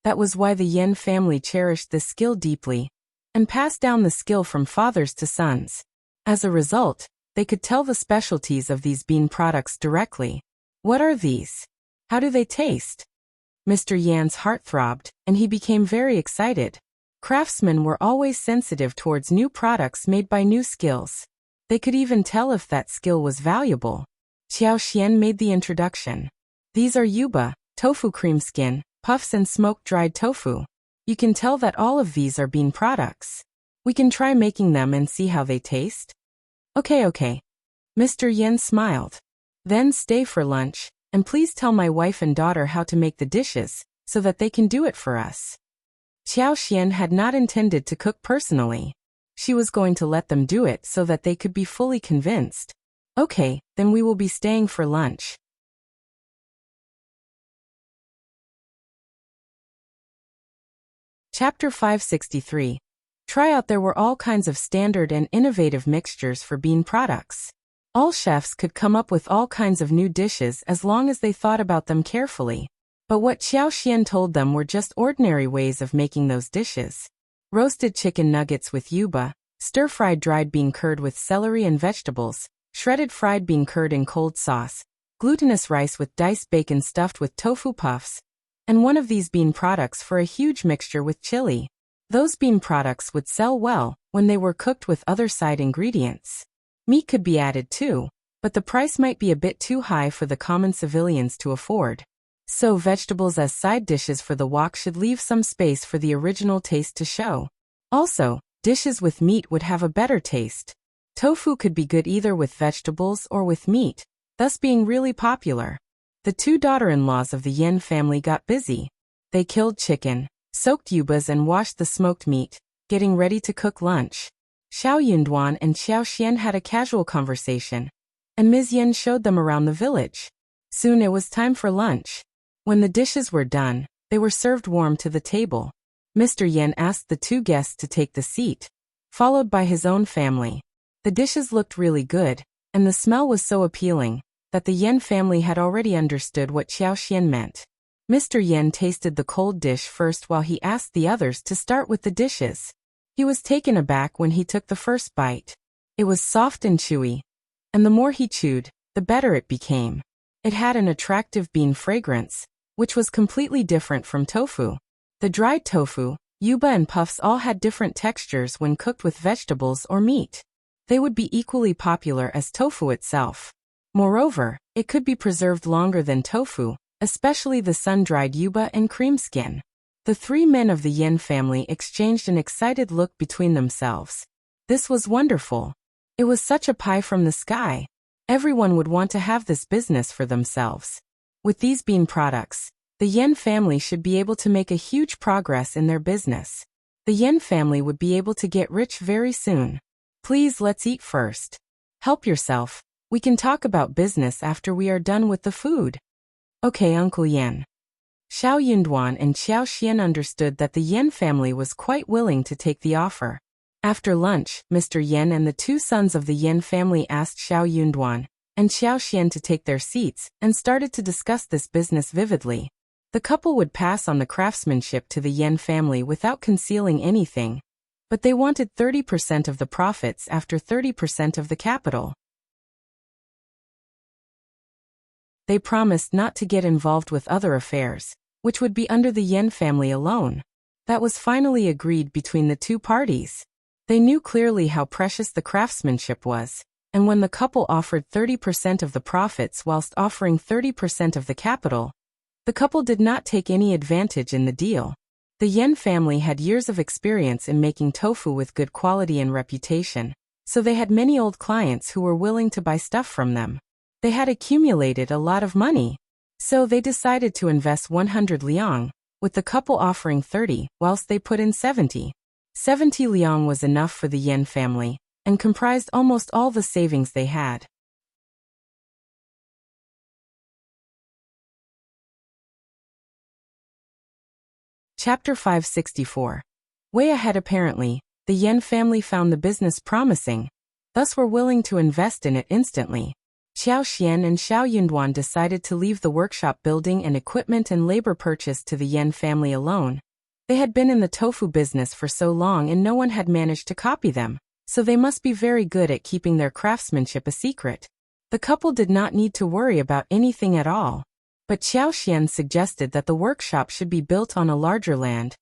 That was why the Yan family cherished this skill deeply and passed down the skill from fathers to sons. As a result, they could tell the specialties of these bean products directly. What are these? How do they taste? Mr. Yan's heart throbbed, and he became very excited. Craftsmen were always sensitive towards new products made by new skills. They could even tell if that skill was valuable. Xiao Xian made the introduction. These are yuba, tofu cream skin, puffs and smoked-dried tofu. You can tell that all of these are bean products. We can try making them and see how they taste. Okay. Mr. Yan smiled. Then stay for lunch, and please tell my wife and daughter how to make the dishes, so that they can do it for us. Xiao Xian had not intended to cook personally. She was going to let them do it so that they could be fully convinced. Okay, then we will be staying for lunch. Chapter 563. Tryout. There were all kinds of standard and innovative mixtures for bean products. All chefs could come up with all kinds of new dishes as long as they thought about them carefully. But what Xiao Xian told them were just ordinary ways of making those dishes. Roasted chicken nuggets with yuba, stir-fried dried bean curd with celery and vegetables, shredded fried bean curd in cold sauce, glutinous rice with diced bacon stuffed with tofu puffs, and one of these bean products for a huge mixture with chili. Those bean products would sell well when they were cooked with other side ingredients. Meat could be added too, but the price might be a bit too high for the common civilians to afford. So vegetables as side dishes for the wok should leave some space for the original taste to show. Also, dishes with meat would have a better taste. Tofu could be good either with vegetables or with meat, thus being really popular. The 2 daughter-in-laws of the Yan family got busy. They killed chicken, soaked yubas and washed the smoked meat, getting ready to cook lunch. Xiao Yunduan and Xiao Xian had a casual conversation, and Ms. Yan showed them around the village. Soon it was time for lunch. When the dishes were done, they were served warm to the table. Mr. Yan asked the 2 guests to take the seat, followed by his own family. The dishes looked really good, and the smell was so appealing that the Yan family had already understood what Xiao Xian meant. Mr. Yan tasted the cold dish first while he asked the others to start with the dishes. He was taken aback when he took the first bite. It was soft and chewy, and the more he chewed, the better it became. It had an attractive bean fragrance, which was completely different from tofu. The dried tofu, yuba and puffs all had different textures when cooked with vegetables or meat. They would be equally popular as tofu itself. Moreover, it could be preserved longer than tofu, especially the sun-dried yuba and cream skin. The three men of the Yan family exchanged an excited look between themselves. This was wonderful. It was such a pie from the sky. Everyone would want to have this business for themselves. With these bean products, the Yan family should be able to make a huge progress in their business. The Yan family would be able to get rich very soon. Please, let's eat first. Help yourself. We can talk about business after we are done with the food. Okay, Uncle Yan. Xiao Yunduan and Qiao Xian understood that the Yan family was quite willing to take the offer. After lunch, Mr. Yan and the two sons of the Yan family asked Xiao Yunduan and Qiao Xian to take their seats and started to discuss this business vividly. The couple would pass on the craftsmanship to the Yan family without concealing anything, but they wanted 30% of the profits after 30% of the capital. They promised not to get involved with other affairs, which would be under the Yan family alone. That was finally agreed between the two parties. They knew clearly how precious the craftsmanship was, and when the couple offered 30% of the profits whilst offering 30% of the capital, the couple did not take any advantage in the deal. The Yan family had years of experience in making tofu with good quality and reputation, so they had many old clients who were willing to buy stuff from them. They had accumulated a lot of money, so they decided to invest 100 liang, with the couple offering 30, whilst they put in 70. 70 liang was enough for the Yan family, and comprised almost all the savings they had. Chapter 564. Way ahead apparently, the Yan family found the business promising, thus were willing to invest in it instantly. Qiao Xian and Xiao Yunduan decided to leave the workshop building and equipment and labor purchased to the Yan family alone. They had been in the tofu business for so long and no one had managed to copy them, so they must be very good at keeping their craftsmanship a secret. The couple did not need to worry about anything at all. But Qiao Xian suggested that the workshop should be built on a larger land,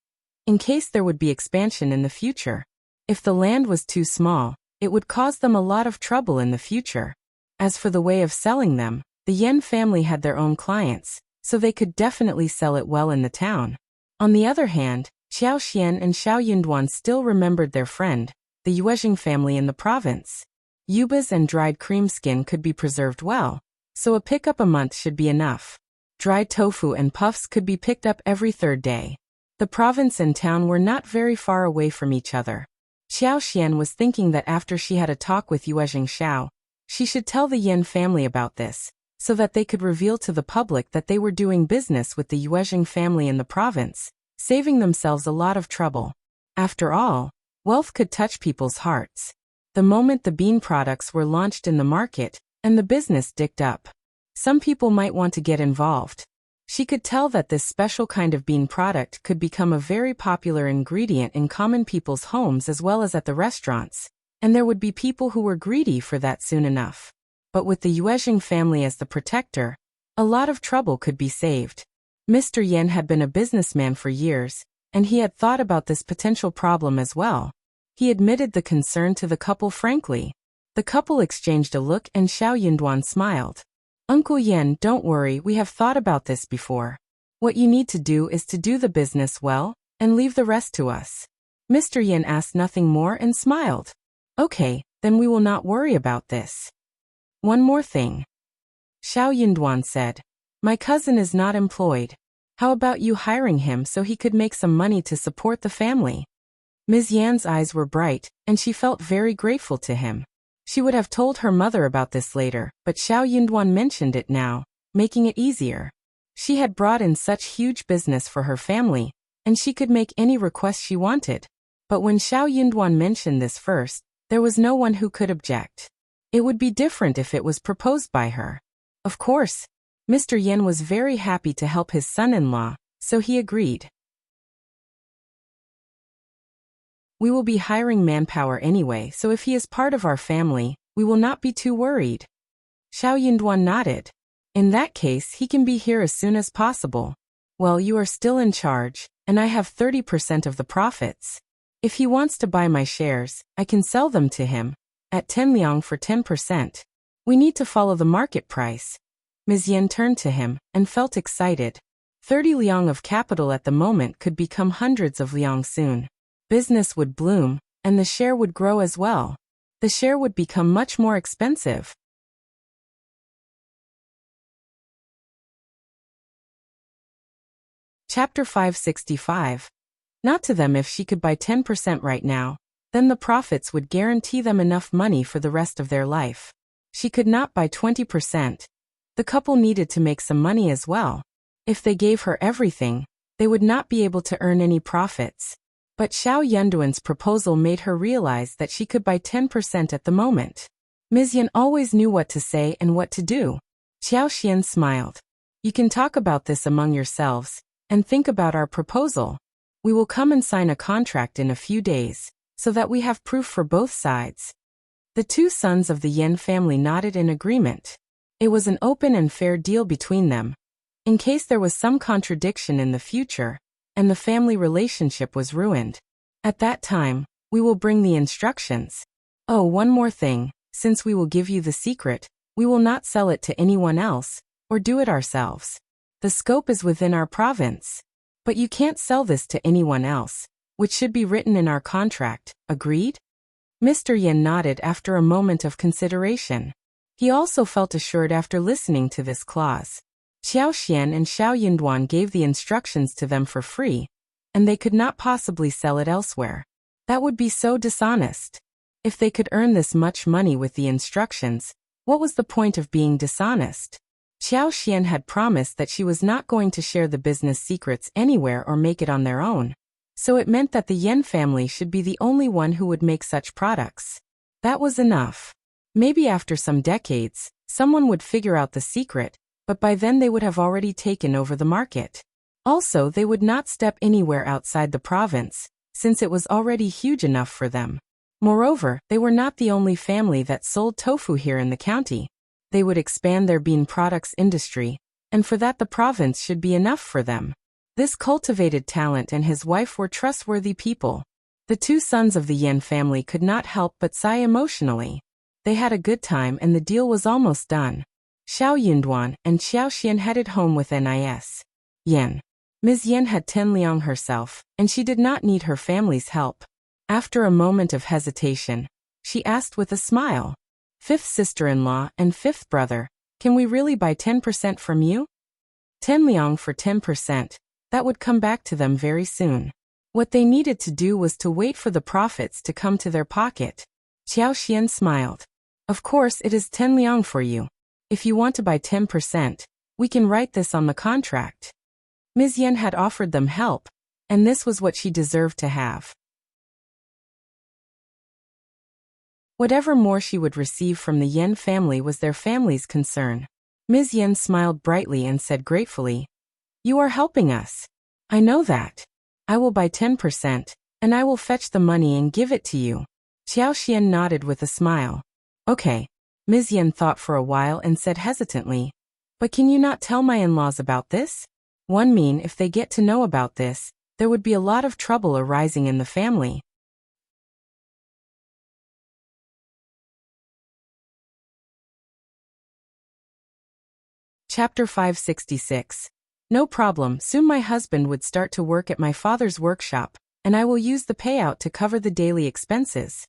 in case there would be expansion in the future. If the land was too small, it would cause them a lot of trouble in the future. As for the way of selling them, the Yan family had their own clients, so they could definitely sell it well in the town. On the other hand, Qiao Xian and Xiao Yunduan still remembered their friend, the Yuezheng family in the province. Yubas and dried cream skin could be preserved well, so a pickup a month should be enough. Dried tofu and puffs could be picked up every third day. The province and town were not very far away from each other. Qiao Xian was thinking that after she had a talk with Yuezheng Xiao, she should tell the Yan family about this, so that they could reveal to the public that they were doing business with the Yuezheng family in the province, saving themselves a lot of trouble. After all, wealth could touch people's hearts. The moment the bean products were launched in the market, and the business dicked up, some people might want to get involved. She could tell that this special kind of bean product could become a very popular ingredient in common people's homes as well as at the restaurants, and there would be people who were greedy for that soon enough. But with the Yuezheng family as the protector, a lot of trouble could be saved. Mr. Yan had been a businessman for years, and he had thought about this potential problem as well. He admitted the concern to the couple frankly. The couple exchanged a look and Xiao Yunduan smiled. Uncle Yan, don't worry, we have thought about this before. What you need to do is to do the business well, and leave the rest to us. Mr. Yan asked nothing more and smiled. Okay, then we will not worry about this. One more thing. Xiao Yunduan said. My cousin is not employed. How about you hiring him so he could make some money to support the family? Ms.Yan's eyes were bright, and she felt very grateful to him. She would have told her mother about this later, but Xiao Yunduan mentioned it now, making it easier. She had brought in such huge business for her family, and she could make any request she wanted. But when Xiao Yunduan mentioned this first, there was no one who could object. It would be different if it was proposed by her. Of course, Mr. Yan was very happy to help his son-in-law, so he agreed. We will be hiring manpower anyway, so if he is part of our family, we will not be too worried. Zhao Yunduan nodded. In that case, he can be here as soon as possible. Well, you are still in charge, and I have 30% of the profits. If he wants to buy my shares, I can sell them to him, at 10 liang for 10%. We need to follow the market price. Ms. Yan turned to him, and felt excited. 30 liang of capital at the moment could become hundreds of liang soon. Business would bloom, and the share would grow as well. The share would become much more expensive. Chapter 565. Not to them. If she could buy 10% right now, then the profits would guarantee them enough money for the rest of their life. She could not buy 20%. The couple needed to make some money as well. If they gave her everything, they would not be able to earn any profits. But Zhao Yunduan's proposal made her realize that she could buy 10% at the moment. Ms.Yan always knew what to say and what to do. Qiuyue smiled. You can talk about this among yourselves, and think about our proposal. We will come and sign a contract in a few days, so that we have proof for both sides. The two sons of the Yan family nodded in agreement. It was an open and fair deal between them. In case there was some contradiction in the future, and the family relationship was ruined. At that time, we will bring the instructions. Oh, one more thing, since we will give you the secret, we will not sell it to anyone else, or do it ourselves. The scope is within our province. But you can't sell this to anyone else, which should be written in our contract, agreed? Mr. Yan nodded after a moment of consideration. He also felt assured after listening to this clause. Qiuyue and Zhao Yunduan gave the instructions to them for free, and they could not possibly sell it elsewhere. That would be so dishonest. If they could earn this much money with the instructions, what was the point of being dishonest? Qiuyue had promised that she was not going to share the business secrets anywhere or make it on their own. So it meant that the Yan family should be the only one who would make such products. That was enough. Maybe after some decades, someone would figure out the secret, but by then they would have already taken over the market. Also, they would not step anywhere outside the province, since it was already huge enough for them. Moreover, they were not the only family that sold tofu here in the county. They would expand their bean products industry, and for that the province should be enough for them. This cultivated talent and his wife were trustworthy people. The two sons of the Yan family could not help but sigh emotionally. They had a good time and the deal was almost done. Zhao Yunduan and Qiuyue headed home with Ms. Yan. Ms. Yan had 10 liang herself, and she did not need her family's help. After a moment of hesitation, she asked with a smile, "Fifth sister-in-law and fifth brother, can we really buy 10% from you?" 10 liang for 10%, that would come back to them very soon. What they needed to do was to wait for the profits to come to their pocket. Qiuyue smiled. Of course it is 10 liang for you. If you want to buy 10%, we can write this on the contract. Ms. Yan had offered them help, and this was what she deserved to have. Whatever more she would receive from the Yan family was their family's concern. Ms. Yan smiled brightly and said gratefully, "You are helping us. I know that. I will buy 10%, and I will fetch the money and give it to you." Qiuyue nodded with a smile. "Okay." Ms. Yan thought for a while and said hesitantly, "But can you not tell my in-laws about this? If they get to know about this, there would be a lot of trouble arising in the family." Chapter 566. No problem, soon my husband would start to work at my father's workshop, and I will use the payout to cover the daily expenses.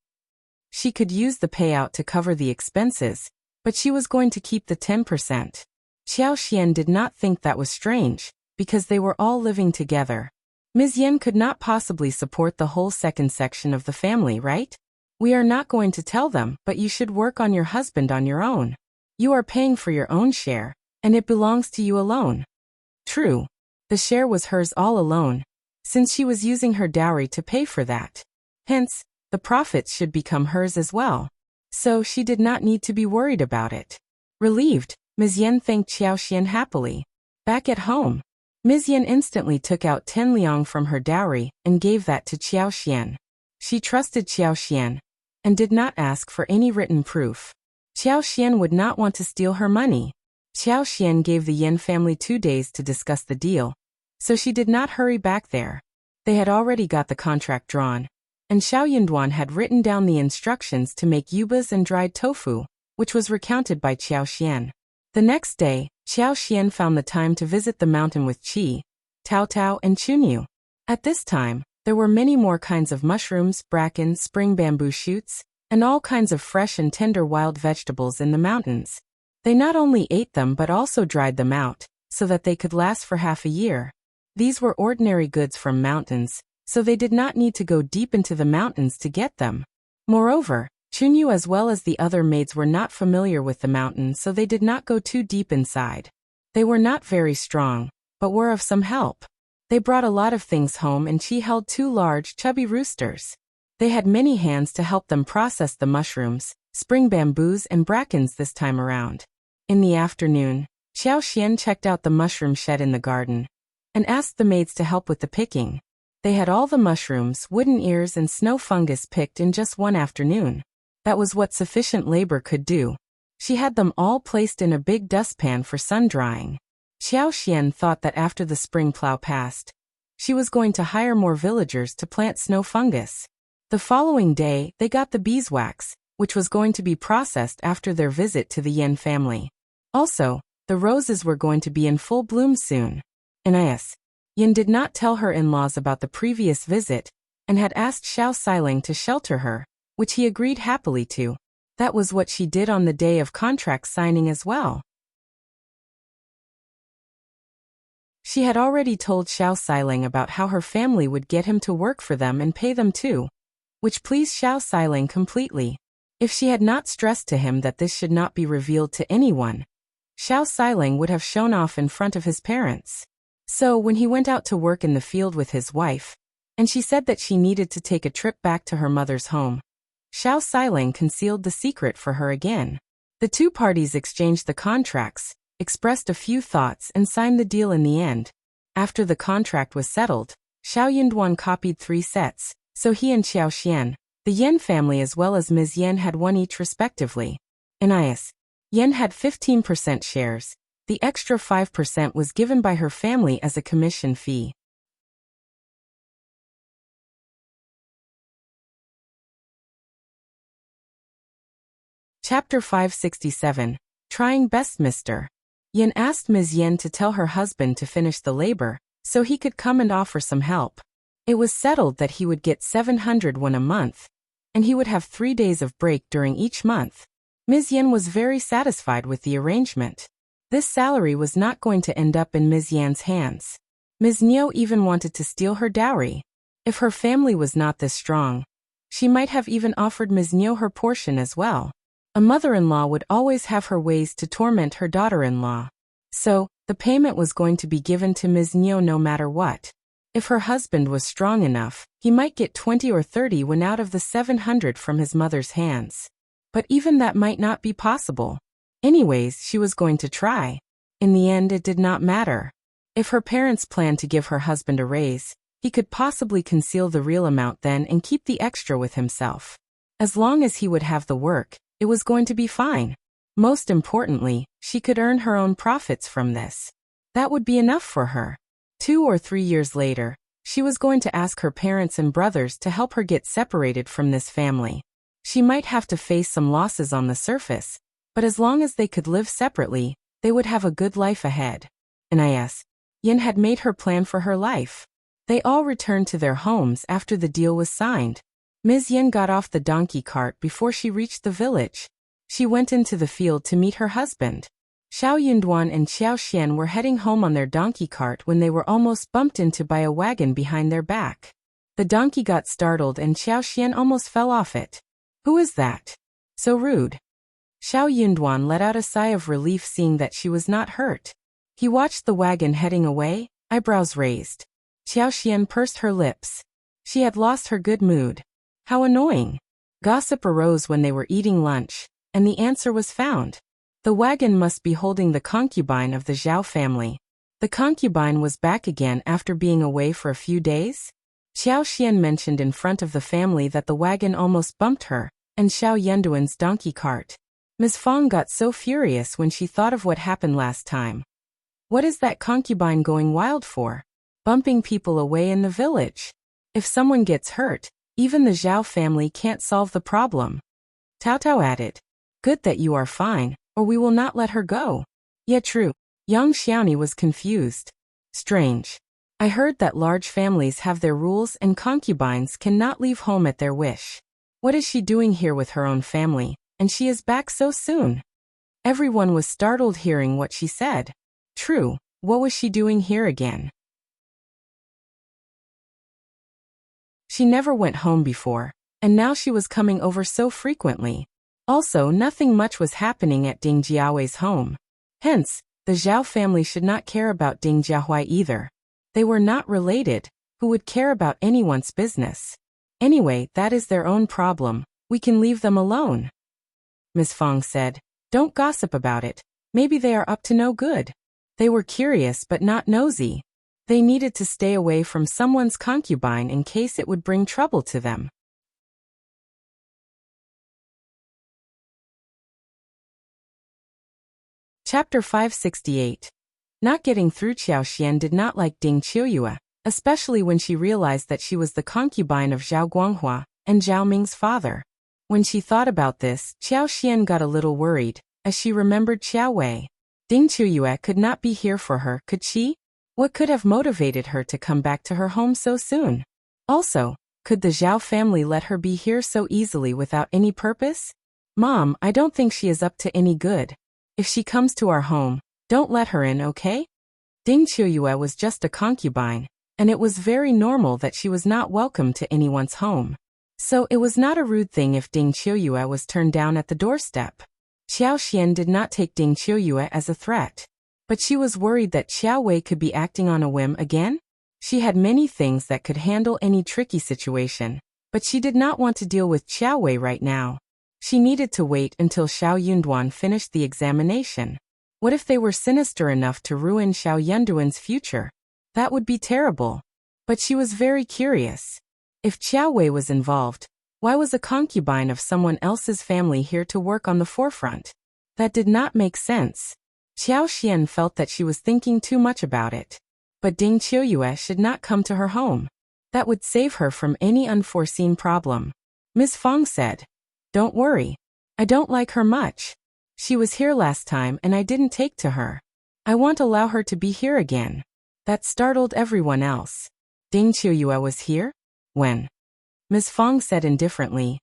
She could use the payout to cover the expenses, but she was going to keep the 10%. Qiuyue did not think that was strange, because they were all living together. Ms. Yan could not possibly support the whole second section of the family, right? We are not going to tell them, but you should work on your husband on your own. You are paying for your own share, and it belongs to you alone. True. The share was hers all alone, since she was using her dowry to pay for that. Hence, the profits should become hers as well. So she did not need to be worried about it. Relieved, Ms. Yan thanked Qiuyue happily. Back at home, Ms. Yan instantly took out 10 liang from her dowry and gave that to Qiuyue. She trusted Qiuyue and did not ask for any written proof. Qiuyue would not want to steal her money. Qiuyue gave the Yan family 2 days to discuss the deal, so she did not hurry back there. They had already got the contract drawn, and Zhao Yunduan had written down the instructions to make yubas and dried tofu, which was recounted by Qiuyue. The next day, Qiuyue found the time to visit the mountain with Qi, Tao, and Qiuyue. At this time, there were many more kinds of mushrooms, bracken, spring bamboo shoots, and all kinds of fresh and tender wild vegetables in the mountains. They not only ate them but also dried them out, so that they could last for half a year. These were ordinary goods from mountains, so they did not need to go deep into the mountains to get them. Moreover, Qiuyue as well as the other maids were not familiar with the mountain, so they did not go too deep inside. They were not very strong, but were of some help. They brought a lot of things home, and she held 2 large, chubby roosters. They had many hands to help them process the mushrooms, spring bamboos and brackens this time around. In the afternoon, Qiuyue checked out the mushroom shed in the garden and asked the maids to help with the picking. They had all the mushrooms, wooden ears and snow fungus picked in just one afternoon. That was what sufficient labor could do. She had them all placed in a big dustpan for sun-drying. Qiuyue thought that after the spring plow passed, she was going to hire more villagers to plant snow fungus. The following day, they got the beeswax, which was going to be processed after their visit to the Yan family. Also, the roses were going to be in full bloom soon. Nis. Yan did not tell her in-laws about the previous visit, and had asked Zhao Siling to shelter her, which he agreed happily to. That was what she did on the day of contract signing as well. She had already told Zhao Siling about how her family would get him to work for them and pay them too, which pleased Zhao Siling completely. If she had not stressed to him that this should not be revealed to anyone, Zhao Siling would have shown off in front of his parents. So when he went out to work in the field with his wife, and she said that she needed to take a trip back to her mother's home, Zhao Siling concealed the secret for her again. The 2 parties exchanged the contracts, expressed a few thoughts and signed the deal in the end. After the contract was settled, Zhao Yunduan copied 3 sets, so he and Qiuyue, the Yan family as well as Ms.Yan had 1 each respectively. Nis. Yan had 15% shares. The extra 5% was given by her family as a commission fee. Chapter 567. Trying Best Mr. Yan asked Ms.Yan to tell her husband to finish the labor, so he could come and offer some help. It was settled that he would get 700 won a month, and he would have 3 days of break during each month. Ms.Yan was very satisfied with the arrangement. This salary was not going to end up in Ms.Yan's hands. Ms. Niu even wanted to steal her dowry. If her family was not this strong, she might have even offered Ms. Niu her portion as well. A mother-in-law would always have her ways to torment her daughter-in-law. So, the payment was going to be given to Ms. Niu no matter what. If her husband was strong enough, he might get 20 or 30 won out of the 700 from his mother's hands. But even that might not be possible. Anyways, she was going to try. In the end, it did not matter. If her parents planned to give her husband a raise, he could possibly conceal the real amount then and keep the extra with himself. As long as he would have the work, it was going to be fine. Most importantly, she could earn her own profits from this. That would be enough for her. 2 or 3 years later, she was going to ask her parents and brothers to help her get separated from this family. She might have to face some losses on the surface, but as long as they could live separately, they would have a good life ahead. Nis. Yan had made her plan for her life. They all returned to their homes after the deal was signed. Ms. Yan got off the donkey cart before she reached the village. She went into the field to meet her husband. Zhao Yunduan and Qiuyue were heading home on their donkey cart when they were almost bumped into by a wagon behind their back. The donkey got startled and Qiuyue almost fell off it. Who is that? So rude. Zhao Yunduan let out a sigh of relief seeing that she was not hurt. He watched the wagon heading away, eyebrows raised. Qiuyue pursed her lips. She had lost her good mood. How annoying. Gossip arose when they were eating lunch, and the answer was found. The wagon must be holding the concubine of the Zhao family. The concubine was back again after being away for a few days? Xiao Xian mentioned in front of the family that the wagon almost bumped her, and Xiao Yenduan's donkey cart. Ms. Fong got so furious when she thought of what happened last time. What is that concubine going wild for? Bumping people away in the village. If someone gets hurt, even the Zhao family can't solve the problem. Tao Tao added. Good that you are fine, or we will not let her go. Yeah, true. Yang Xiaoni was confused. Strange. I heard that large families have their rules and concubines cannot leave home at their wish. What is she doing here with her own family, and she is back so soon? Everyone was startled hearing what she said. True, what was she doing here again? She never went home before, and now she was coming over so frequently. Also, nothing much was happening at Ding Jiaohui's home. Hence, the Zhao family should not care about Ding Jiahui either. They were not related. Who would care about anyone's business? Anyway, that is their own problem. We can leave them alone. Ms. Fong said. Don't gossip about it. Maybe they are up to no good. They were curious but not nosy. They needed to stay away from someone's concubine in case it would bring trouble to them. Chapter 568. Not getting through. Qiao Xian did not like Ding Qiuyue, especially when she realized that she was the concubine of Zhao Guanghua and Zhao Ming's father. When she thought about this, Qiao Xian got a little worried, as she remembered Qiao Wei. Ding Qiuyue could not be here for her, could she? What could have motivated her to come back to her home so soon? Also, could the Zhao family let her be here so easily without any purpose? Mom, I don't think she is up to any good. If she comes to our home, don't let her in, okay? Ding Qiuyue was just a concubine, and it was very normal that she was not welcome to anyone's home. So it was not a rude thing if Ding Qiuyue was turned down at the doorstep. Qiao Xian did not take Ding Qiuyue as a threat. But she was worried that Qiao Wei could be acting on a whim again. She had many things that could handle any tricky situation, but she did not want to deal with Qiao Wei right now. She needed to wait until Xiao Yunduan finished the examination. What if they were sinister enough to ruin Xiao Yunduan's future? That would be terrible. But she was very curious. If Qiao Wei was involved, why was a concubine of someone else's family here to work on the forefront? That did not make sense. Qiao Xian felt that she was thinking too much about it. But Ding Qiuyue should not come to her home. That would save her from any unforeseen problem. Ms. Fong said, Don't worry. I don't like her much. She was here last time and I didn't take to her. I won't allow her to be here again. That startled everyone else. Ding Qiuyue was here? When? Ms. Fong said indifferently.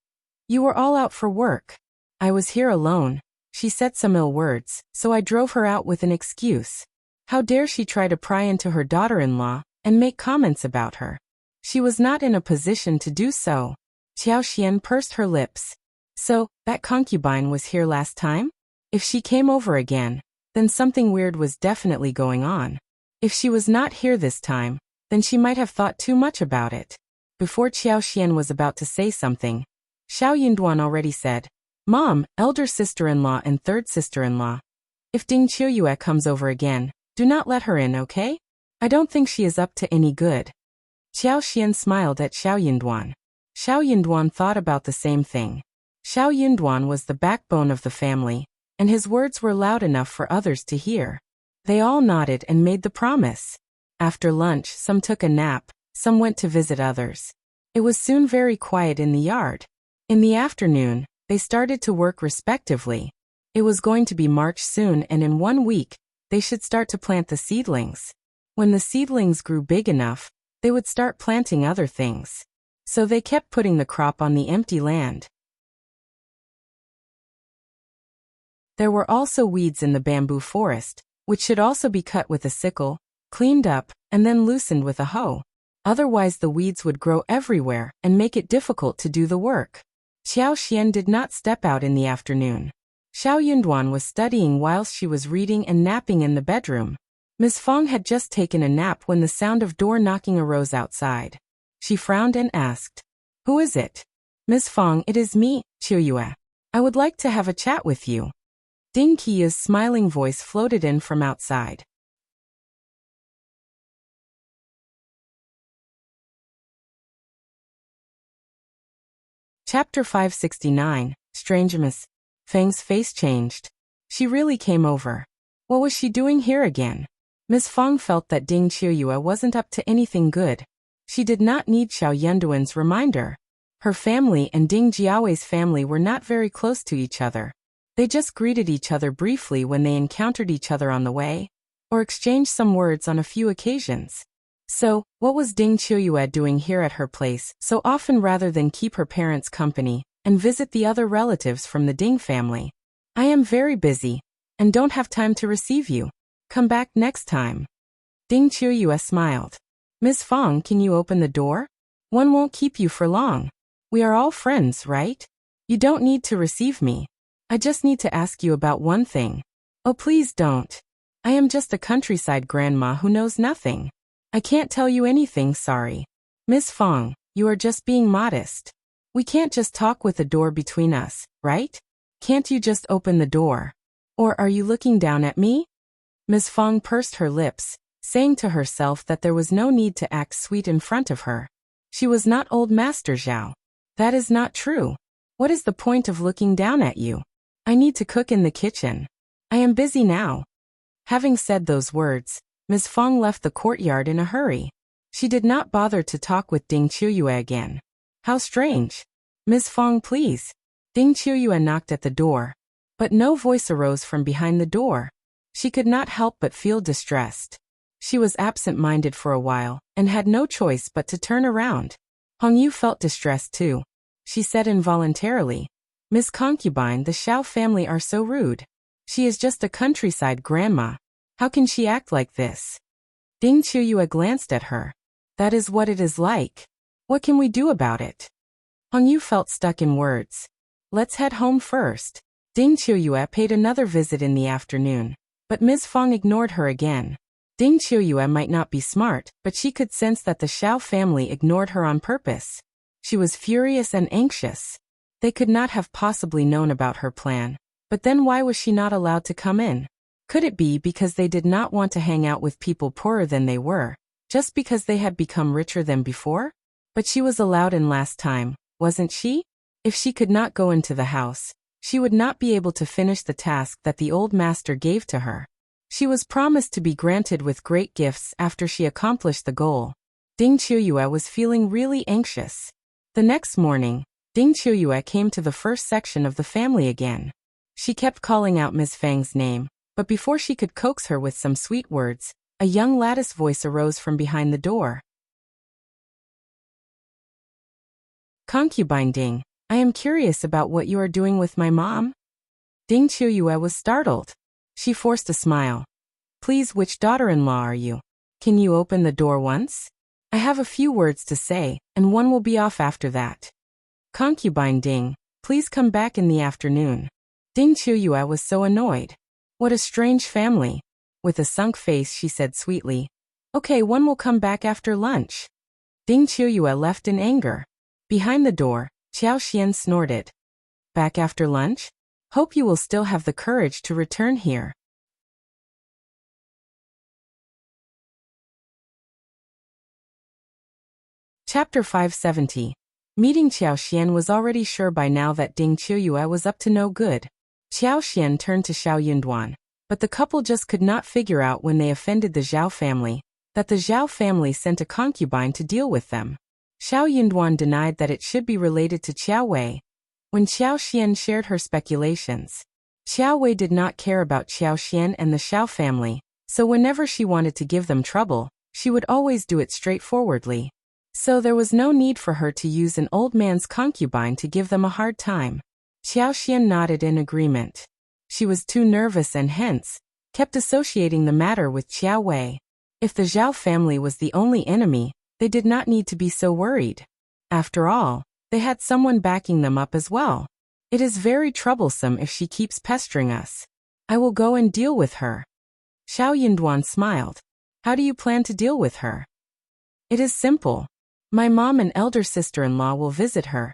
You were all out for work. I was here alone. She said some ill words, so I drove her out with an excuse. How dare she try to pry into her daughter-in-law and make comments about her? She was not in a position to do so. Qiao Xian pursed her lips. So, that concubine was here last time? If she came over again, then something weird was definitely going on. If she was not here this time, then she might have thought too much about it. Before Qiao Xian was about to say something, Xiao Yunduan already said, Mom, elder sister-in-law and third sister-in-law. If Ding Qiuyue comes over again, do not let her in, okay? I don't think she is up to any good. Qiao Xian smiled at Xiao Yunduan. Xiao Yunduan thought about the same thing. Xiao Yunduan was the backbone of the family, and his words were loud enough for others to hear. They all nodded and made the promise. After lunch, some took a nap, some went to visit others. It was soon very quiet in the yard. In the afternoon, they started to work respectively. It was going to be March soon and in 1 week, they should start to plant the seedlings. When the seedlings grew big enough, they would start planting other things. So they kept putting the crop on the empty land. There were also weeds in the bamboo forest, which should also be cut with a sickle, cleaned up, and then loosened with a hoe. Otherwise the weeds would grow everywhere and make it difficult to do the work. Qiao Xian did not step out in the afternoon. Xiao Yunduan was studying whilst she was reading and napping in the bedroom. Ms. Fong had just taken a nap when the sound of door knocking arose outside. She frowned and asked, Who is it? Ms. Fong, it is me, Qiuyue. I would like to have a chat with you. Ding Qiuyue's smiling voice floated in from outside. Chapter 569, Strange Ms. Fang's face changed. She really came over. What was she doing here again? Ms. Fang felt that Ding Qiuyue wasn't up to anything good. She did not need Xiao Yanduan's reminder. Her family and Ding Jiaowei's family were not very close to each other. They just greeted each other briefly when they encountered each other on the way, or exchanged some words on a few occasions. So, what was Ding Qiuyue doing here at her place so often rather than keep her parents company and visit the other relatives from the Ding family? I am very busy, and don't have time to receive you. Come back next time. Ding Qiuyue smiled. Ms. Fang, can you open the door? One won't keep you for long. We are all friends, right? You don't need to receive me. I just need to ask you about one thing. Oh, please don't. I am just a countryside grandma who knows nothing. I can't tell you anything, sorry. Ms. Fang, you are just being modest. We can't just talk with a door between us, right? Can't you just open the door? Or are you looking down at me? Ms. Fang pursed her lips, saying to herself that there was no need to act sweet in front of her. She was not old Master Zhao. That is not true. What is the point of looking down at you? I need to cook in the kitchen. I am busy now. Having said those words, Ms. Fang left the courtyard in a hurry. She did not bother to talk with Ding Qiuyue again. How strange. Ms. Fang, please. Ding Qiuyue knocked at the door, but no voice arose from behind the door. She could not help but feel distressed. She was absent-minded for a while, and had no choice but to turn around. Hongyu felt distressed too. She said involuntarily, Miss Concubine, the Zhao family are so rude. She is just a countryside grandma. How can she act like this? Ding Qiuyue glanced at her. That is what it is like. What can we do about it? Hongyu felt stuck in words. Let's head home first. Ding Qiuyue paid another visit in the afternoon, but Ms. Fang ignored her again. Ding Qiuyue might not be smart, but she could sense that the Zhao family ignored her on purpose. She was furious and anxious. They could not have possibly known about her plan. But then why was she not allowed to come in? Could it be because they did not want to hang out with people poorer than they were, just because they had become richer than before? But she was allowed in last time, wasn't she? If she could not go into the house, she would not be able to finish the task that the old master gave to her. She was promised to be granted with great gifts after she accomplished the goal. Ding Qiuyue was feeling really anxious. The next morning, Ding Qiuyue came to the first section of the family again. She kept calling out Ms. Fang's name, but before she could coax her with some sweet words, a young lattice voice arose from behind the door. Concubine Ding, I am curious about what you are doing with my mom. Ding Qiuyue was startled. She forced a smile. Please, which daughter-in-law are you? Can you open the door once? I have a few words to say, and one will be off after that. Concubine Ding, please come back in the afternoon. Ding Qiuyue was so annoyed. What a strange family. With a sunk face she said sweetly, Okay, one will come back after lunch. Ding Qiuyue left in anger. Behind the door, Qiao Xian snorted. Back after lunch? Hope you will still have the courage to return here. Chapter 570. Meeting Qiao Xian was already sure by now that Ding Qiuyue was up to no good. Qiao Xian turned to Xiao Yanduan, but the couple just could not figure out when they offended the Zhao family, that the Zhao family sent a concubine to deal with them. Xiao Yanduan denied that it should be related to Qiuyue. When Qiao Xian shared her speculations, Qiuyue did not care about Qiao Xian and the Zhao family, so whenever she wanted to give them trouble, she would always do it straightforwardly. So there was no need for her to use an old man's concubine to give them a hard time. Qiao Xian nodded in agreement. She was too nervous and hence kept associating the matter with Qiuyue. If the Zhao family was the only enemy, they did not need to be so worried. After all, they had someone backing them up as well. It is very troublesome if she keeps pestering us. I will go and deal with her. Xiao Yanduan smiled. How do you plan to deal with her? It is simple. My mom and elder sister-in-law will visit her,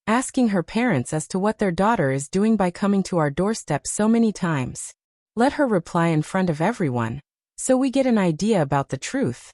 asking her parents as to what their daughter is doing by coming to our doorstep so many times. Let her reply in front of everyone, so we get an idea about the truth.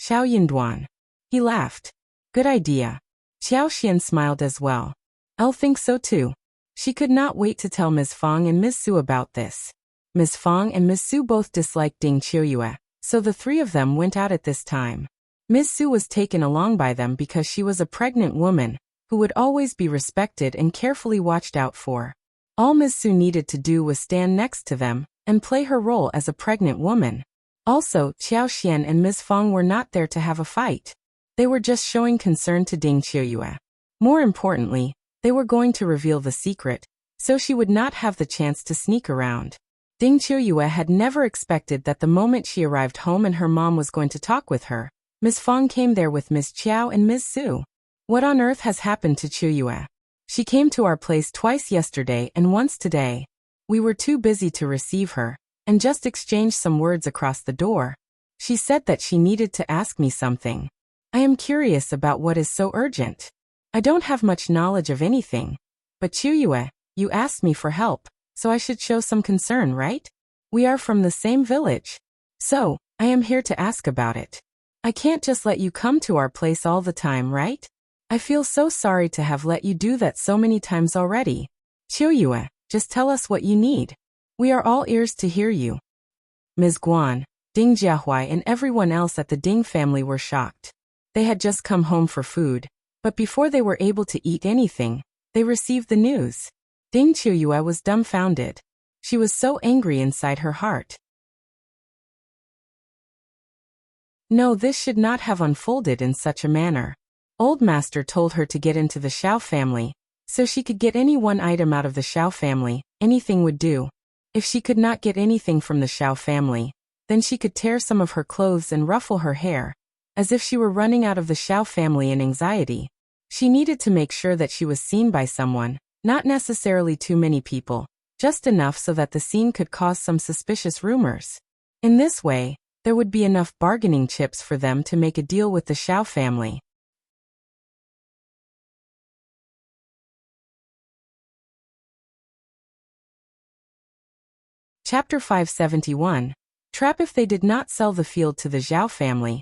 Xiao Yanduan. He laughed. Good idea. Qiao Xian smiled as well. I'll think so too. She could not wait to tell Ms. Fang and Ms. Su about this. Ms. Fang and Ms. Su both disliked Ding Qiuyue, so the three of them went out at this time. Ms. Su was taken along by them because she was a pregnant woman who would always be respected and carefully watched out for. All Ms. Su needed to do was stand next to them and play her role as a pregnant woman. Also, Xiao Xian and Ms. Fang were not there to have a fight. They were just showing concern to Ding Qiuyue. More importantly, they were going to reveal the secret, so she would not have the chance to sneak around. Ding Qiuyue had never expected that the moment she arrived home and her mom was going to talk with her, Ms. Fang came there with Ms. Qiao and Ms. Su. What on earth has happened to Qiuyue? She came to our place twice yesterday and once today. We were too busy to receive her, and just exchanged some words across the door. She said that she needed to ask me something. I am curious about what is so urgent. I don't have much knowledge of anything. But Qiuyue, you asked me for help, so I should show some concern, right? We are from the same village. So, I am here to ask about it. I can't just let you come to our place all the time, right? I feel so sorry to have let you do that so many times already. Qiuyue, just tell us what you need. We are all ears to hear you. Ms. Guan, Ding Jiahuai and everyone else at the Ding family were shocked. They had just come home for food, but before they were able to eat anything, they received the news. Ding Qiuyue was dumbfounded. She was so angry inside her heart. No, this should not have unfolded in such a manner. Old Master told her to get into the Zhao family, so she could get any one item out of the Zhao family, anything would do. If she could not get anything from the Zhao family, then she could tear some of her clothes and ruffle her hair, as if she were running out of the Zhao family in anxiety. She needed to make sure that she was seen by someone, not necessarily too many people, just enough so that the scene could cause some suspicious rumors. In this way, there would be enough bargaining chips for them to make a deal with the Zhao family. Chapter 571. Trap. If they did not sell the field to the Zhao family,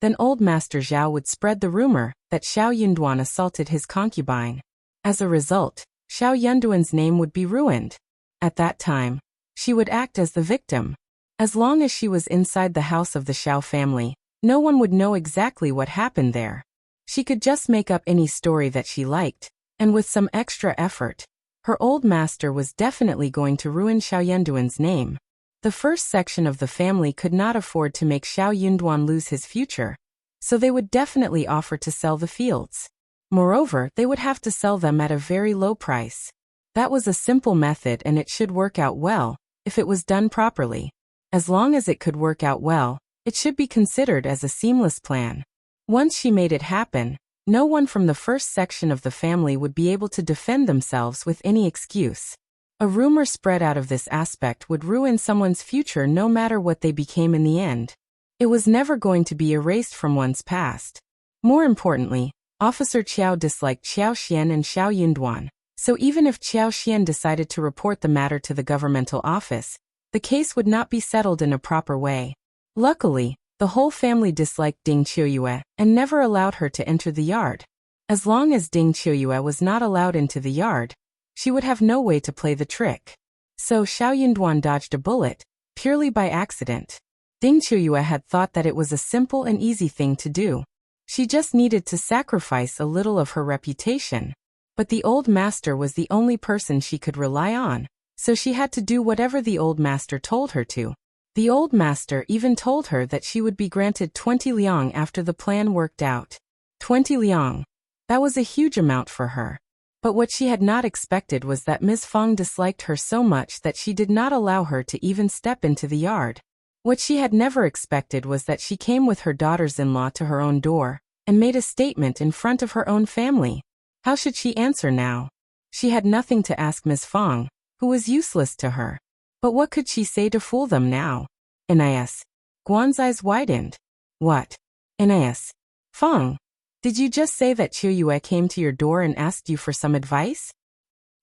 then old Master Zhao would spread the rumor that Xiao Yunduan assaulted his concubine. As a result, Xiao Yunduan's name would be ruined. At that time, she would act as the victim. As long as she was inside the house of the Zhao family, no one would know exactly what happened there. She could just make up any story that she liked, and with some extra effort, her old master was definitely going to ruin Xiao Yunduan's name. The first section of the family could not afford to make Xiao Yunduan lose his future, so they would definitely offer to sell the fields. Moreover, they would have to sell them at a very low price. That was a simple method and it should work out well, if it was done properly. As long as it could work out well, it should be considered as a seamless plan. Once she made it happen, no one from the first section of the family would be able to defend themselves with any excuse. A rumor spread out of this aspect would ruin someone's future no matter what they became in the end. It was never going to be erased from one's past. More importantly, Officer Qiao disliked Xiao Xian and Xiao Yunduan, so even if Xiao Xian decided to report the matter to the governmental office, the case would not be settled in a proper way. Luckily, the whole family disliked Ding Qiuyue and never allowed her to enter the yard. As long as Ding Qiuyue was not allowed into the yard, she would have no way to play the trick. So Xiao Yunduan dodged a bullet, purely by accident. Ding Qiuyue had thought that it was a simple and easy thing to do. She just needed to sacrifice a little of her reputation. But the old master was the only person she could rely on, so she had to do whatever the old master told her to. The old master even told her that she would be granted 20 liang after the plan worked out. 20 liang. That was a huge amount for her. But what she had not expected was that Ms. Fang disliked her so much that she did not allow her to even step into the yard. What she had never expected was that she came with her daughters-in-law to her own door, and made a statement in front of her own family. How should she answer now? She had nothing to ask Ms. Fang, who was useless to her. But what could she say to fool them now? Nis. Guan's eyes widened. What? Nis. Fang. Did you just say that Qiuyue came to your door and asked you for some advice?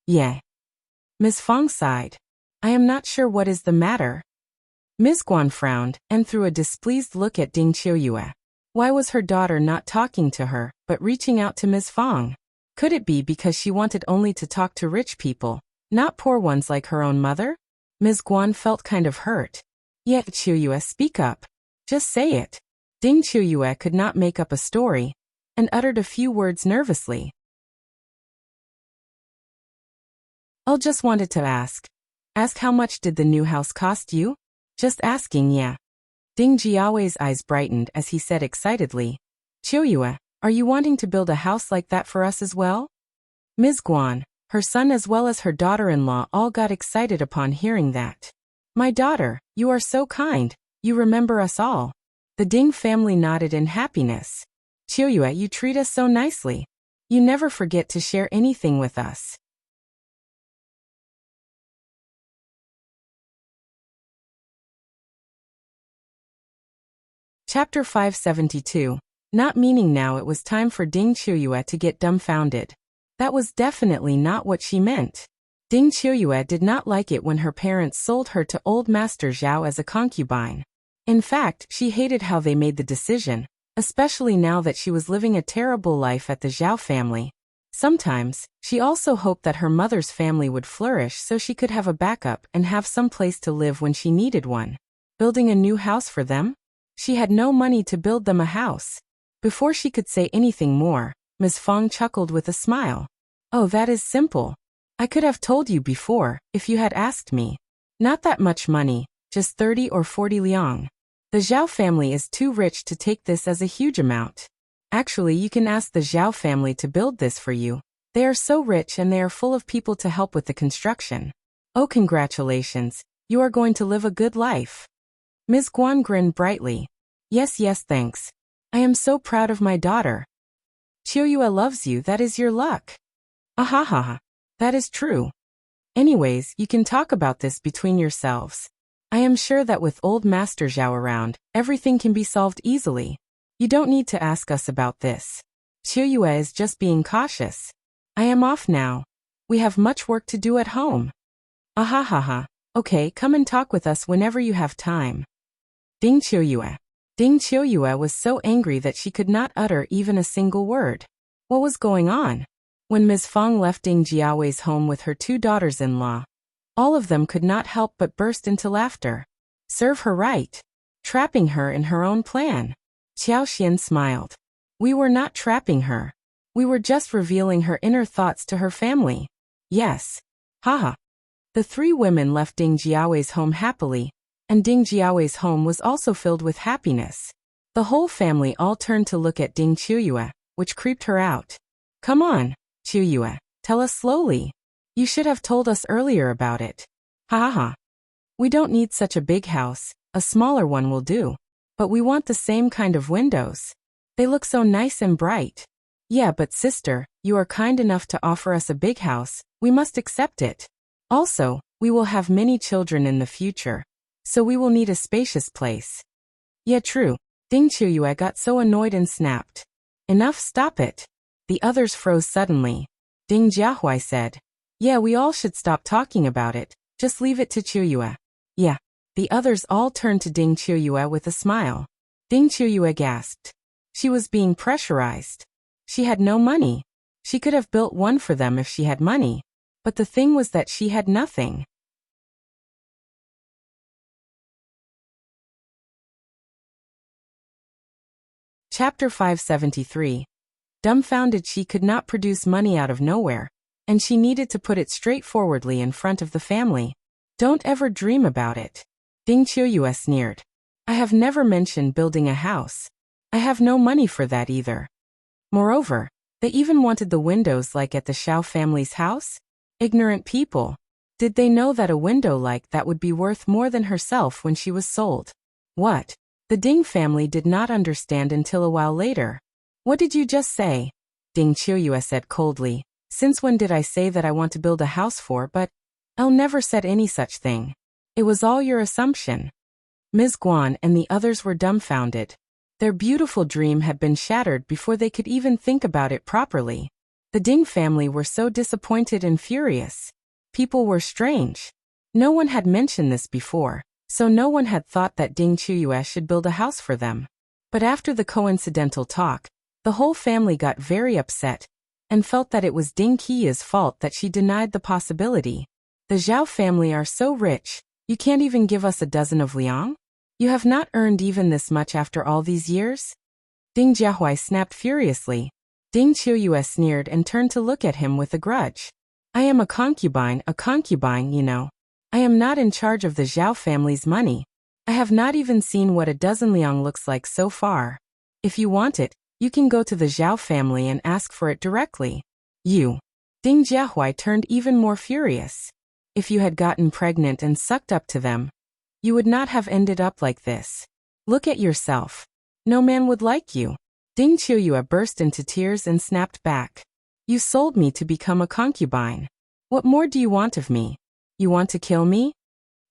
Yeah. Ms. Fang sighed. I am not sure what is the matter. Ms. Guan frowned and threw a displeased look at Ding Qiuyue. Why was her daughter not talking to her, but reaching out to Ms. Fang? Could it be because she wanted only to talk to rich people, not poor ones like her own mother? Ms. Guan felt kind of hurt. Yet Qiuyue, speak up. Just say it. Qiuyue could not make up a story, and uttered a few words nervously. I just wanted to ask. Ask how much did the new house cost you? Just asking, yeah. Qiuyue's eyes brightened as he said excitedly. Qiuyue, are you wanting to build a house like that for us as well? Ms. Guan, her son as well as her daughter-in-law all got excited upon hearing that. My daughter, you are so kind, you remember us all. The Ding family nodded in happiness. Qiuyue, you treat us so nicely. You never forget to share anything with us. Chapter 572. Not meaning now it was time for Qiuyue to get dumbfounded. That was definitely not what she meant. Qiuyue did not like it when her parents sold her to old Master Zhao as a concubine. In fact, she hated how they made the decision, especially now that she was living a terrible life at the Zhao family. Sometimes, she also hoped that her mother's family would flourish so she could have a backup and have some place to live when she needed one. Building a new house for them? She had no money to build them a house. Before she could say anything more, Ms. Fong chuckled with a smile. Oh, that is simple. I could have told you before, if you had asked me. Not that much money, just 30 or 40 liang. The Zhao family is too rich to take this as a huge amount. Actually, you can ask the Zhao family to build this for you. They are so rich and they are full of people to help with the construction. Oh, congratulations. You are going to live a good life. Ms. Guan grinned brightly. Yes, thanks. I am so proud of my daughter. Qiuyue loves you, that is your luck. Ahaha. That is true. Anyways, you can talk about this between yourselves. I am sure that with old Master Zhao around, everything can be solved easily. You don't need to ask us about this. Qiuyue is just being cautious. I am off now. We have much work to do at home. Ahahaha. Okay, come and talk with us whenever you have time. Qiuyue. Qiuyue was so angry that she could not utter even a single word. What was going on? When Ms. Fong left Qiuyue's home with her two daughters-in-law, all of them could not help but burst into laughter. Serve her right. Trapping her in her own plan. Qiao smiled. We were not trapping her. We were just revealing her inner thoughts to her family. Yes. Haha. The three women left Qiuyue's home happily, and Qiuyue's home was also filled with happiness. The whole family all turned to look at Qiuyue, which creeped her out. Come on, Qiuyue, tell us slowly. You should have told us earlier about it. Haha. We don't need such a big house, a smaller one will do. But we want the same kind of windows. They look so nice and bright. Yeah, but sister, you are kind enough to offer us a big house, we must accept it. Also, we will have many children in the future, so we will need a spacious place. Yeah, true. Qiuyue got so annoyed and snapped. Enough, stop it. The others froze suddenly. Jiahui said. Yeah, we all should stop talking about it, just leave it to Qiuyue. Yeah. The others all turned to Qiuyue with a smile. Qiuyue gasped. She was being pressurized. She had no money. She could have built one for them if she had money. But the thing was that she had nothing. Chapter 573. Dumbfounded, she could not produce money out of nowhere, and she needed to put it straightforwardly in front of the family. Don't ever dream about it. Qiuyue sneered. I have never mentioned building a house. I have no money for that either. Moreover, they even wanted the windows like at the Zhao family's house? Ignorant people. Did they know that a window like that would be worth more than herself when she was sold? What? The Ding family did not understand until a while later. What did you just say? Qiuyue said coldly. Since when did I say that I want to build a house for, but I'll never said any such thing. It was all your assumption. Ms. Guan and the others were dumbfounded. Their beautiful dream had been shattered before they could even think about it properly. The Ding family were so disappointed and furious. People were strange. No one had mentioned this before, so no one had thought that Qiuyue should build a house for them. But after the coincidental talk, the whole family got very upset, and felt that it was Ding Qiuyue's fault that she denied the possibility. The Zhao family are so rich, you can't even give us a dozen of liang? You have not earned even this much after all these years? Ding Jiahui snapped furiously. Ding Qiuyue sneered and turned to look at him with a grudge. I am a concubine, you know. I am not in charge of the Zhao family's money. I have not even seen what a dozen liang looks like so far. If you want it, you can go to the Zhao family and ask for it directly. You. Ding Jiahui turned even more furious. If you had gotten pregnant and sucked up to them, you would not have ended up like this. Look at yourself. No man would like you. Ding Qiuyue burst into tears and snapped back. You sold me to become a concubine. What more do you want of me? You want to kill me?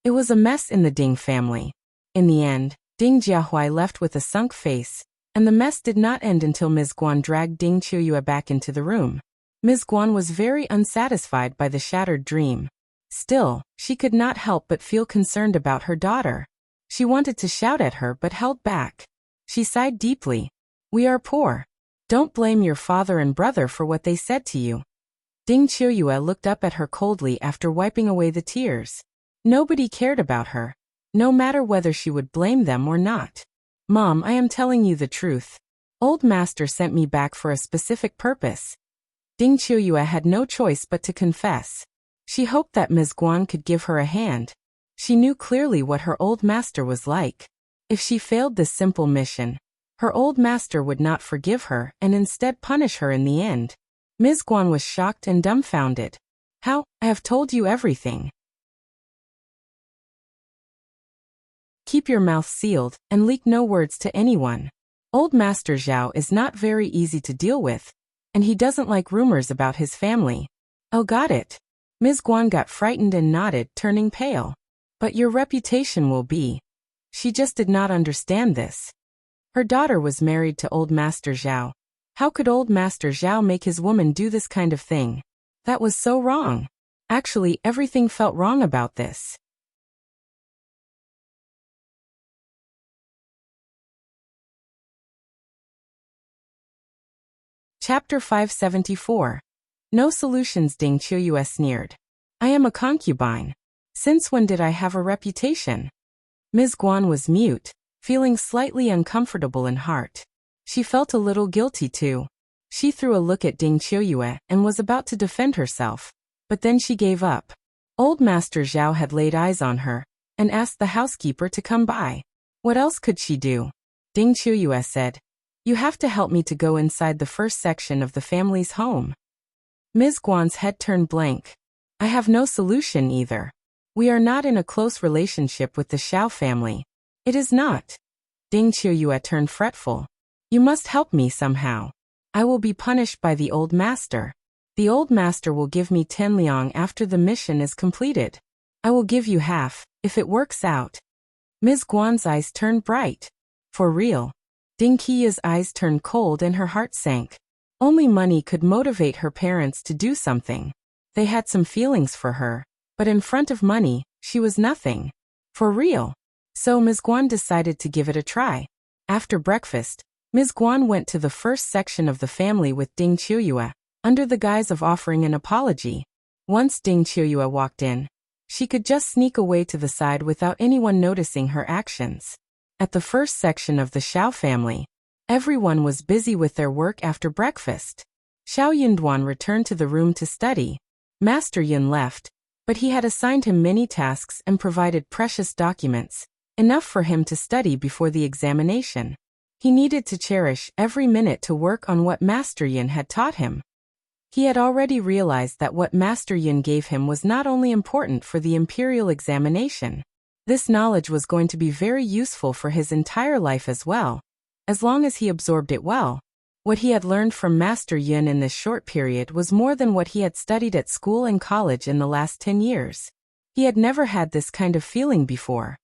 It was a mess in the Ding family. In the end, Ding Jiahui left with a sunk face, and the mess did not end until Ms. Guan dragged Ding Qiuyue back into the room. Ms. Guan was very unsatisfied by the shattered dream. Still, she could not help but feel concerned about her daughter. She wanted to shout at her but held back. She sighed deeply. We are poor. Don't blame your father and brother for what they said to you. Ding Qiuyue looked up at her coldly after wiping away the tears. Nobody cared about her, no matter whether she would blame them or not. Mom, I am telling you the truth. Old master sent me back for a specific purpose. Ding Qiuyue had no choice but to confess. She hoped that Ms. Guan could give her a hand. She knew clearly what her old master was like. If she failed this simple mission, her old master would not forgive her and instead punish her in the end. Ms. Guan was shocked and dumbfounded. How? I have told you everything. Keep your mouth sealed and leak no words to anyone. Old Master Zhao is not very easy to deal with, and he doesn't like rumors about his family. Oh, got it. Ms. Guan got frightened and nodded, turning pale. But your reputation will be. She just did not understand this. Her daughter was married to old Master Zhao. How could old Master Zhao make his woman do this kind of thing? That was so wrong. Actually, everything felt wrong about this. Chapter 574. No solutions. Ding Qiuyue sneered. I am a concubine. Since when did I have a reputation? Ms. Guan was mute, feeling slightly uncomfortable in heart. She felt a little guilty too. She threw a look at Ding Qiuyue and was about to defend herself, but then she gave up. Old Master Zhao had laid eyes on her and asked the housekeeper to come by. What else could she do? Ding Qiuyue said, You have to help me to go inside the first section of the family's home. Ms. Guan's head turned blank. I have no solution either. We are not in a close relationship with the Zhao family. It is not. Ding Qiuyue turned fretful. You must help me somehow. I will be punished by the old master. The old master will give me 10 liang after the mission is completed. I will give you half, if it works out. Ms. Guan's eyes turned bright. For real. Ding Qiuyue's eyes turned cold and her heart sank. Only money could motivate her parents to do something. They had some feelings for her, but in front of money, she was nothing. For real. So Ms. Guan decided to give it a try. After breakfast, Ms. Guan went to the first section of the family with Ding Qiuyue, under the guise of offering an apology. Once Ding Qiuyue walked in, she could just sneak away to the side without anyone noticing her actions. At the first section of the Zhao family, everyone was busy with their work after breakfast. Xiao Yunduan returned to the room to study. Master Yun left, but he had assigned him many tasks and provided precious documents, enough for him to study before the examination. He needed to cherish every minute to work on what Master Yun had taught him. He had already realized that what Master Yun gave him was not only important for the imperial examination. This knowledge was going to be very useful for his entire life as well, as long as he absorbed it well. What he had learned from Master Yun in this short period was more than what he had studied at school and college in the last 10 years. He had never had this kind of feeling before.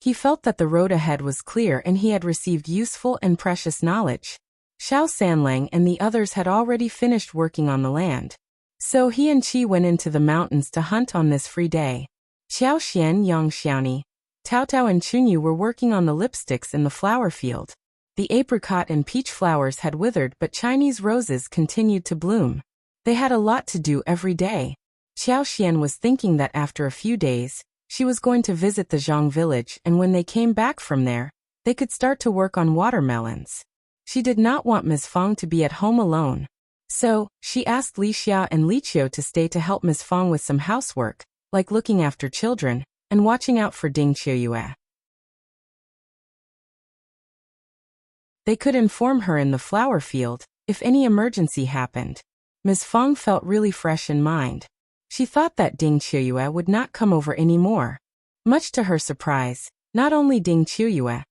He felt that the road ahead was clear and he had received useful and precious knowledge. Xiao Sanlang and the others had already finished working on the land. So he and Qi went into the mountains to hunt on this free day. Xiao Xian, Yang Xiaoni, Tao Tao and Qiuyue were working on the lipsticks in the flower field. The apricot and peach flowers had withered, but Chinese roses continued to bloom. They had a lot to do every day. Qiuyue was thinking that after a few days, she was going to visit the Zhang village, and when they came back from there, they could start to work on watermelons. She did not want Ms. Fang to be at home alone. So, she asked Li Xia and Li Qiuyue to stay to help Ms. Fang with some housework, like looking after children, and watching out for Qiuyue. They could inform her in the flower field, if any emergency happened. Ms. Fang felt really fresh in mind. She thought that Qiuyue would not come over anymore. Much to her surprise, not only Qiuyue,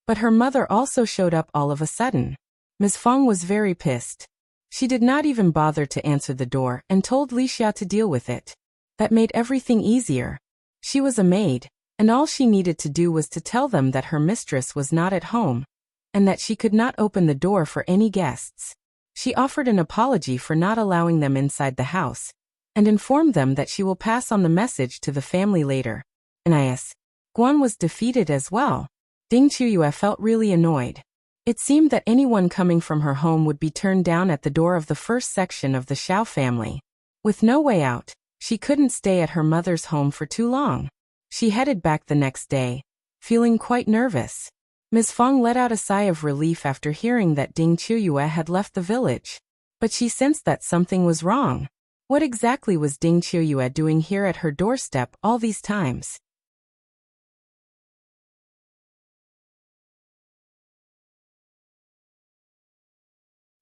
but her mother also showed up all of a sudden. Ms. Fang was very pissed. She did not even bother to answer the door and told Li Xia to deal with it. That made everything easier. She was a maid, and all she needed to do was to tell them that her mistress was not at home, and that she could not open the door for any guests. She offered an apology for not allowing them inside the house, and informed them that she will pass on the message to the family later. Nis. Guan was defeated as well. Qiuyue felt really annoyed. It seemed that anyone coming from her home would be turned down at the door of the first section of the Zhao family. With no way out, she couldn't stay at her mother's home for too long. She headed back the next day, feeling quite nervous. Ms. Fang let out a sigh of relief after hearing that Qiuyue had left the village. But she sensed that something was wrong. What exactly was Qiuyue doing here at her doorstep all these times?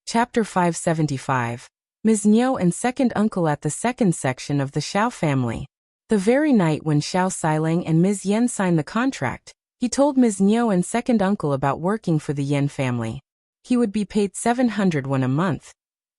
Chapter 575. Ms.Yan and second uncle at the second section of the Zhao family. The very night when Zhao Siling and Ms. Yan signed the contract, he told Ms.Yan and second uncle about working for the Yan family. He would be paid 700 won a month.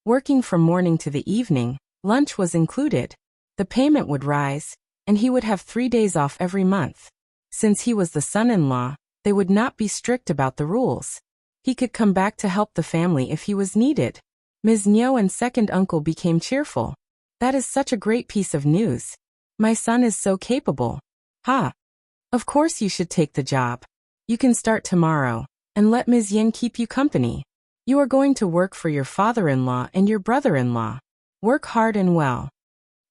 Working from morning to the evening, lunch was included. The payment would rise, and he would have 3 days off every month. Since he was the son-in-law, they would not be strict about the rules. He could come back to help the family if he was needed. Ms.Yan and second uncle became cheerful. That is such a great piece of news. My son is so capable. Ha! Of course you should take the job. You can start tomorrow, and let Ms. Yan keep you company. You are going to work for your father-in-law and your brother-in-law. Work hard and well.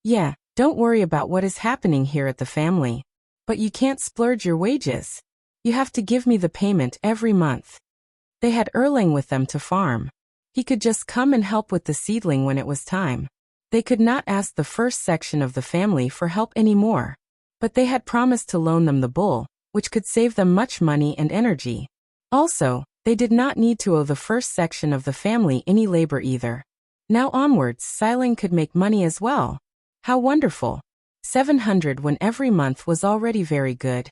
Yeah, don't worry about what is happening here at the family. But you can't splurge your wages. You have to give me the payment every month. They had Erlang with them to farm. He could just come and help with the seedling when it was time. They could not ask the first section of the family for help anymore. But they had promised to loan them the bull, which could save them much money and energy. Also, they did not need to owe the first section of the family any labor either. Now onwards, Siling could make money as well. How wonderful. 700 when every month was already very good.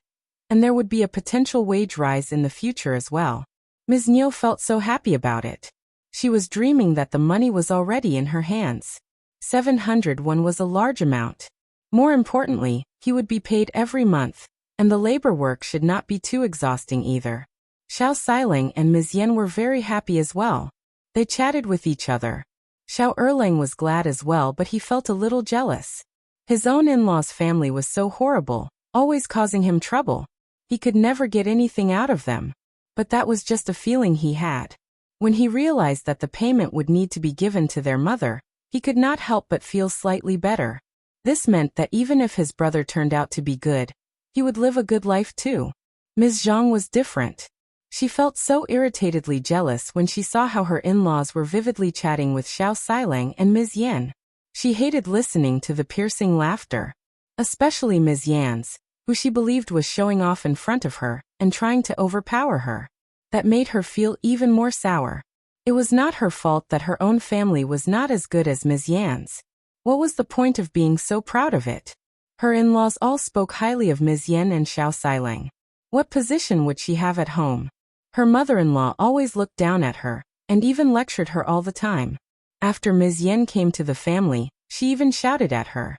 And there would be a potential wage rise in the future as well. Ms. Yan felt so happy about it. She was dreaming that the money was already in her hands. 700 won was a large amount. More importantly, he would be paid every month, and the labor work should not be too exhausting either. Zhao Siling and Ms. Yan were very happy as well. They chatted with each other. Zhao Erlang was glad as well, but he felt a little jealous. His own in-laws' family was so horrible, always causing him trouble. He could never get anything out of them. But that was just a feeling he had. When he realized that the payment would need to be given to their mother, he could not help but feel slightly better. This meant that even if his brother turned out to be good, he would live a good life too. Ms. Zhang was different. She felt so irritatedly jealous when she saw how her in-laws were vividly chatting with Zhao Siling and Ms. Yan. She hated listening to the piercing laughter. Especially Ms. Yan's, who she believed was showing off in front of her and trying to overpower her. That made her feel even more sour. It was not her fault that her own family was not as good as Ms. Yan's. What was the point of being so proud of it? Her in-laws all spoke highly of Ms. Yan and Zhao Siling. What position would she have at home? Her mother-in-law always looked down at her, and even lectured her all the time. After Ms. Yan came to the family, she even shouted at her.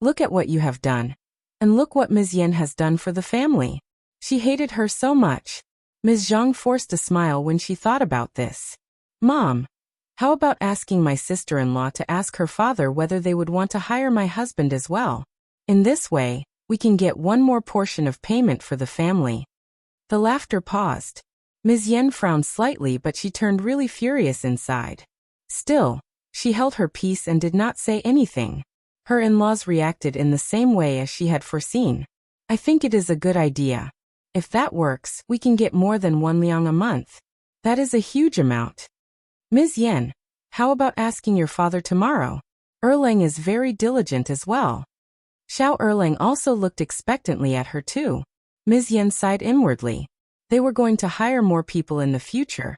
Look at what you have done. And look what Ms. Yan has done for the family. She hated her so much. Ms. Zhang forced a smile when she thought about this. Mom, how about asking my sister-in-law to ask her father whether they would want to hire my husband as well? In this way, we can get one more portion of payment for the family. The laughter paused. Ms. Yan frowned slightly, but she turned really furious inside. Still, she held her peace and did not say anything. Her in-laws reacted in the same way as she had foreseen. I think it is a good idea. If that works, we can get more than 1 liang a month. That is a huge amount. Ms. Yan, how about asking your father tomorrow? Erlang is very diligent as well. Zhao Erlang also looked expectantly at her too. Ms. Yan sighed inwardly. They were going to hire more people in the future,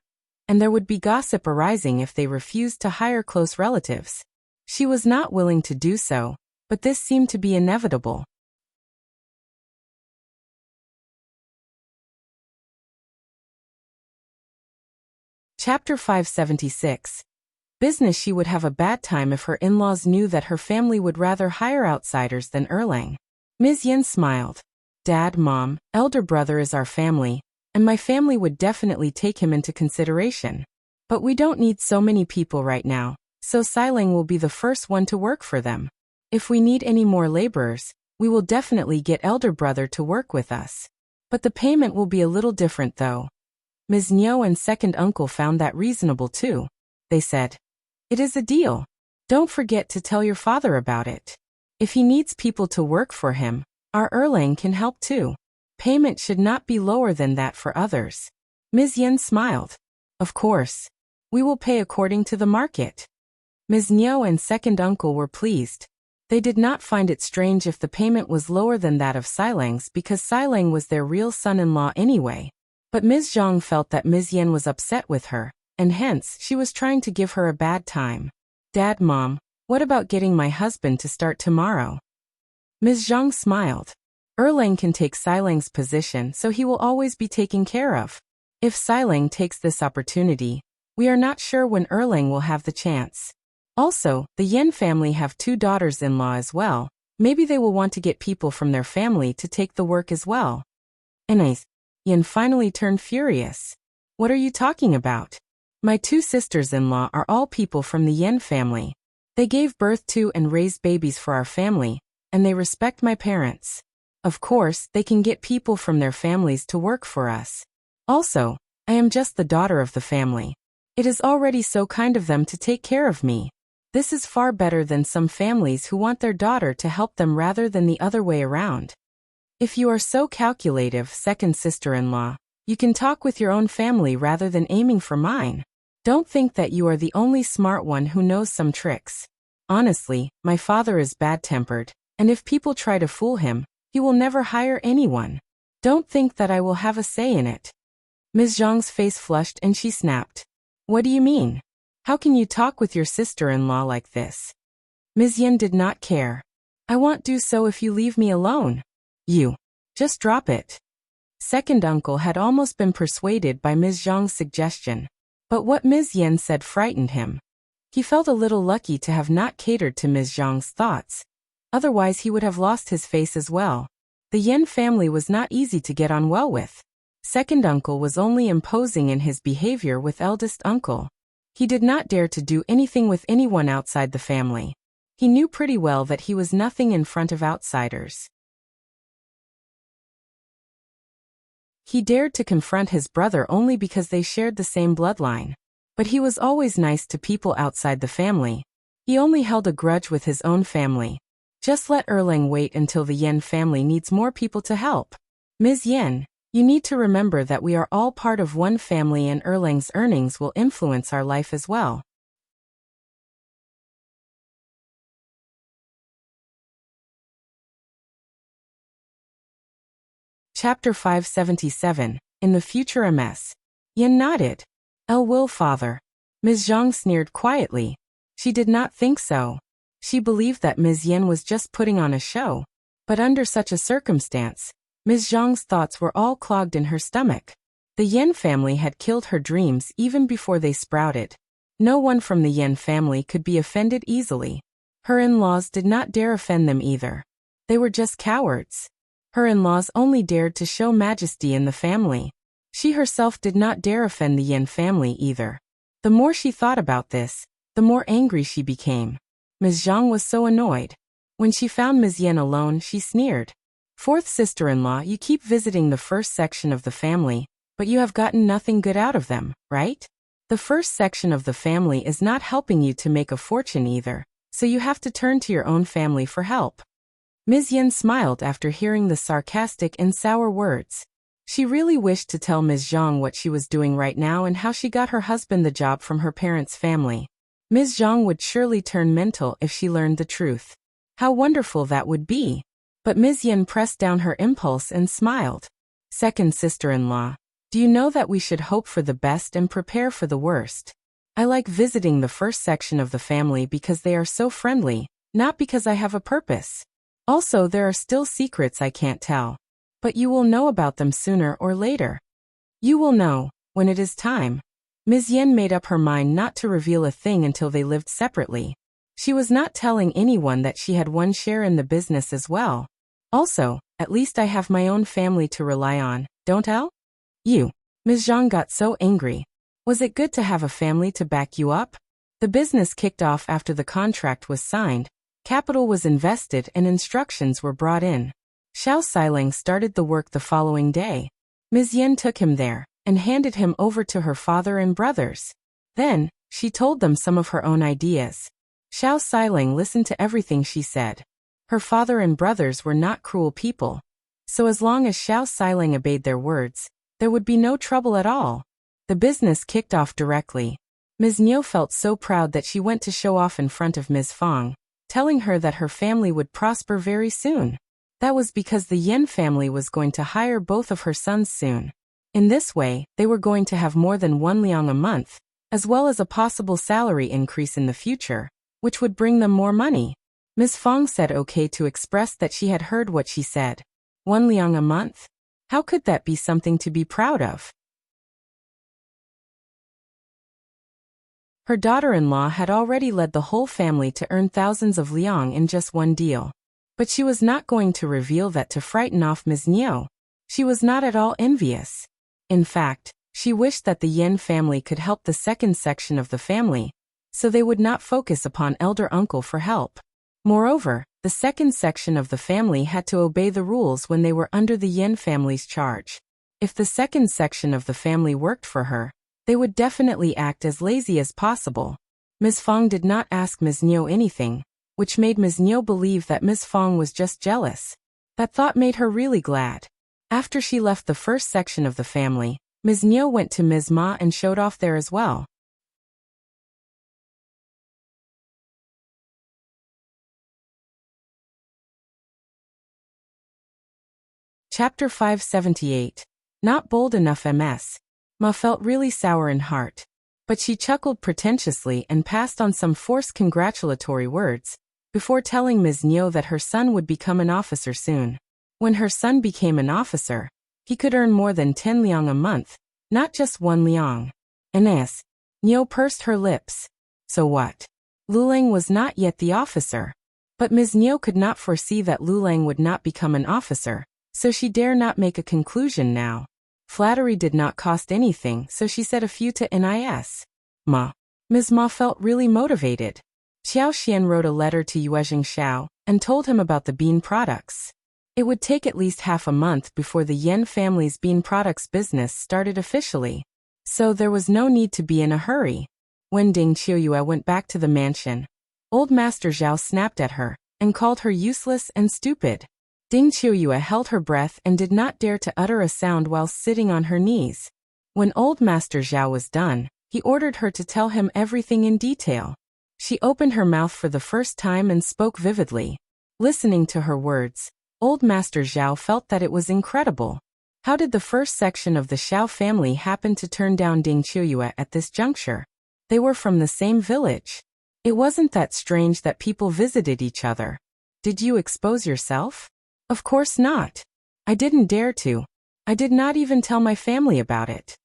and there would be gossip arising if they refused to hire close relatives. She was not willing to do so, but this seemed to be inevitable. Chapter 576. Business. She would have a bad time if her in-laws knew that her family would rather hire outsiders than Erlang. Ms. Yan smiled. Dad, Mom, elder brother is our family, and my family would definitely take him into consideration. But we don't need so many people right now, so Xiling will be the first one to work for them. If we need any more laborers, we will definitely get elder brother to work with us. But the payment will be a little different though. Ms. Nyo and second uncle found that reasonable too. They said, it is a deal. Don't forget to tell your father about it. If he needs people to work for him, our Erlang can help too. Payment should not be lower than that for others. Ms. Yan smiled. Of course. We will pay according to the market. Ms. Nyo and second uncle were pleased. They did not find it strange if the payment was lower than that of Xilang's because Xiling was their real son-in-law anyway. But Ms. Zhang felt that Ms. Yan was upset with her, and hence she was trying to give her a bad time. Dad, Mom, what about getting my husband to start tomorrow? Ms. Zhang smiled. Erlang can take Xilang's position, so he will always be taken care of. If Xiling takes this opportunity, we are not sure when Erlang will have the chance. Also, the Yan family have 2 daughters-in-law as well. Maybe they will want to get people from their family to take the work as well. Anyways, Yan finally turned furious. What are you talking about? My 2 sisters-in-law are all people from the Yan family. They gave birth to and raised babies for our family, and they respect my parents. Of course, they can get people from their families to work for us. Also, I am just the daughter of the family. It is already so kind of them to take care of me. This is far better than some families who want their daughter to help them rather than the other way around. If you are so calculative, second sister-in-law, you can talk with your own family rather than aiming for mine. Don't think that you are the only smart one who knows some tricks. Honestly, my father is bad-tempered, and if people try to fool him, he will never hire anyone. Don't think that I will have a say in it. Ms. Zhang's face flushed and she snapped. What do you mean? How can you talk with your sister-in-law like this? Ms. Yan did not care. I won't do so if you leave me alone. You. Just drop it. Second uncle had almost been persuaded by Ms. Zhang's suggestion. But what Ms. Yan said frightened him. He felt a little lucky to have not catered to Ms. Zhang's thoughts. Otherwise he would have lost his face as well. The Yan family was not easy to get on well with. Second uncle was only imposing in his behavior with eldest uncle. He did not dare to do anything with anyone outside the family. He knew pretty well that he was nothing in front of outsiders. He dared to confront his brother only because they shared the same bloodline. But he was always nice to people outside the family. He only held a grudge with his own family. Just let Erlang wait until the Yan family needs more people to help. Ms. Yan, you need to remember that we are all part of one family and Erlang's earnings will influence our life as well. Chapter 577. In the future MS. Yan nodded. Will father. Ms. Zhang sneered quietly. She did not think so. She believed that Ms. Yan was just putting on a show. But under such a circumstance, Ms. Zhang's thoughts were all clogged in her stomach. The Yan family had killed her dreams even before they sprouted. No one from the Yan family could be offended easily. Her in-laws did not dare offend them either. They were just cowards. Her in-laws only dared to show majesty in the family. She herself did not dare offend the Yan family either. The more she thought about this, the more angry she became. Ms. Zhang was so annoyed. When she found Ms. Yan alone, she sneered. Fourth sister-in-law, you keep visiting the first section of the family, but you have gotten nothing good out of them, right? The first section of the family is not helping you to make a fortune either, so you have to turn to your own family for help. Ms.Yan smiled after hearing the sarcastic and sour words. She really wished to tell Ms. Zhang what she was doing right now and how she got her husband the job from her parents' family. Ms. Zhang would surely turn mental if she learned the truth. How wonderful that would be! But Ms. Yan pressed down her impulse and smiled. Second sister-in-law, do you know that we should hope for the best and prepare for the worst? I like visiting the first section of the family because they are so friendly, not because I have a purpose. Also, there are still secrets I can't tell. But you will know about them sooner or later. You will know, when it is time. Ms. Yan made up her mind not to reveal a thing until they lived separately. She was not telling anyone that she had one share in the business as well. Also, at least I have my own family to rely on, don't I? You. Ms. Zhang got so angry. Was it good to have a family to back you up? The business kicked off after the contract was signed, capital was invested and instructions were brought in. Zhao Xiling started the work the following day. Ms. Yan took him there and handed him over to her father and brothers. Then, she told them some of her own ideas. Zhao Xiling listened to everything she said. Her father and brothers were not cruel people. So as long as Zhao Xiling obeyed their words, there would be no trouble at all. The business kicked off directly. Ms. Niu felt so proud that she went to show off in front of Ms. Fang, telling her that her family would prosper very soon. That was because the Yan family was going to hire both of her sons soon. In this way, they were going to have more than 1 liang a month, as well as a possible salary increase in the future, which would bring them more money. Ms. Fang said okay to express that she had heard what she said. 1 liang a month? How could that be something to be proud of? Her daughter-in-law had already led the whole family to earn thousands of liang in just one deal. But she was not going to reveal that to frighten off Ms. Niu. She was not at all envious. In fact, she wished that the Yan family could help the second section of the family, so they would not focus upon elder uncle for help. Moreover, the second section of the family had to obey the rules when they were under the Yan family's charge. If the second section of the family worked for her, they would definitely act as lazy as possible. Ms. Fang did not ask Ms. Niu anything, which made Ms. Niu believe that Ms. Fang was just jealous. That thought made her really glad. After she left the first section of the family, Ms. Niu went to Ms. Ma and showed off there as well. Chapter 578. Not bold enough Ms. Ma felt really sour in heart. But she chuckled pretentiously and passed on some forced congratulatory words, before telling Ms. Niu that her son would become an officer soon. When her son became an officer, he could earn more than 10 liang a month, not just 1 liang. Ms. Niu pursed her lips. So what? Lulang was not yet the officer. But Ms. Niu could not foresee that Lulang would not become an officer, so she dare not make a conclusion now. Flattery did not cost anything, so she said a few to Nis. Ma. Ms. Ma felt really motivated. Qiuyue wrote a letter to Yuezheng Xiao and told him about the bean products. It would take at least half a month before the Yan family's bean products business started officially. So there was no need to be in a hurry. When Qiuyue went back to the mansion, old Master Zhao snapped at her and called her useless and stupid. Qiuyue held her breath and did not dare to utter a sound while sitting on her knees. When old Master Zhao was done, he ordered her to tell him everything in detail. She opened her mouth for the first time and spoke vividly. Listening to her words, old Master Zhao felt that it was incredible. How did the first section of the Xiao family happen to turn down Qiuyue at this juncture? They were from the same village. It wasn't that strange that people visited each other. Did you expose yourself? Of course not. I didn't dare to. I did not even tell my family about it.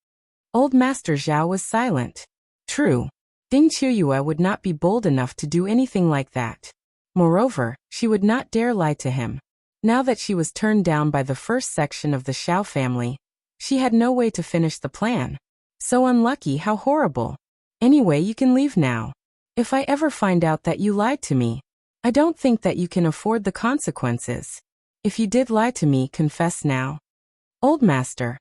Old Master Zhao was silent. True. Qiuyue would not be bold enough to do anything like that. Moreover, she would not dare lie to him. Now that she was turned down by the first section of the Xiao family, she had no way to finish the plan. So unlucky, how horrible. Anyway, you can leave now. If I ever find out that you lied to me, I don't think that you can afford the consequences. If you did lie to me, confess now. Old Master,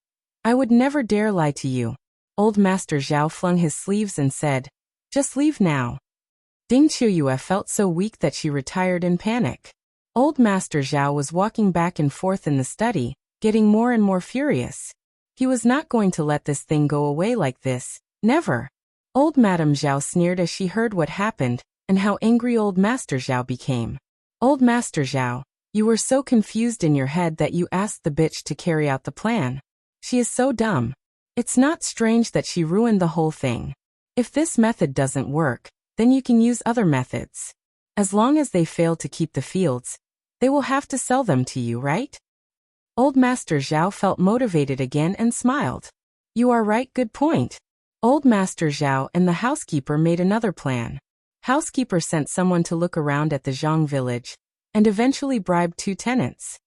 I would never dare lie to you. Old Master Zhao flung his sleeves and said, just leave now. Qiuyue felt so weak that she retired in panic. Old Master Zhao was walking back and forth in the study, getting more and more furious. He was not going to let this thing go away like this, never. Old Madame Zhao sneered as she heard what happened, and how angry Old Master Zhao became. Old Master Zhao, you were so confused in your head that you asked the bitch to carry out the plan. She is so dumb. It's not strange that she ruined the whole thing. If this method doesn't work, then you can use other methods. As long as they fail to keep the fields, they will have to sell them to you, right? Old Master Zhao felt motivated again and smiled. You are right, good point. Old Master Zhao and the housekeeper made another plan. Housekeeper sent someone to look around at the Zhang village, and eventually bribed 2 tenants.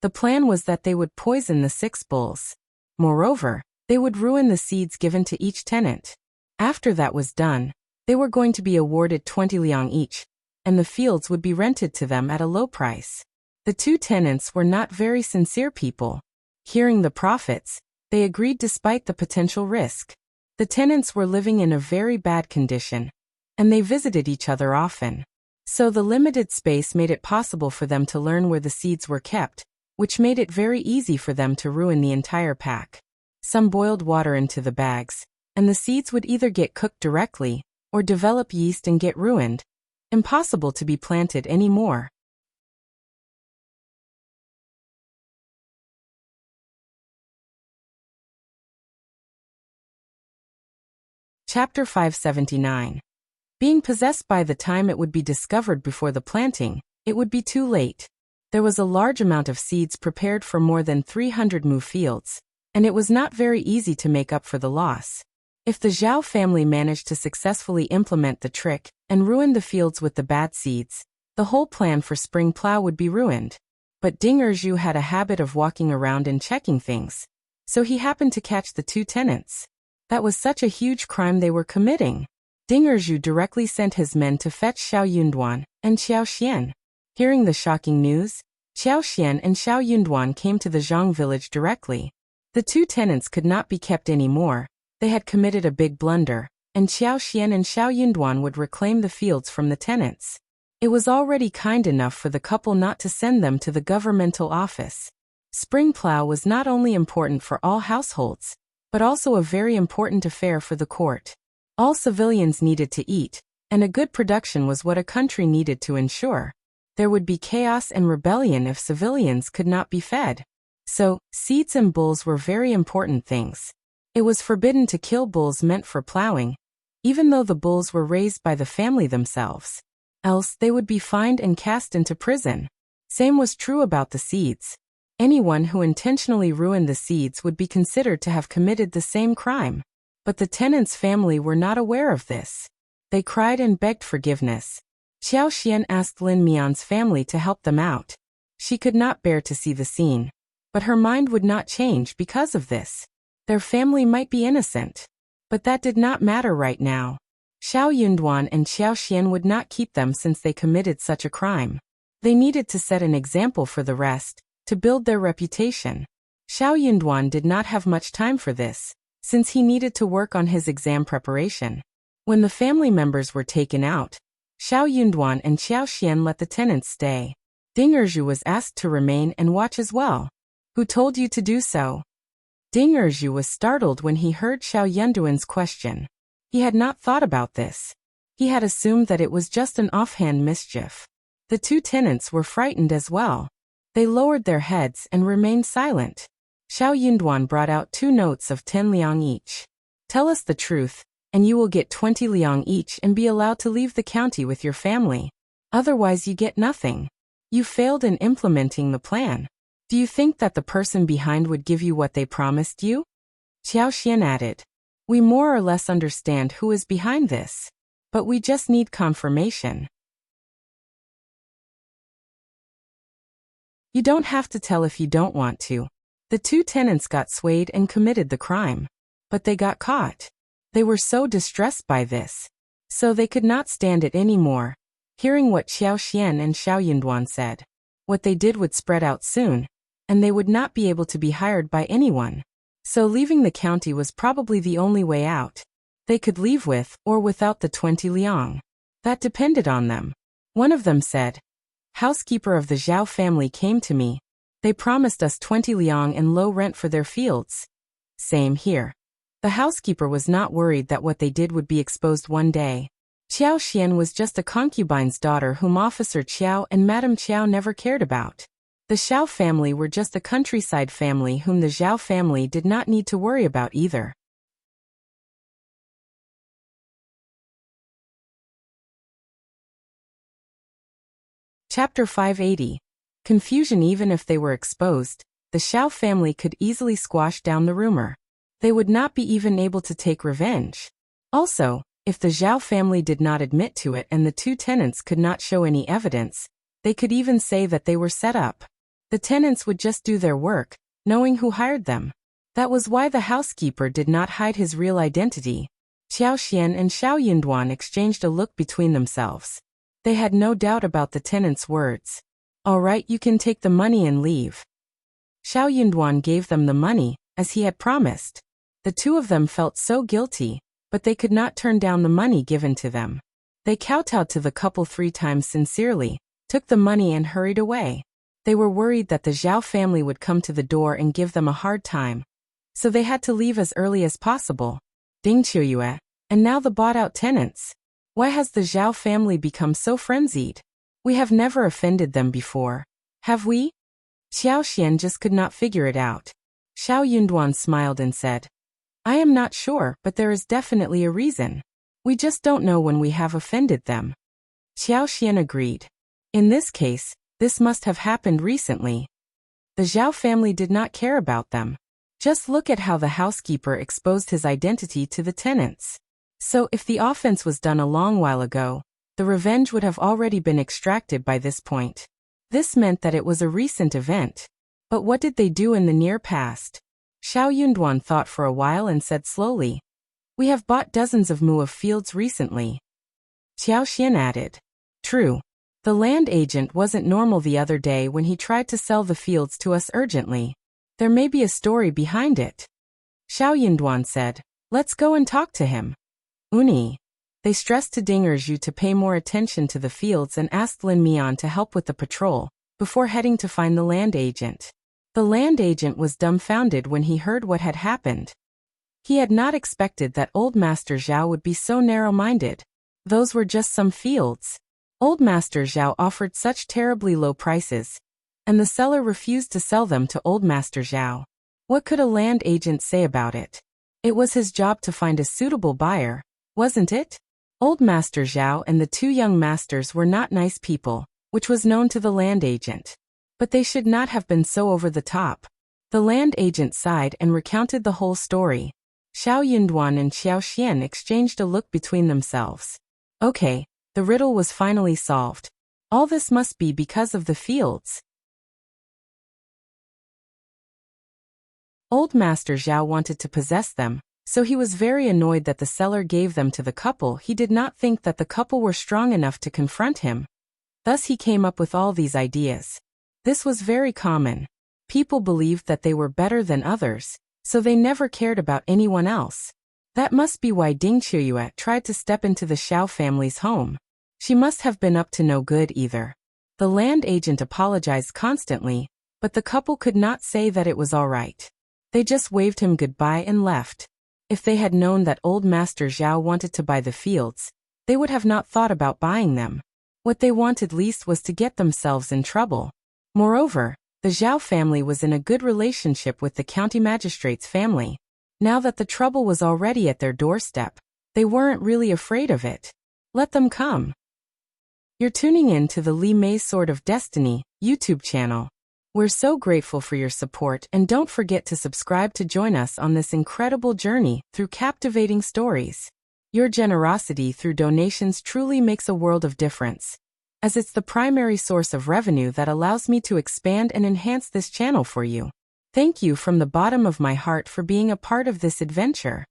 The plan was that they would poison the 6 bulls. Moreover, they would ruin the seeds given to each tenant. After that was done, they were going to be awarded 20 liang each, and the fields would be rented to them at a low price. The 2 tenants were not very sincere people. Hearing the profits, they agreed despite the potential risk. The tenants were living in a very bad condition, and they visited each other often. So the limited space made it possible for them to learn where the seeds were kept, which made it very easy for them to ruin the entire pack. Some boiled water into the bags, and the seeds would either get cooked directly, or develop yeast and get ruined. Impossible to be planted anymore. Chapter 579. Being possessed by the time it would be discovered before the planting, it would be too late. There was a large amount of seeds prepared for more than 300 mu fields, and it was not very easy to make up for the loss. If the Zhao family managed to successfully implement the trick and ruin the fields with the bad seeds, the whole plan for spring plow would be ruined. But Qiuyue had a habit of walking around and checking things, so he happened to catch the 2 tenants. That was such a huge crime they were committing. Qiuyue directly sent his men to fetch Xiao Yunduan and Xiao Xian. Hearing the shocking news, Xiao Xian and Xiao Yunduan came to the Zhang village directly. The 2 tenants could not be kept anymore. They had committed a big blunder, and Xiao Xian and Xiao Yunduan would reclaim the fields from the tenants. It was already kind enough for the couple not to send them to the governmental office. Spring plow was not only important for all households, but also a very important affair for the court. All civilians needed to eat, and a good production was what a country needed to ensure. There would be chaos and rebellion if civilians could not be fed. So, seeds and bulls were very important things. It was forbidden to kill bulls meant for plowing, even though the bulls were raised by the family themselves. Else they would be fined and cast into prison. Same was true about the seeds. Anyone who intentionally ruined the seeds would be considered to have committed the same crime. But the tenants' family were not aware of this. They cried and begged forgiveness. Xiao Xian asked Lin Mian's family to help them out. She could not bear to see the scene. But her mind would not change because of this. Their family might be innocent. But that did not matter right now. Xiao Yunduan and Xiao Xian would not keep them since they committed such a crime. They needed to set an example for the rest, to build their reputation. Xiao Yunduan did not have much time for this, since he needed to work on his exam preparation. When the family members were taken out, Xiao Yunduan and Xiao Xian let the tenants stay. Qiuyue was asked to remain and watch as well. Who told you to do so? Qiuyue was startled when he heard Xiao Yunduan's question. He had not thought about this. He had assumed that it was just an offhand mischief. The 2 tenants were frightened as well. They lowered their heads and remained silent. Xiao Yunduan brought out 2 notes of 10 liang each. Tell us the truth, and you will get 20 liang each and be allowed to leave the county with your family. Otherwise you get nothing. You failed in implementing the plan. Do you think that the person behind would give you what they promised you? Xiao Xian added. We more or less understand who is behind this. But we just need confirmation. You don't have to tell if you don't want to. The 2 tenants got swayed and committed the crime. But they got caught. They were so distressed by this. So they could not stand it anymore. Hearing what Xiao Xian and Xiao Yunduan said, What they did would spread out soon, and they would not be able to be hired by anyone. So leaving the county was probably the only way out. They could leave with or without the 20 liang. That depended on them. One of them said, "Housekeeper of the Zhao family came to me. They promised us 20 liang and low rent for their fields." Same here. The housekeeper was not worried that what they did would be exposed one day. Qiuyue was just a concubine's daughter whom Officer Qiao and Madame Qiao never cared about. The Zhao family were just a countryside family whom the Zhao family did not need to worry about either. Chapter 580. Confusion. Even if they were exposed, the Zhao family could easily squash down the rumor. They would not be even able to take revenge. Also, if the Zhao family did not admit to it and the two tenants could not show any evidence, they could even say that they were set up. The tenants would just do their work, knowing who hired them. That was why the housekeeper did not hide his real identity. Qiuyue and Qiuyue exchanged a look between themselves. They had no doubt about the tenant's words. "All right, you can take the money and leave." Qiuyue gave them the money, as he had promised. The two of them felt so guilty, but they could not turn down the money given to them. They kowtowed to the couple 3 times sincerely, took the money and hurried away. They were worried that the Zhao family would come to the door and give them a hard time. So they had to leave as early as possible. Qiuyue, and now the bought-out tenants. Why has the Zhao family become so frenzied? We have never offended them before. Have we? Qiuyue just could not figure it out. Qiuyue smiled and said, "I am not sure, but there is definitely a reason. We just don't know when we have offended them." Qiuyue agreed. In this case, this must have happened recently. The Zhao family did not care about them. Just look at how the housekeeper exposed his identity to the tenants. So if the offense was done a long while ago, the revenge would have already been extracted by this point. This meant that it was a recent event. But what did they do in the near past? Qiuyue thought for a while and said slowly, "We have bought dozens of mu of fields recently." Qiuyue added, "True. The land agent wasn't normal the other day when he tried to sell the fields to us urgently. There may be a story behind it." Qiuyue said, "Let's go and talk to him." Uni. They stressed to Qiuyue to pay more attention to the fields and asked Ms.Yan to help with the patrol, before heading to find the land agent. The land agent was dumbfounded when he heard what had happened. He had not expected that old Master Zhao would be so narrow-minded. Those were just some fields. Old Master Zhao offered such terribly low prices, and the seller refused to sell them to Old Master Zhao. What could a land agent say about it? It was his job to find a suitable buyer, wasn't it? Old Master Zhao and the 2 young masters were not nice people, which was known to the land agent. But they should not have been so over the top. The land agent sighed and recounted the whole story. Qiuyue and Qiuyue exchanged a look between themselves. Okay, the riddle was finally solved. All this must be because of the fields. Old Master Zhao wanted to possess them, so he was very annoyed that the seller gave them to the couple. He did not think that the couple were strong enough to confront him. Thus he came up with all these ideas. This was very common. People believed that they were better than others, so they never cared about anyone else. That must be why Qiuyue tried to step into the Zhao family's home. She must have been up to no good either. The land agent apologized constantly, but the couple could not say that it was all right. They just waved him goodbye and left. If they had known that old Master Zhao wanted to buy the fields, they would have not thought about buying them. What they wanted least was to get themselves in trouble. Moreover, the Zhao family was in a good relationship with the county magistrate's family. Now that the trouble was already at their doorstep, they weren't really afraid of it. Let them come. You're tuning in to the Li Mei's Sword of Destiny YouTube channel. We're so grateful for your support, and don't forget to subscribe to join us on this incredible journey through captivating stories. Your generosity through donations truly makes a world of difference, as it's the primary source of revenue that allows me to expand and enhance this channel for you. Thank you from the bottom of my heart for being a part of this adventure.